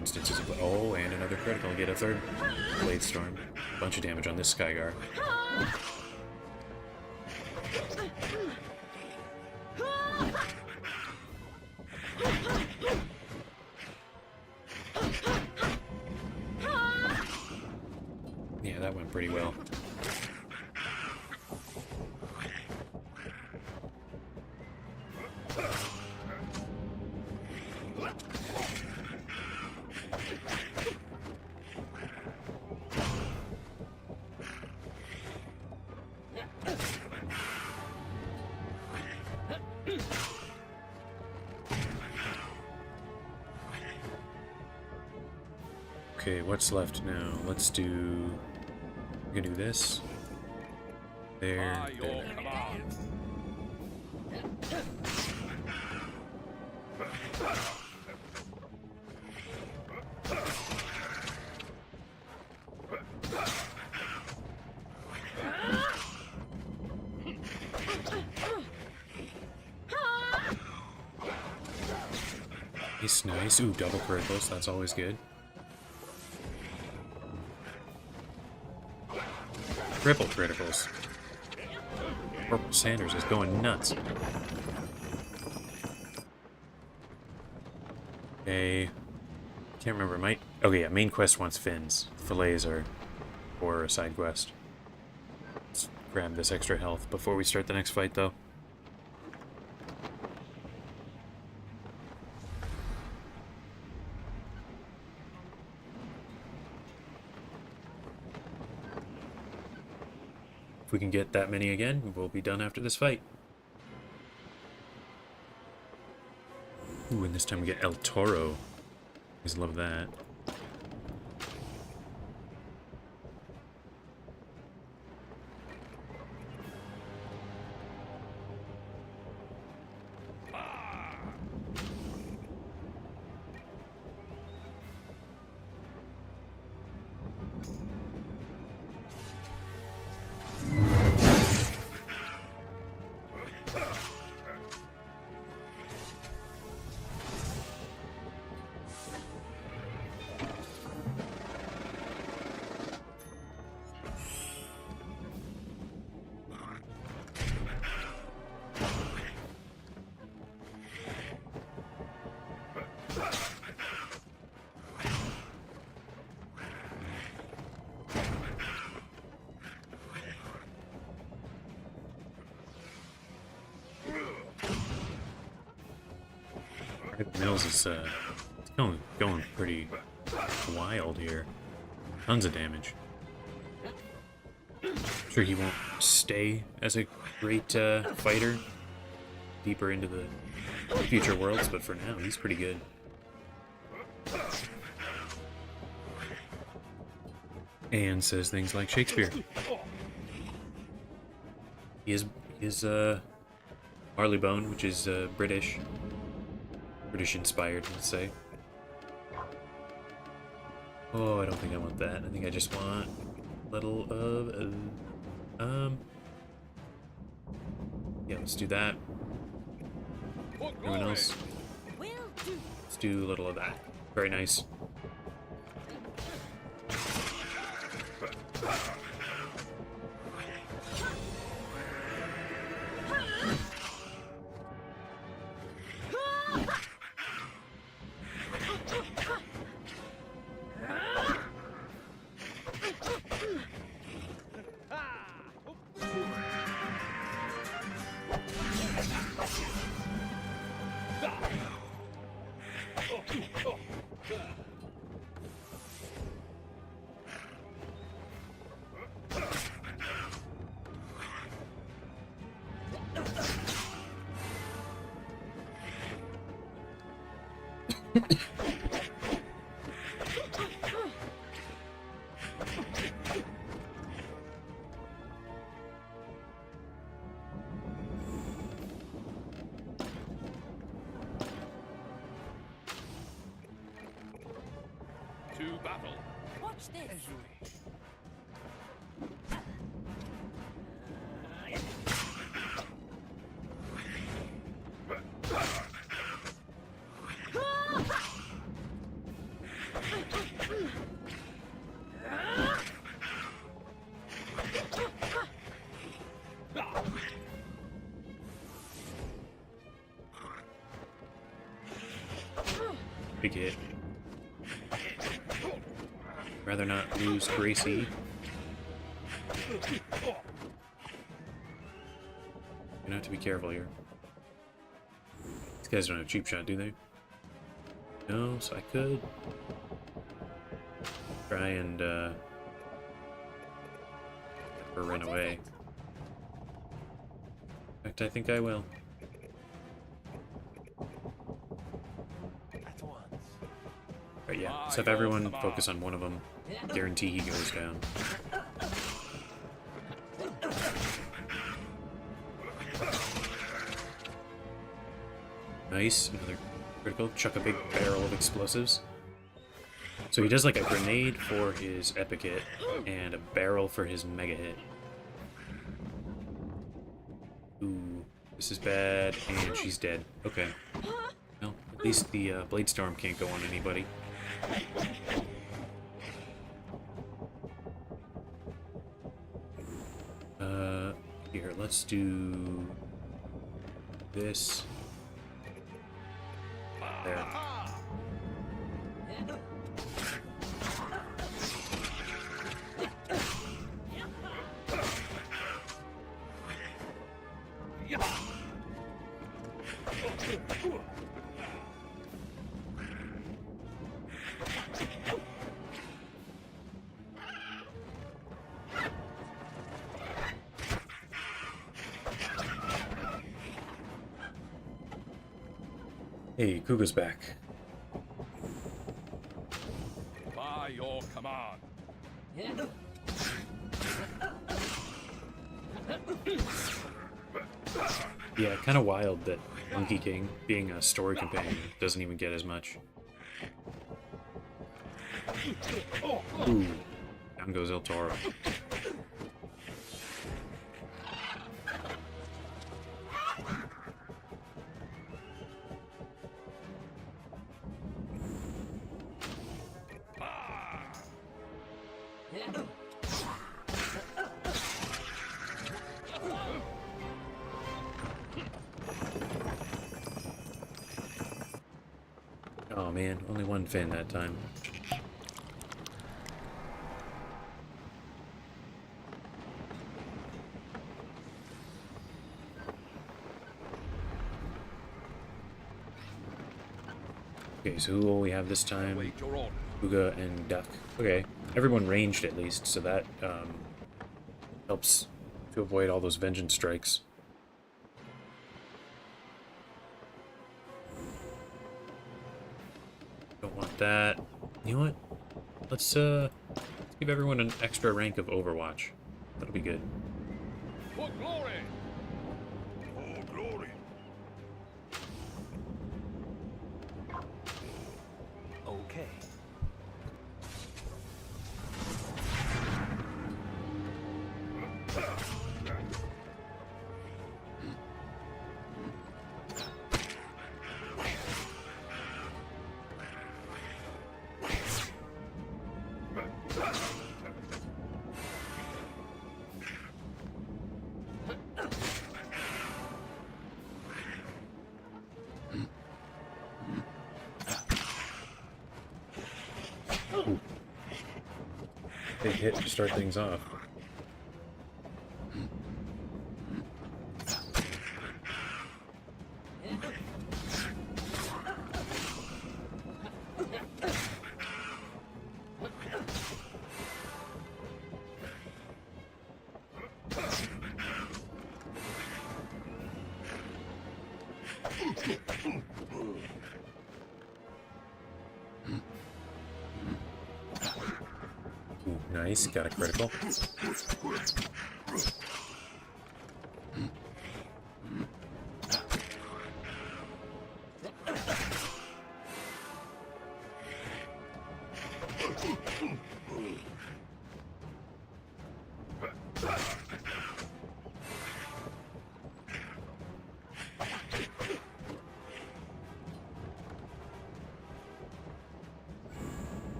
instances of... Oh, and another critical. Get a 3rd Blade Storm. Bunch of damage on this Skygar. that went pretty well. Okay, what's left now? Let's do... We're gonna do this. There. There. Nice, nice. Ooh, double criticals. That's always good. Triple criticals. Purple Sanders is going nuts. Okay. Can't remember. Oh yeah, main quest wants fins. Fillets are for a side quest. Let's grab this extra health before we start the next fight, though. If we can get that many again, we'll be done after this fight. Ooh, and this time we get El Toro. Always love that. Mills is going pretty wild here. Tons of damage. Sure, he won't stay as a great fighter deeper into the future worlds, but for now, he's pretty good. And says things like Shakespeare. He is Marleybone, which is British inspired, let's say. Oh, I don't think I want that. I think I just want a little of yeah, let's do that. Anyone else? Let's do a little of that. Very nice. To battle. Watch this. Big hit. Rather not lose Gracie. Gonna have to be careful here. These guys don't have cheap shot, do they? No, so I could try and let her run away. In fact, I think I will. But yeah, let's have everyone focus on one of them. Guarantee he goes down. Nice, another critical. Chuck a big barrel of explosives. So he does like a grenade for his epic hit and a barrel for his mega hit. Ooh, this is bad, and she's dead. Okay. Well, at least the Blade Storm can't go on anybody. Here, let's do this. There. Hey, Kuga's back. By your command. Yeah, kind of wild that Monkey King, being a story companion, doesn't even get as much. Ooh, down goes El Toro. Oh man, only one fin that time. Okay, so who will we have this time? Kuga and Duck. Okay, everyone ranged at least, so that helps to avoid all those vengeance strikes. Don't want that. You know what? Let's give everyone an extra rank of Overwatch. That'll be good. For glory! For glory! Okay. Ooh. Big hit to start things off. Ooh, nice, got a critical.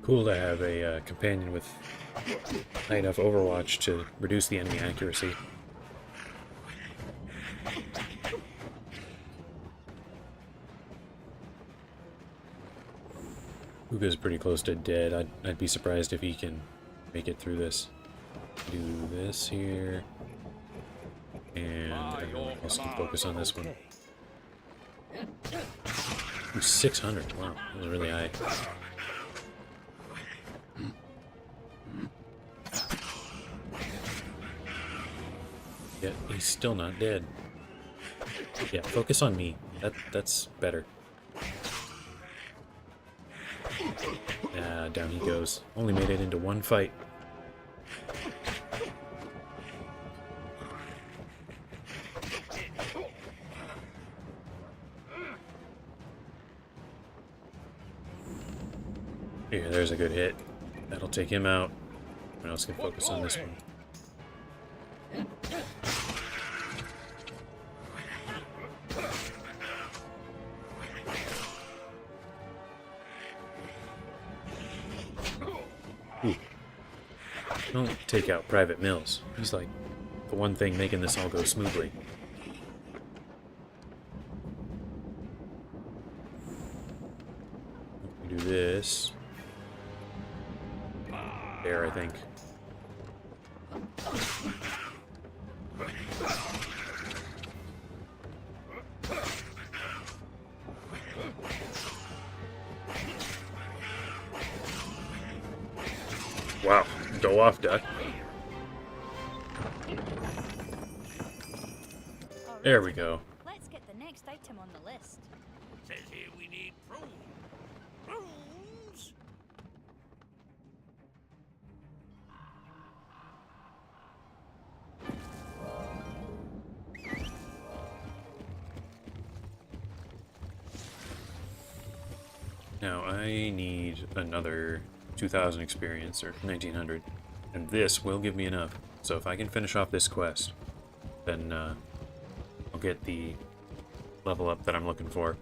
Cool to have a companion with high enough overwatch to reduce the enemy accuracy. Uga's pretty close to dead. I'd be surprised if he can make it through this. Do this here. And everyone else can focus on this one. Ooh, 600. Wow, that was really high. Yeah, he's still not dead. Yeah, focus on me. That's better. Yeah, down he goes. Only made it into one fight. Here, there's a good hit. That'll take him out. Everyone else can focus on this one. Ooh. Don't take out Private Mills. He's like the one thing making this all go smoothly. Do this. There, I think. Wow, go off, duck. There we go. Let's get the next item on the list. Says here we need prunes. Prunes? Now I need another 2,000 experience, or 1,900, and this will give me enough. So if I can finish off this quest, then I'll get the level up that I'm looking for.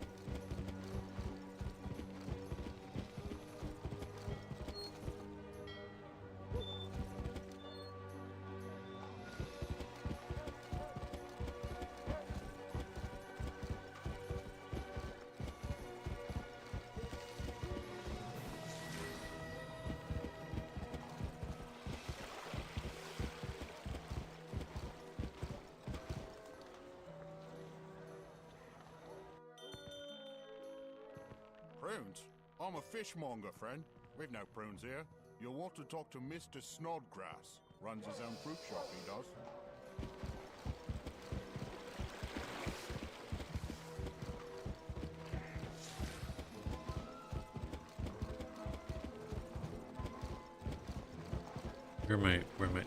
Prunes? I'm a fishmonger, friend. We've no prunes here. You'll want to talk to Mr. Snodgrass. Runs his own fruit shop, he does.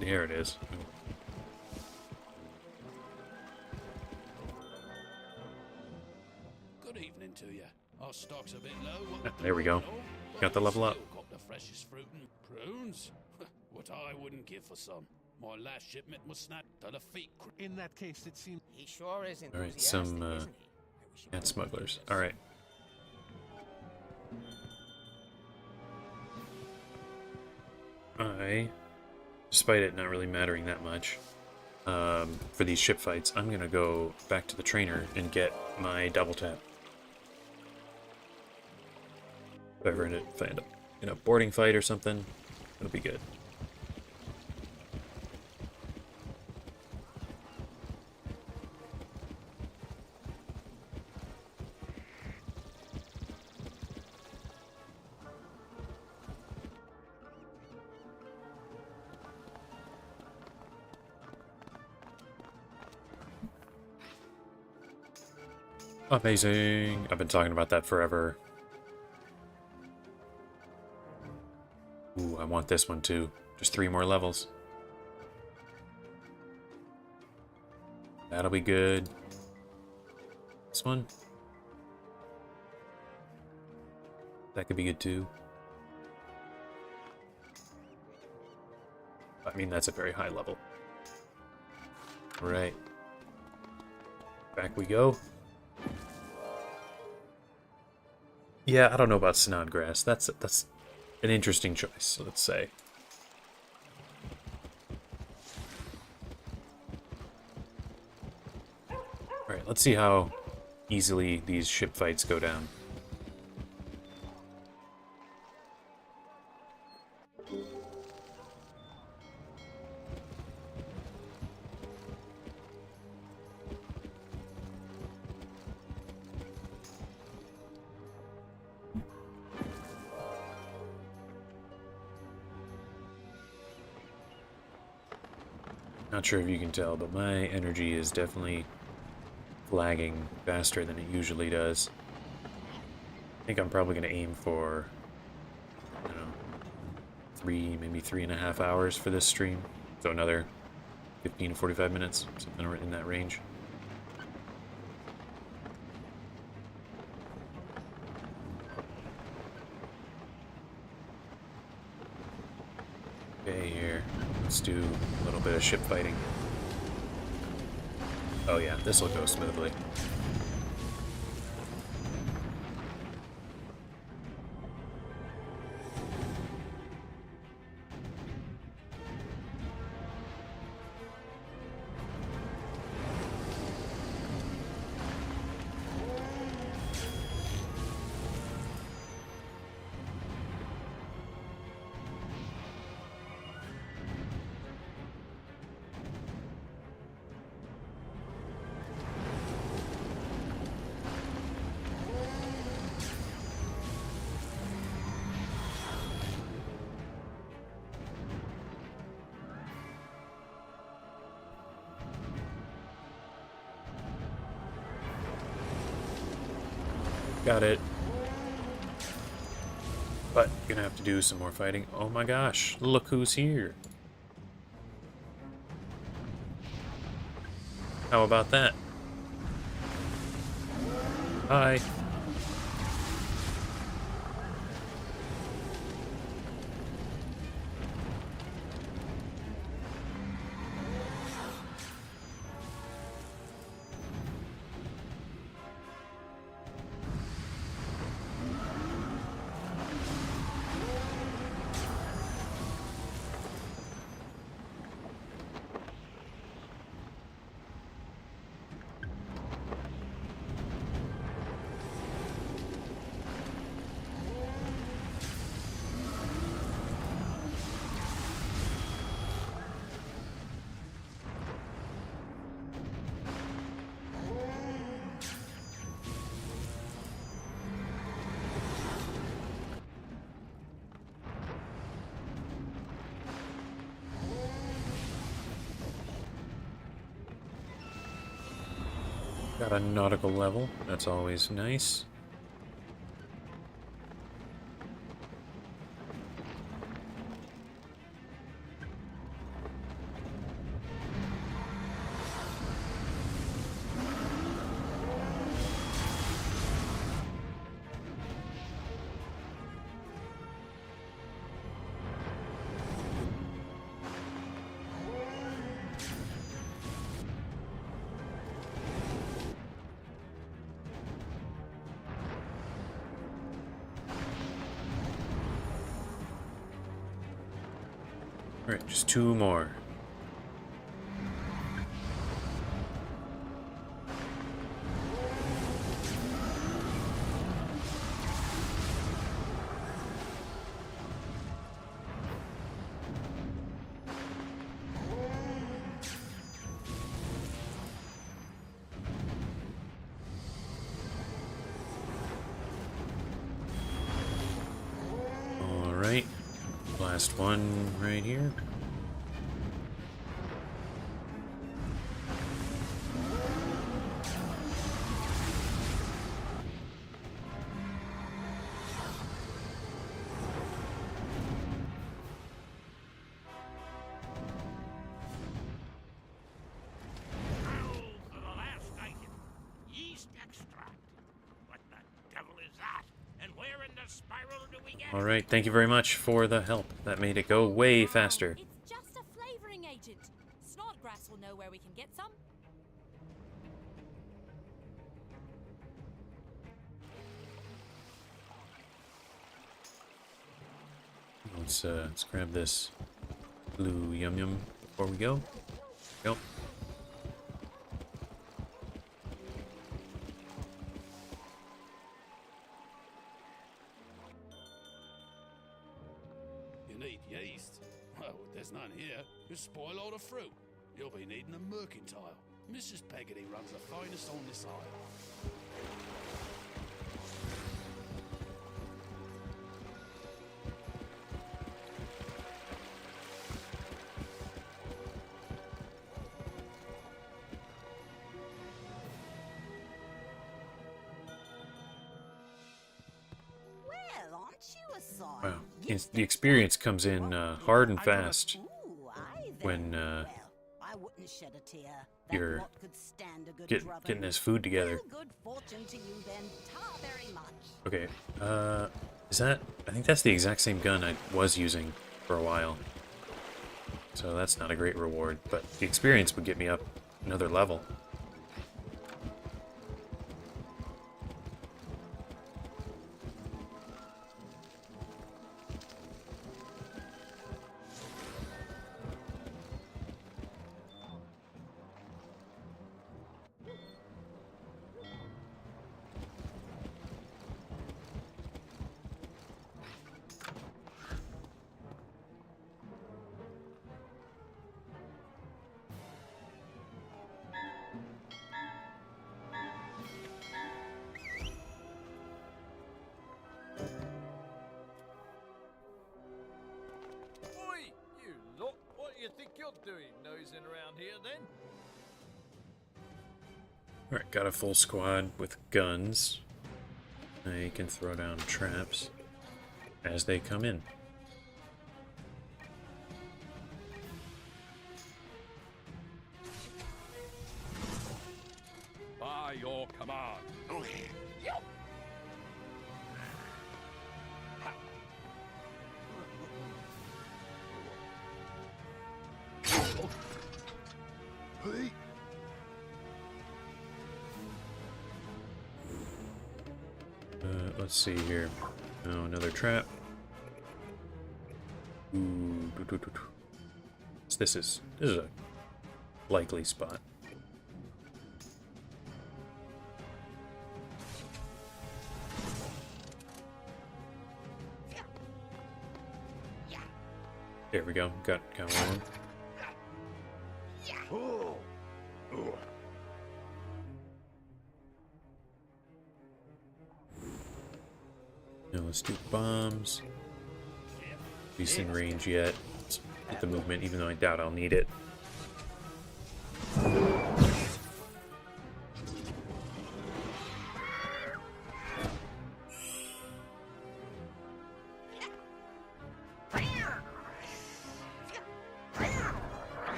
There it is. Good evening to you. Our stock's a bit low. There we go. Got the level up. Got the freshest fruit and prunes. What I wouldn't give for some. My last shipment was snapped to the feet. In that case, it seems He sure is Alright, enthusiastic, some isn't he? ant smugglers. Alright. Despite it not really mattering that much, for these ship fights, I'm gonna go back to the trainer and get my double tap. If I end up in a boarding fight or something, it'll be good. Amazing! I've been talking about that forever. Ooh, I want this one too. Just 3 more levels. That'll be good. This one? That could be good too. I mean, that's a very high level. Right. Back we go. Yeah, I don't know about Snodgrass. That's an interesting choice, let's say. Alright, let's see how easily these ship fights go down. Not sure if you can tell, but my energy is definitely flagging faster than it usually does. I think I'm probably going to aim for, I don't know, maybe 3.5 hours for this stream. So another 15 to 45 minutes, something in that range. Okay, here. Let's do a little bit of ship fighting. Oh yeah, this will go smoothly. Got it. But, gonna have to do some more fighting. Oh my gosh, look who's here. How about that? Hi. Got a nautical level. That's always nice. Alright, just 2 more. Alright, last one right here. Alright, thank you very much for the help. That made it go way faster. It's just a flavoring agent. Snodgrass will know where we can get some? Let's grab this blue yum yum before we go. Go. You need yeast? Well, there's none here. You spoil all the fruit. You'll be needing a mercantile. Mrs. Peggotty runs the finest on this isle. Wow. The experience comes in hard and fast when you're getting this food together. Okay, is that... I think that's the exact same gun I was using for a while. So that's not a great reward, but the experience would get me up another level. Alright, got a full squad with guns. I can throw down traps as they come in. By your command. Okay. Yep. Hey. Let's see here. Oh, another trap. Ooh, This is a likely spot. There we go. Got one. Now let's do bombs. At least in range yet. Let's get the movement, even though I doubt I'll need it.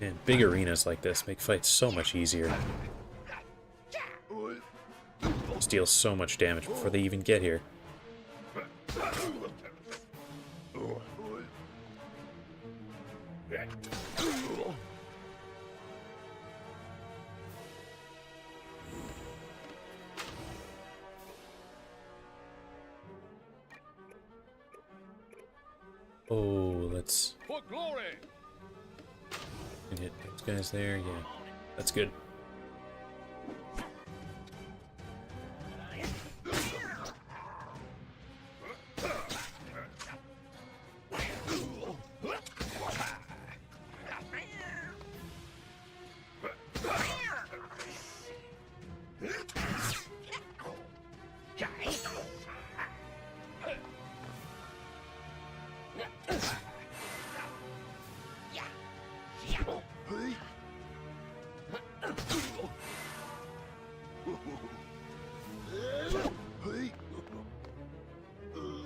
And big arenas like this make fights so much easier. Deal so much damage before they even get here. Oh, let's hit those guys there. Yeah, that's good.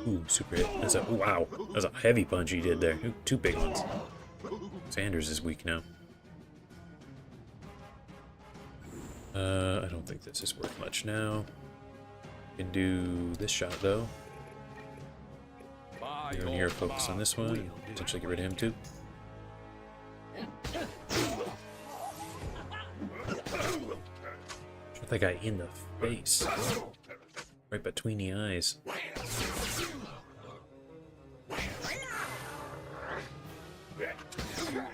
Ooh, super hit. That's a wow. That's a heavy punch he did there. Ooh, two big ones. Sanders is weak now. I don't think this is worth much now. Can do this shot though. Everyone here focus on this one. Potentially get rid of him too. Shot that guy in the face. Right between the eyes.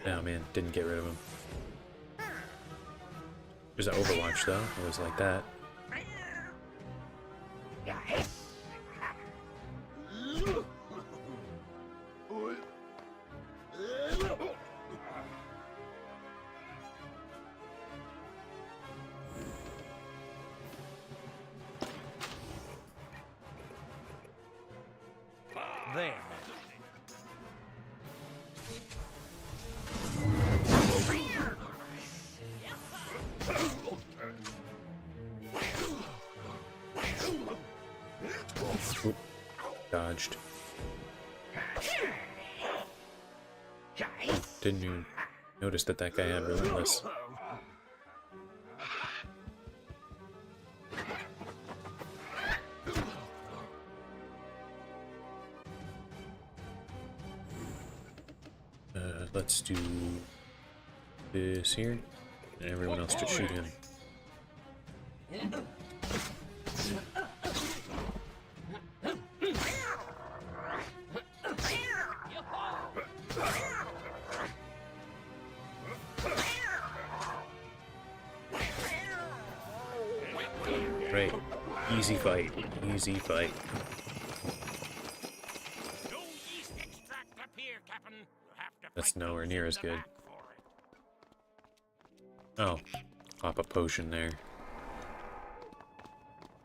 Oh man, didn't get rid of him. There's an Overwatch though, it was like that. There. Oop. Dodged. Didn't you notice that that guy had Relentless? Let's do this here, and everyone else just shoot him. Right, easy fight, easy fight. That's nowhere near as good. Oh, pop a potion there.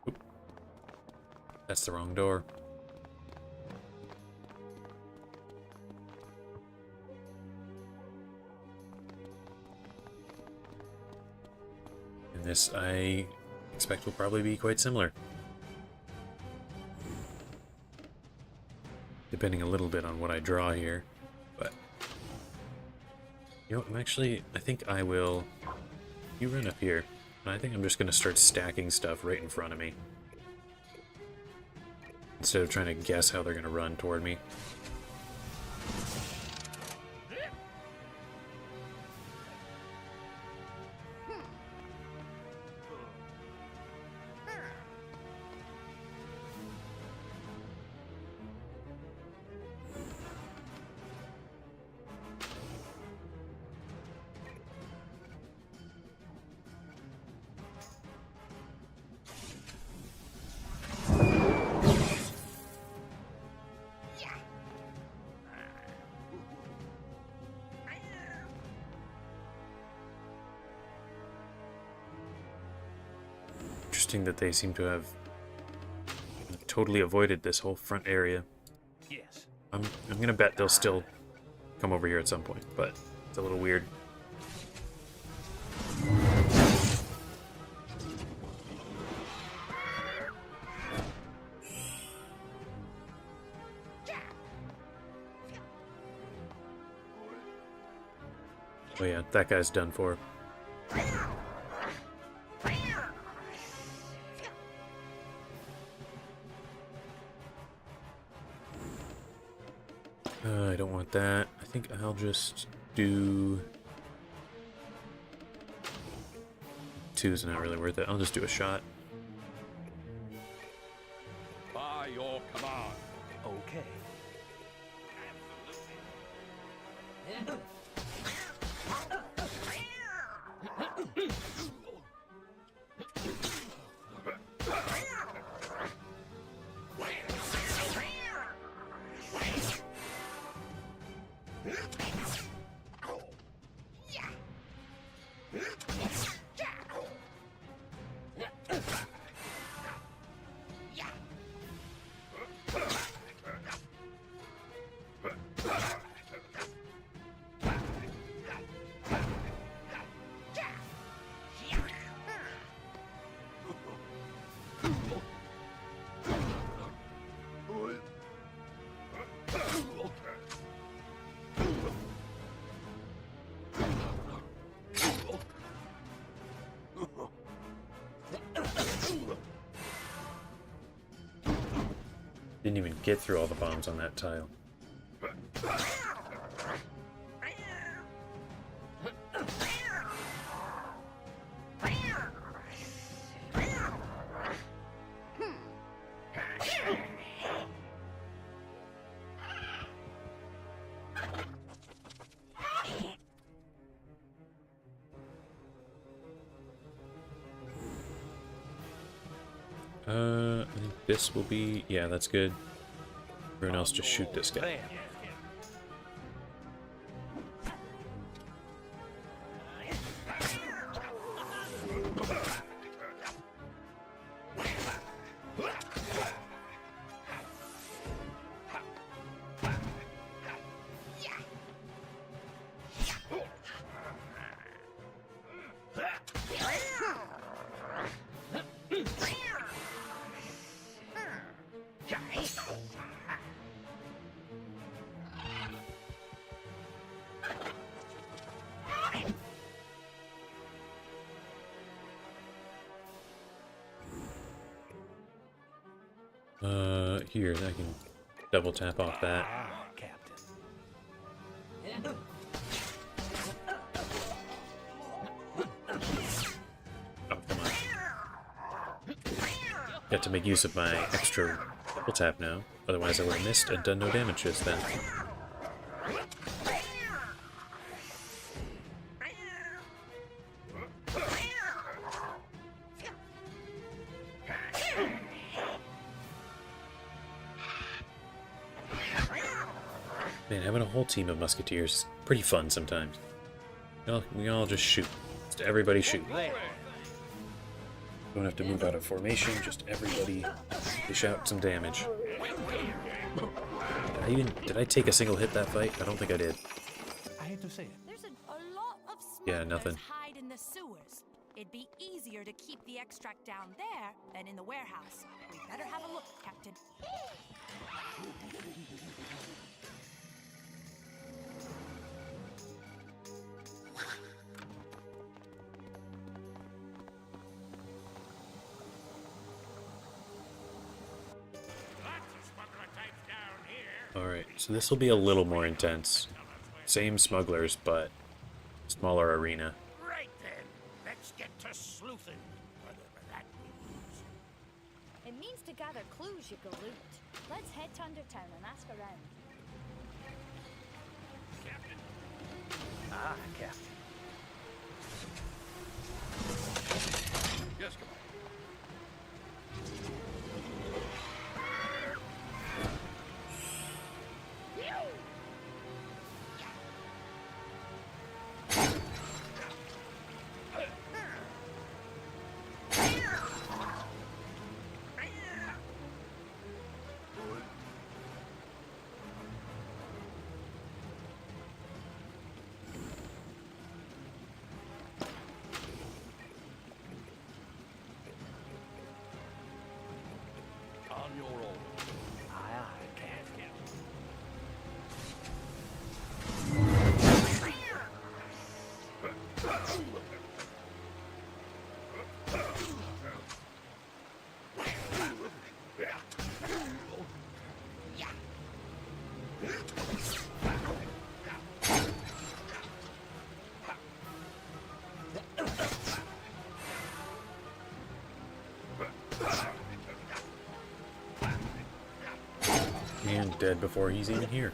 Oop. That's the wrong door. And this, I expect, will probably be quite similar. Depending a little bit on what I draw here. But you know, I think I will. You run up here, and I think I'm just going to start stacking stuff right in front of me. Instead of trying to guess how they're going to run toward me. Interesting that they seem to have totally avoided this whole front area. Yes. I'm gonna bet they'll still come over here at some point, but it's a little weird. Oh yeah, that guy's done for. I don't want that. I think I'll just do... 2's not really worth it. I'll just do a shot. By your command. Okay. Didn't even get through all the bombs on that tile. I think this will be... yeah, that's good. Everyone else just shoot this guy. Here, I can double tap off that. Oh, come on. Got to make use of my extra double tap now, otherwise I would have missed and done no damage just then. Man, having a whole team of musketeers is pretty fun sometimes. We all just shoot. Just everybody shoot. Don't have to move out of formation, just everybody dish out some damage. Did I take a single hit that fight? I don't think I did. I hate to say it. There's a lot of Yeah, nothing. hide in the sewers. It'd be easier to keep the extract down there than in the warehouse. We better have a look, Captain. Alright, so this will be a little more intense. Same smugglers, but smaller arena. Right then, let's get to sleuthing, whatever that means. It means to gather clues you can loot. Let's head to Undertown and ask around. Captain. Ah, Captain. Yes, come on. On your order. Aye, aye, Captain. And dead before he's even here.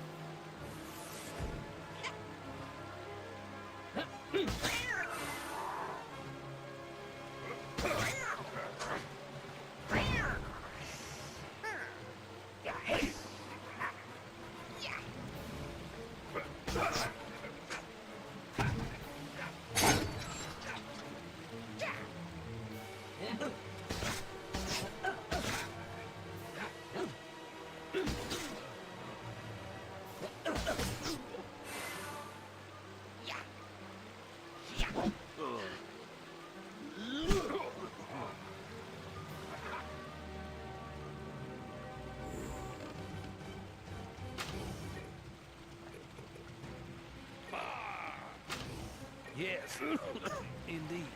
Yes, indeed.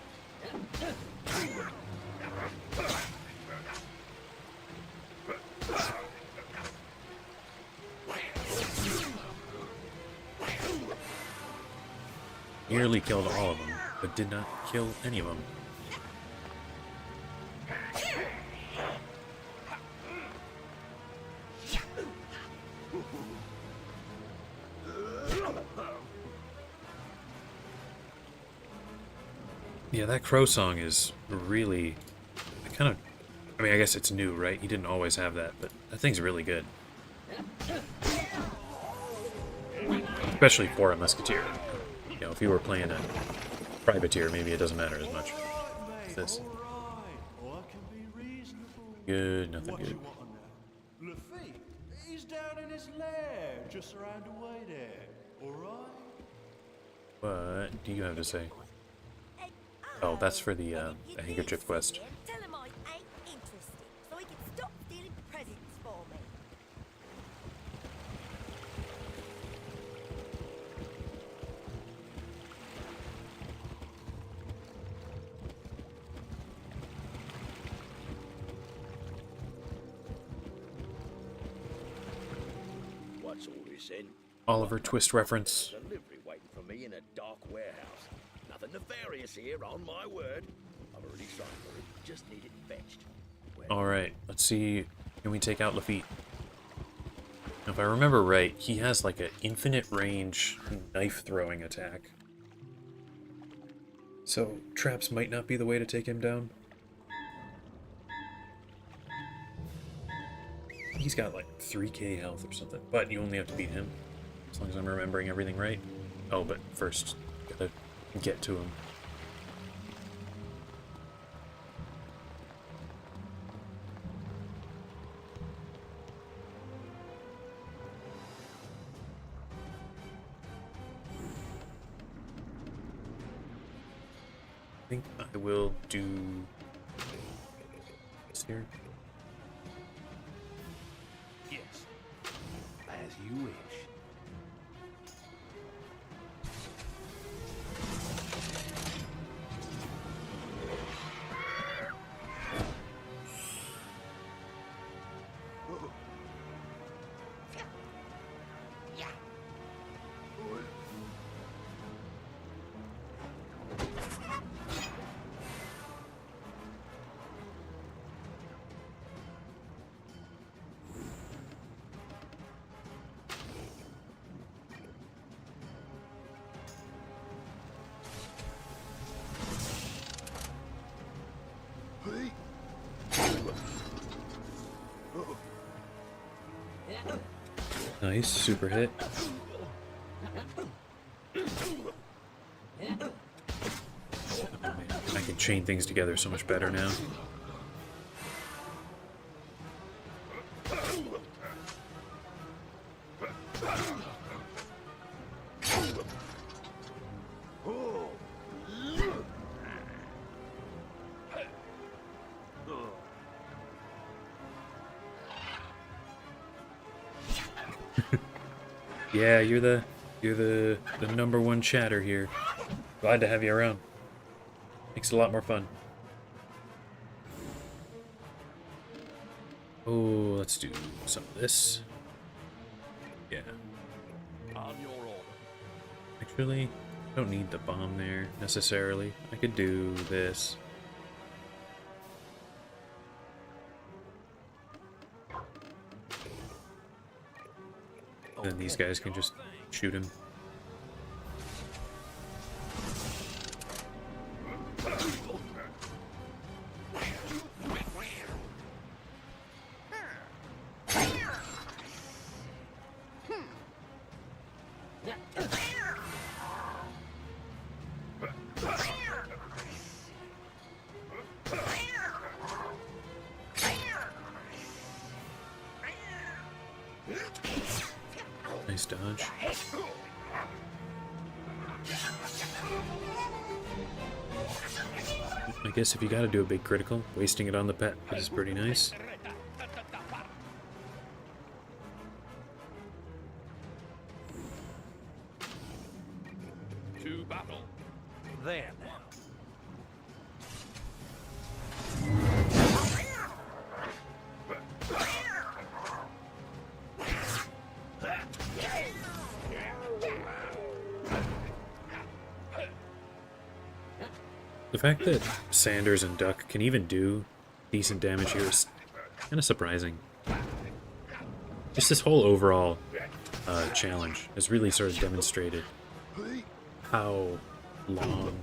nearly killed all of them, but did not kill any of them. Yeah, that crow song is really kind of... I mean, I guess it's new, right? He didn't always have that, but that thing's really good. Especially for a musketeer. You know, if you were playing a privateer, maybe it doesn't matter as much. What's this? Good, nothing good. Lafitte, he's down in his lair, just around the way there. Alright? What do you have to say? Oh, that's for the handkerchief quest. Tell him I ain't interested, so he can stop stealing presents for me. What's all this in? Oliver Twist reference. Delivery waiting for me in a dark warehouse. Nothing nefarious here, on my word. I've already signed for it. Just need it fetched. Alright, let's see. Can we take out Lafitte? If I remember right, he has like an infinite range knife throwing attack. So traps might not be the way to take him down. He's got like 3k health or something, but you only have to beat him. As long as I'm remembering everything right. Oh, but first, gotta get to him. I think I will do this here. Yes, as you wish. Nice, super hit. Oh, man. I can chain things together so much better now. Yeah, you're the #1 chatter here. Glad to have you around. Makes it a lot more fun. Oh, let's do some of this. Yeah. On your order. Actually, I don't need the bomb there necessarily. I could do this. Then these guys can just shoot him. Nice dodge. I guess if you gotta do a big critical, wasting it on the pet is pretty nice. To battle. Then. The fact that Sanders and Duck can even do decent damage here is kind of surprising. Just this whole overall challenge has really sort of demonstrated how long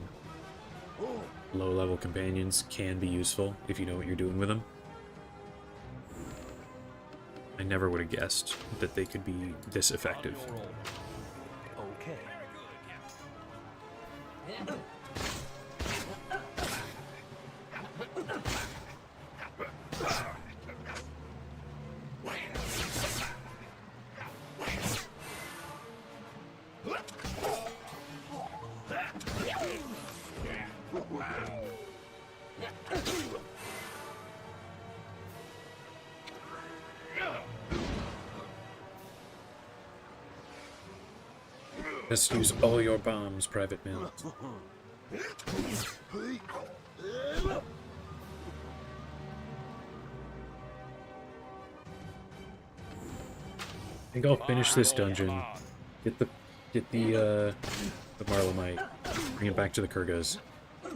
low-level companions can be useful if you know what you're doing with them. I never would have guessed that they could be this effective. Okay. Let's use all your bombs, Private Mills. I think I'll finish this dungeon, get the Marleybone, bring it back to the Kurgas,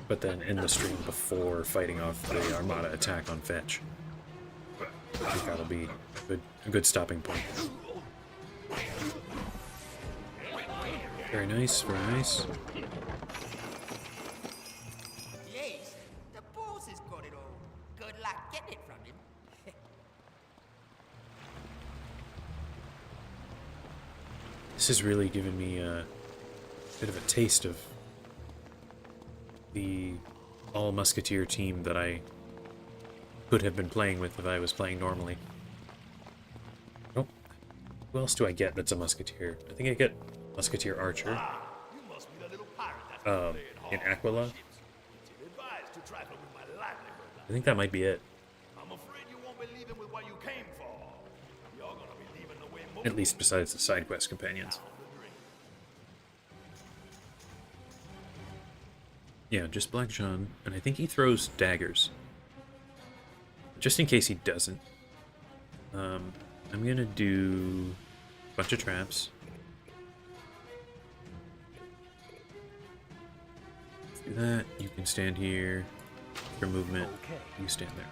but then end the stream before fighting off the Armada attack on Fetch. I think that'll be a good stopping point. Very nice, very nice. Yes, the boss has got it all. Good luck getting it from him. This has really given me a bit of a taste of the all-musketeer team that I could have been playing with if I was playing normally. Oh, who else do I get that's a musketeer? I think I get Musketeer Archer. In Aquila. I think that might be it. At least besides the side quest companions. Yeah, just Black Jean, and I think he throws daggers. Just in case he doesn't. I'm gonna do a bunch of traps. Do that. You can stand here for movement. You stand there.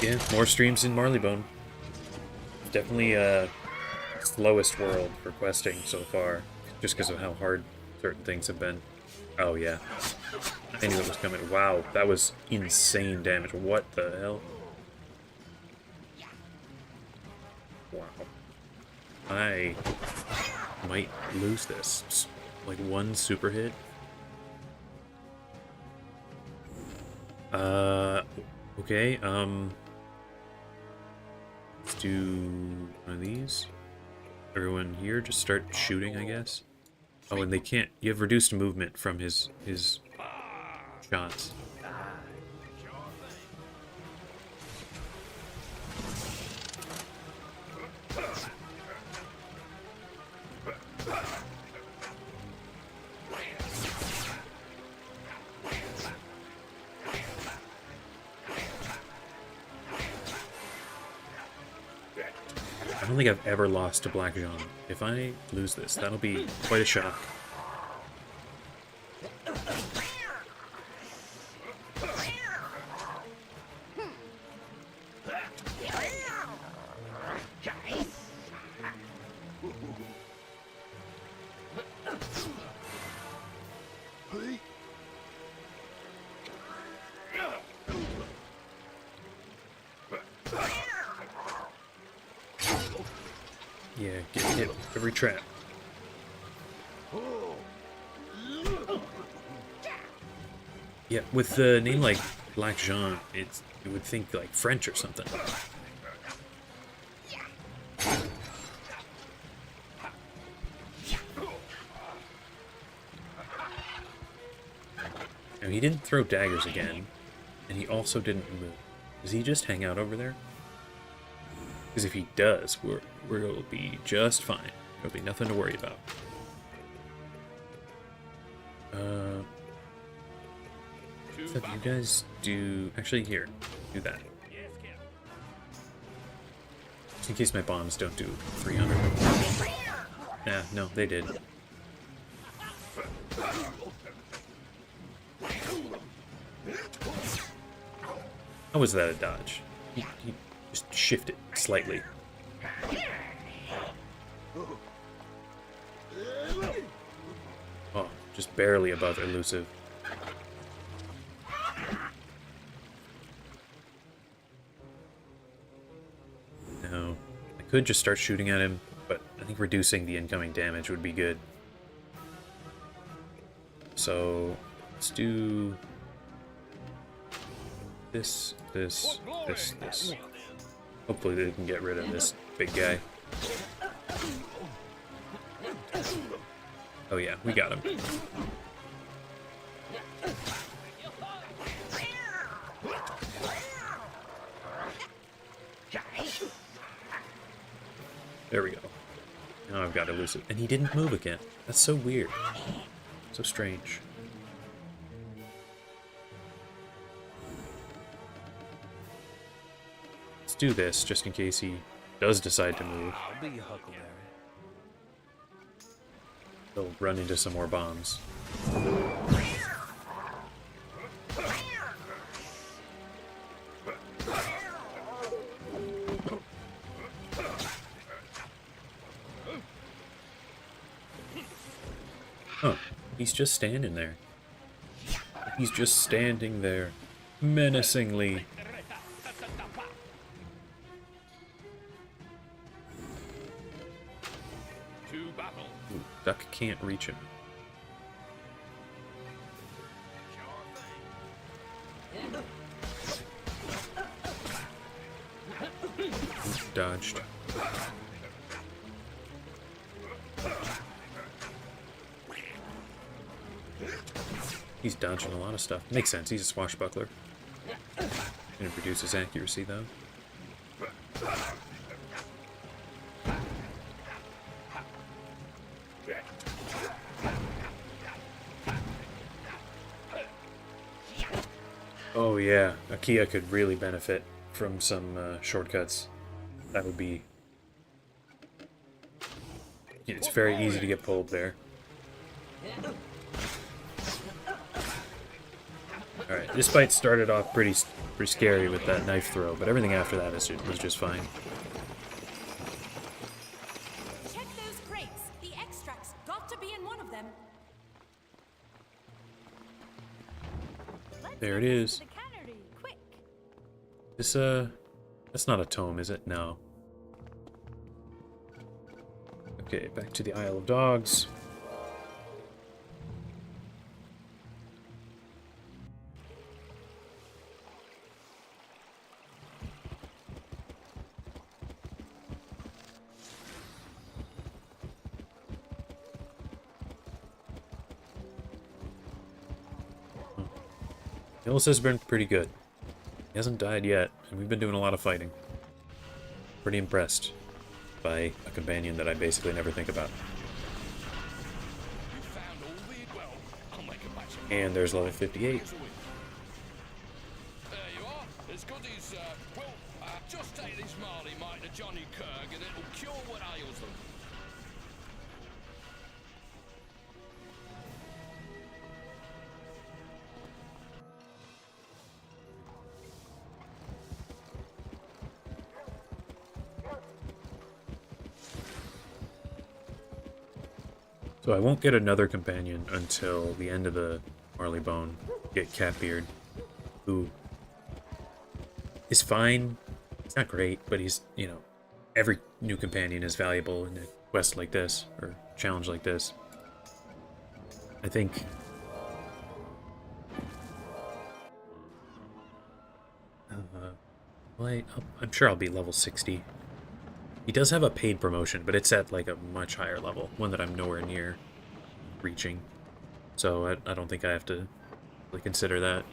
Yeah, more streams in Marleybone. Definitely slowest world for questing so far, just because of how hard certain things have been. Oh yeah, I knew it was coming. Wow, that was insane damage. What the hell? Wow. I might lose this. Like one super hit. Okay, let's do one of these. Everyone here, just start shooting, I guess. Oh, and they can't, you have reduced movement from his shots. I don't think I've ever lost to Black Jean. If I lose this, that'll be quite a shock. Yeah, get hit every trap. Yeah, with a name like Black Jean, you would think like French or something. Now, he didn't throw daggers again, and he also didn't move. Does he just hang out over there? Because if he does, we'll be just fine. There'll be nothing to worry about. So you guys do... Actually, here. Do that. Just in case my bombs don't do 300. Yeah, no, they did. How was that a dodge? He just shifted slightly. Oh, just barely above elusive. No. I could just start shooting at him, but I think reducing the incoming damage would be good. So, let's do this, this, this. Hopefully they can get rid of this big guy. Oh yeah, we got him. There we go. Now I've got elusive. And he didn't move again. That's so weird. So strange. Let's do this, just in case he does decide to move. I'll be your Huckleberry. He'll run into some more bombs. Huh. He's just standing there. He's just standing there, menacingly. Ooh, Duck can't reach him. Dodged. He's dodging a lot of stuff. Makes sense, he's a swashbuckler. Gonna reduce his accuracy, though. Oh yeah, Akia could really benefit from some shortcuts. That would be... It's very easy to get pulled there. Alright, this fight started off pretty scary with that knife throw, but everything after that was just fine. Check those crates. The extract's got to be in one of them. There it is. The cannery, quick. This, that's not a tome, is it? No. Okay, back to the Isle of Dogs. Illis has been pretty good. He hasn't died yet, and we've been doing a lot of fighting. Pretty impressed by a companion that I basically never think about. And there's level 58. There you are. As good as, just take this Marleybone to Johnny Kirk and it'll cure what ails them. So I won't get another companion until the end of the Marleybone. Get Catbeard, who is fine. He's not great, but he's, you know, every new companion is valuable in a quest like this, or challenge like this. I think... well, I'm sure I'll be level 60. He does have a paid promotion, but it's at like a much higher level, one that I'm nowhere near reaching. So I don't think I have to really consider that.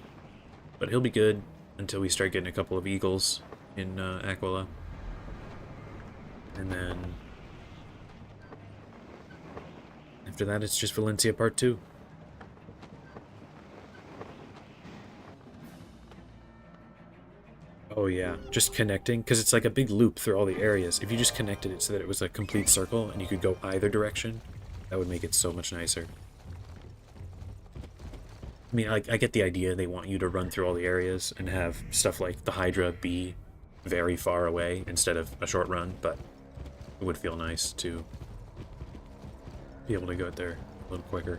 But he'll be good until we start getting a couple of eagles in Aquila. And then after that, it's just Valencia Part 2. Oh yeah, just connecting, because it's like a big loop through all the areas. If you just connected it so that it was a complete circle and you could go either direction, that would make it so much nicer. I mean, I get the idea. They want you to run through all the areas and have stuff like the Hydra be very far away instead of a short run, but it would feel nice to be able to go there a little quicker.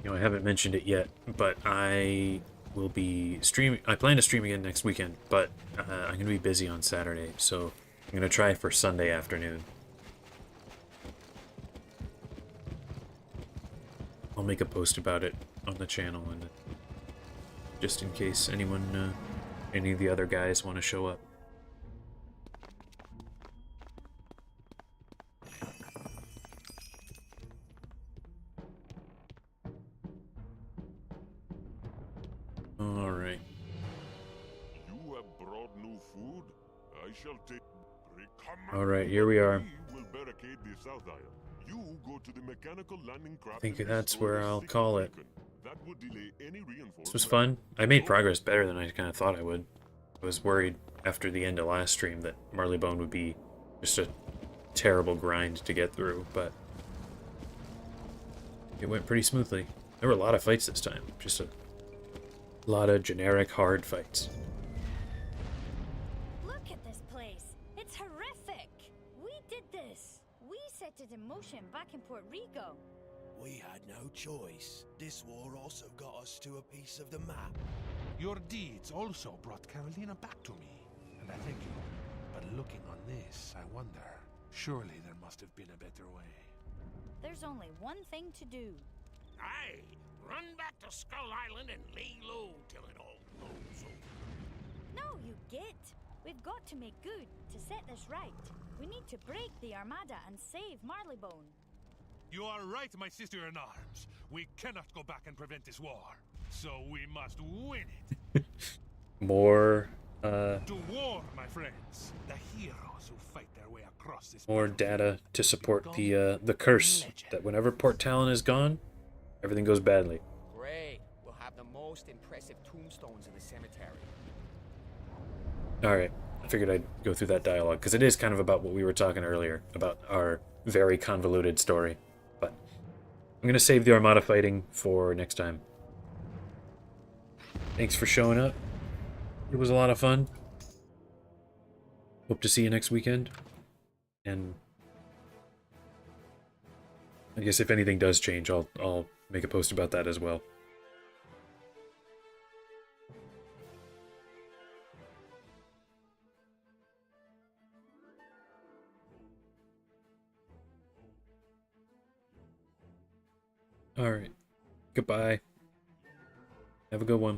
You know, I haven't mentioned it yet, but I will be streaming. I plan to stream again next weekend, but I'm going to be busy on Saturday, so I'm going to try for Sunday afternoon. I'll make a post about it on the channel, and just in case anyone, any of the other guys want to show up. Alright. You have brought new food. I shall take. Alright, here we are. Will barricade the south aisle. You go to the mechanical landing craft. I think that's where I'll call it. That would delay any reinforcements. This was fun. I made progress better than I kind of thought I would. I was worried after the end of last stream that Marleybone would be just a terrible grind to get through, but it went pretty smoothly. There were a lot of fights this time. Just a lot of generic hard fights. Look at this place. It's horrific. We did this. We set it in motion back in Puerto Rico. We had no choice. This war also got us to a piece of the map. Your deeds also brought Carolina back to me, and I thank you. But looking on this, I wonder, surely there must have been a better way. There's only one thing to do. Aye, run back to Skull Island and lay low till it all blows over. No, you git. We've got to make good to set this right. We need to break the Armada and save Marleybone. You are right, my sister-in-arms. We cannot go back and prevent this war. So we must win it. More, To war, my friends. The heroes who fight their way across this... more data to support the curse that whenever Port Talon is gone, everything goes badly. Great. We'll have the most impressive tombstones in the cemetery. Alright, I figured I'd go through that dialogue, because it is kind of about what we were talking earlier, about our very convoluted story. But I'm going to save the Armada fighting for next time. Thanks for showing up. It was a lot of fun. Hope to see you next weekend. And I guess if anything does change, I'll make a post about that as well. Alright. Goodbye. Have a good one.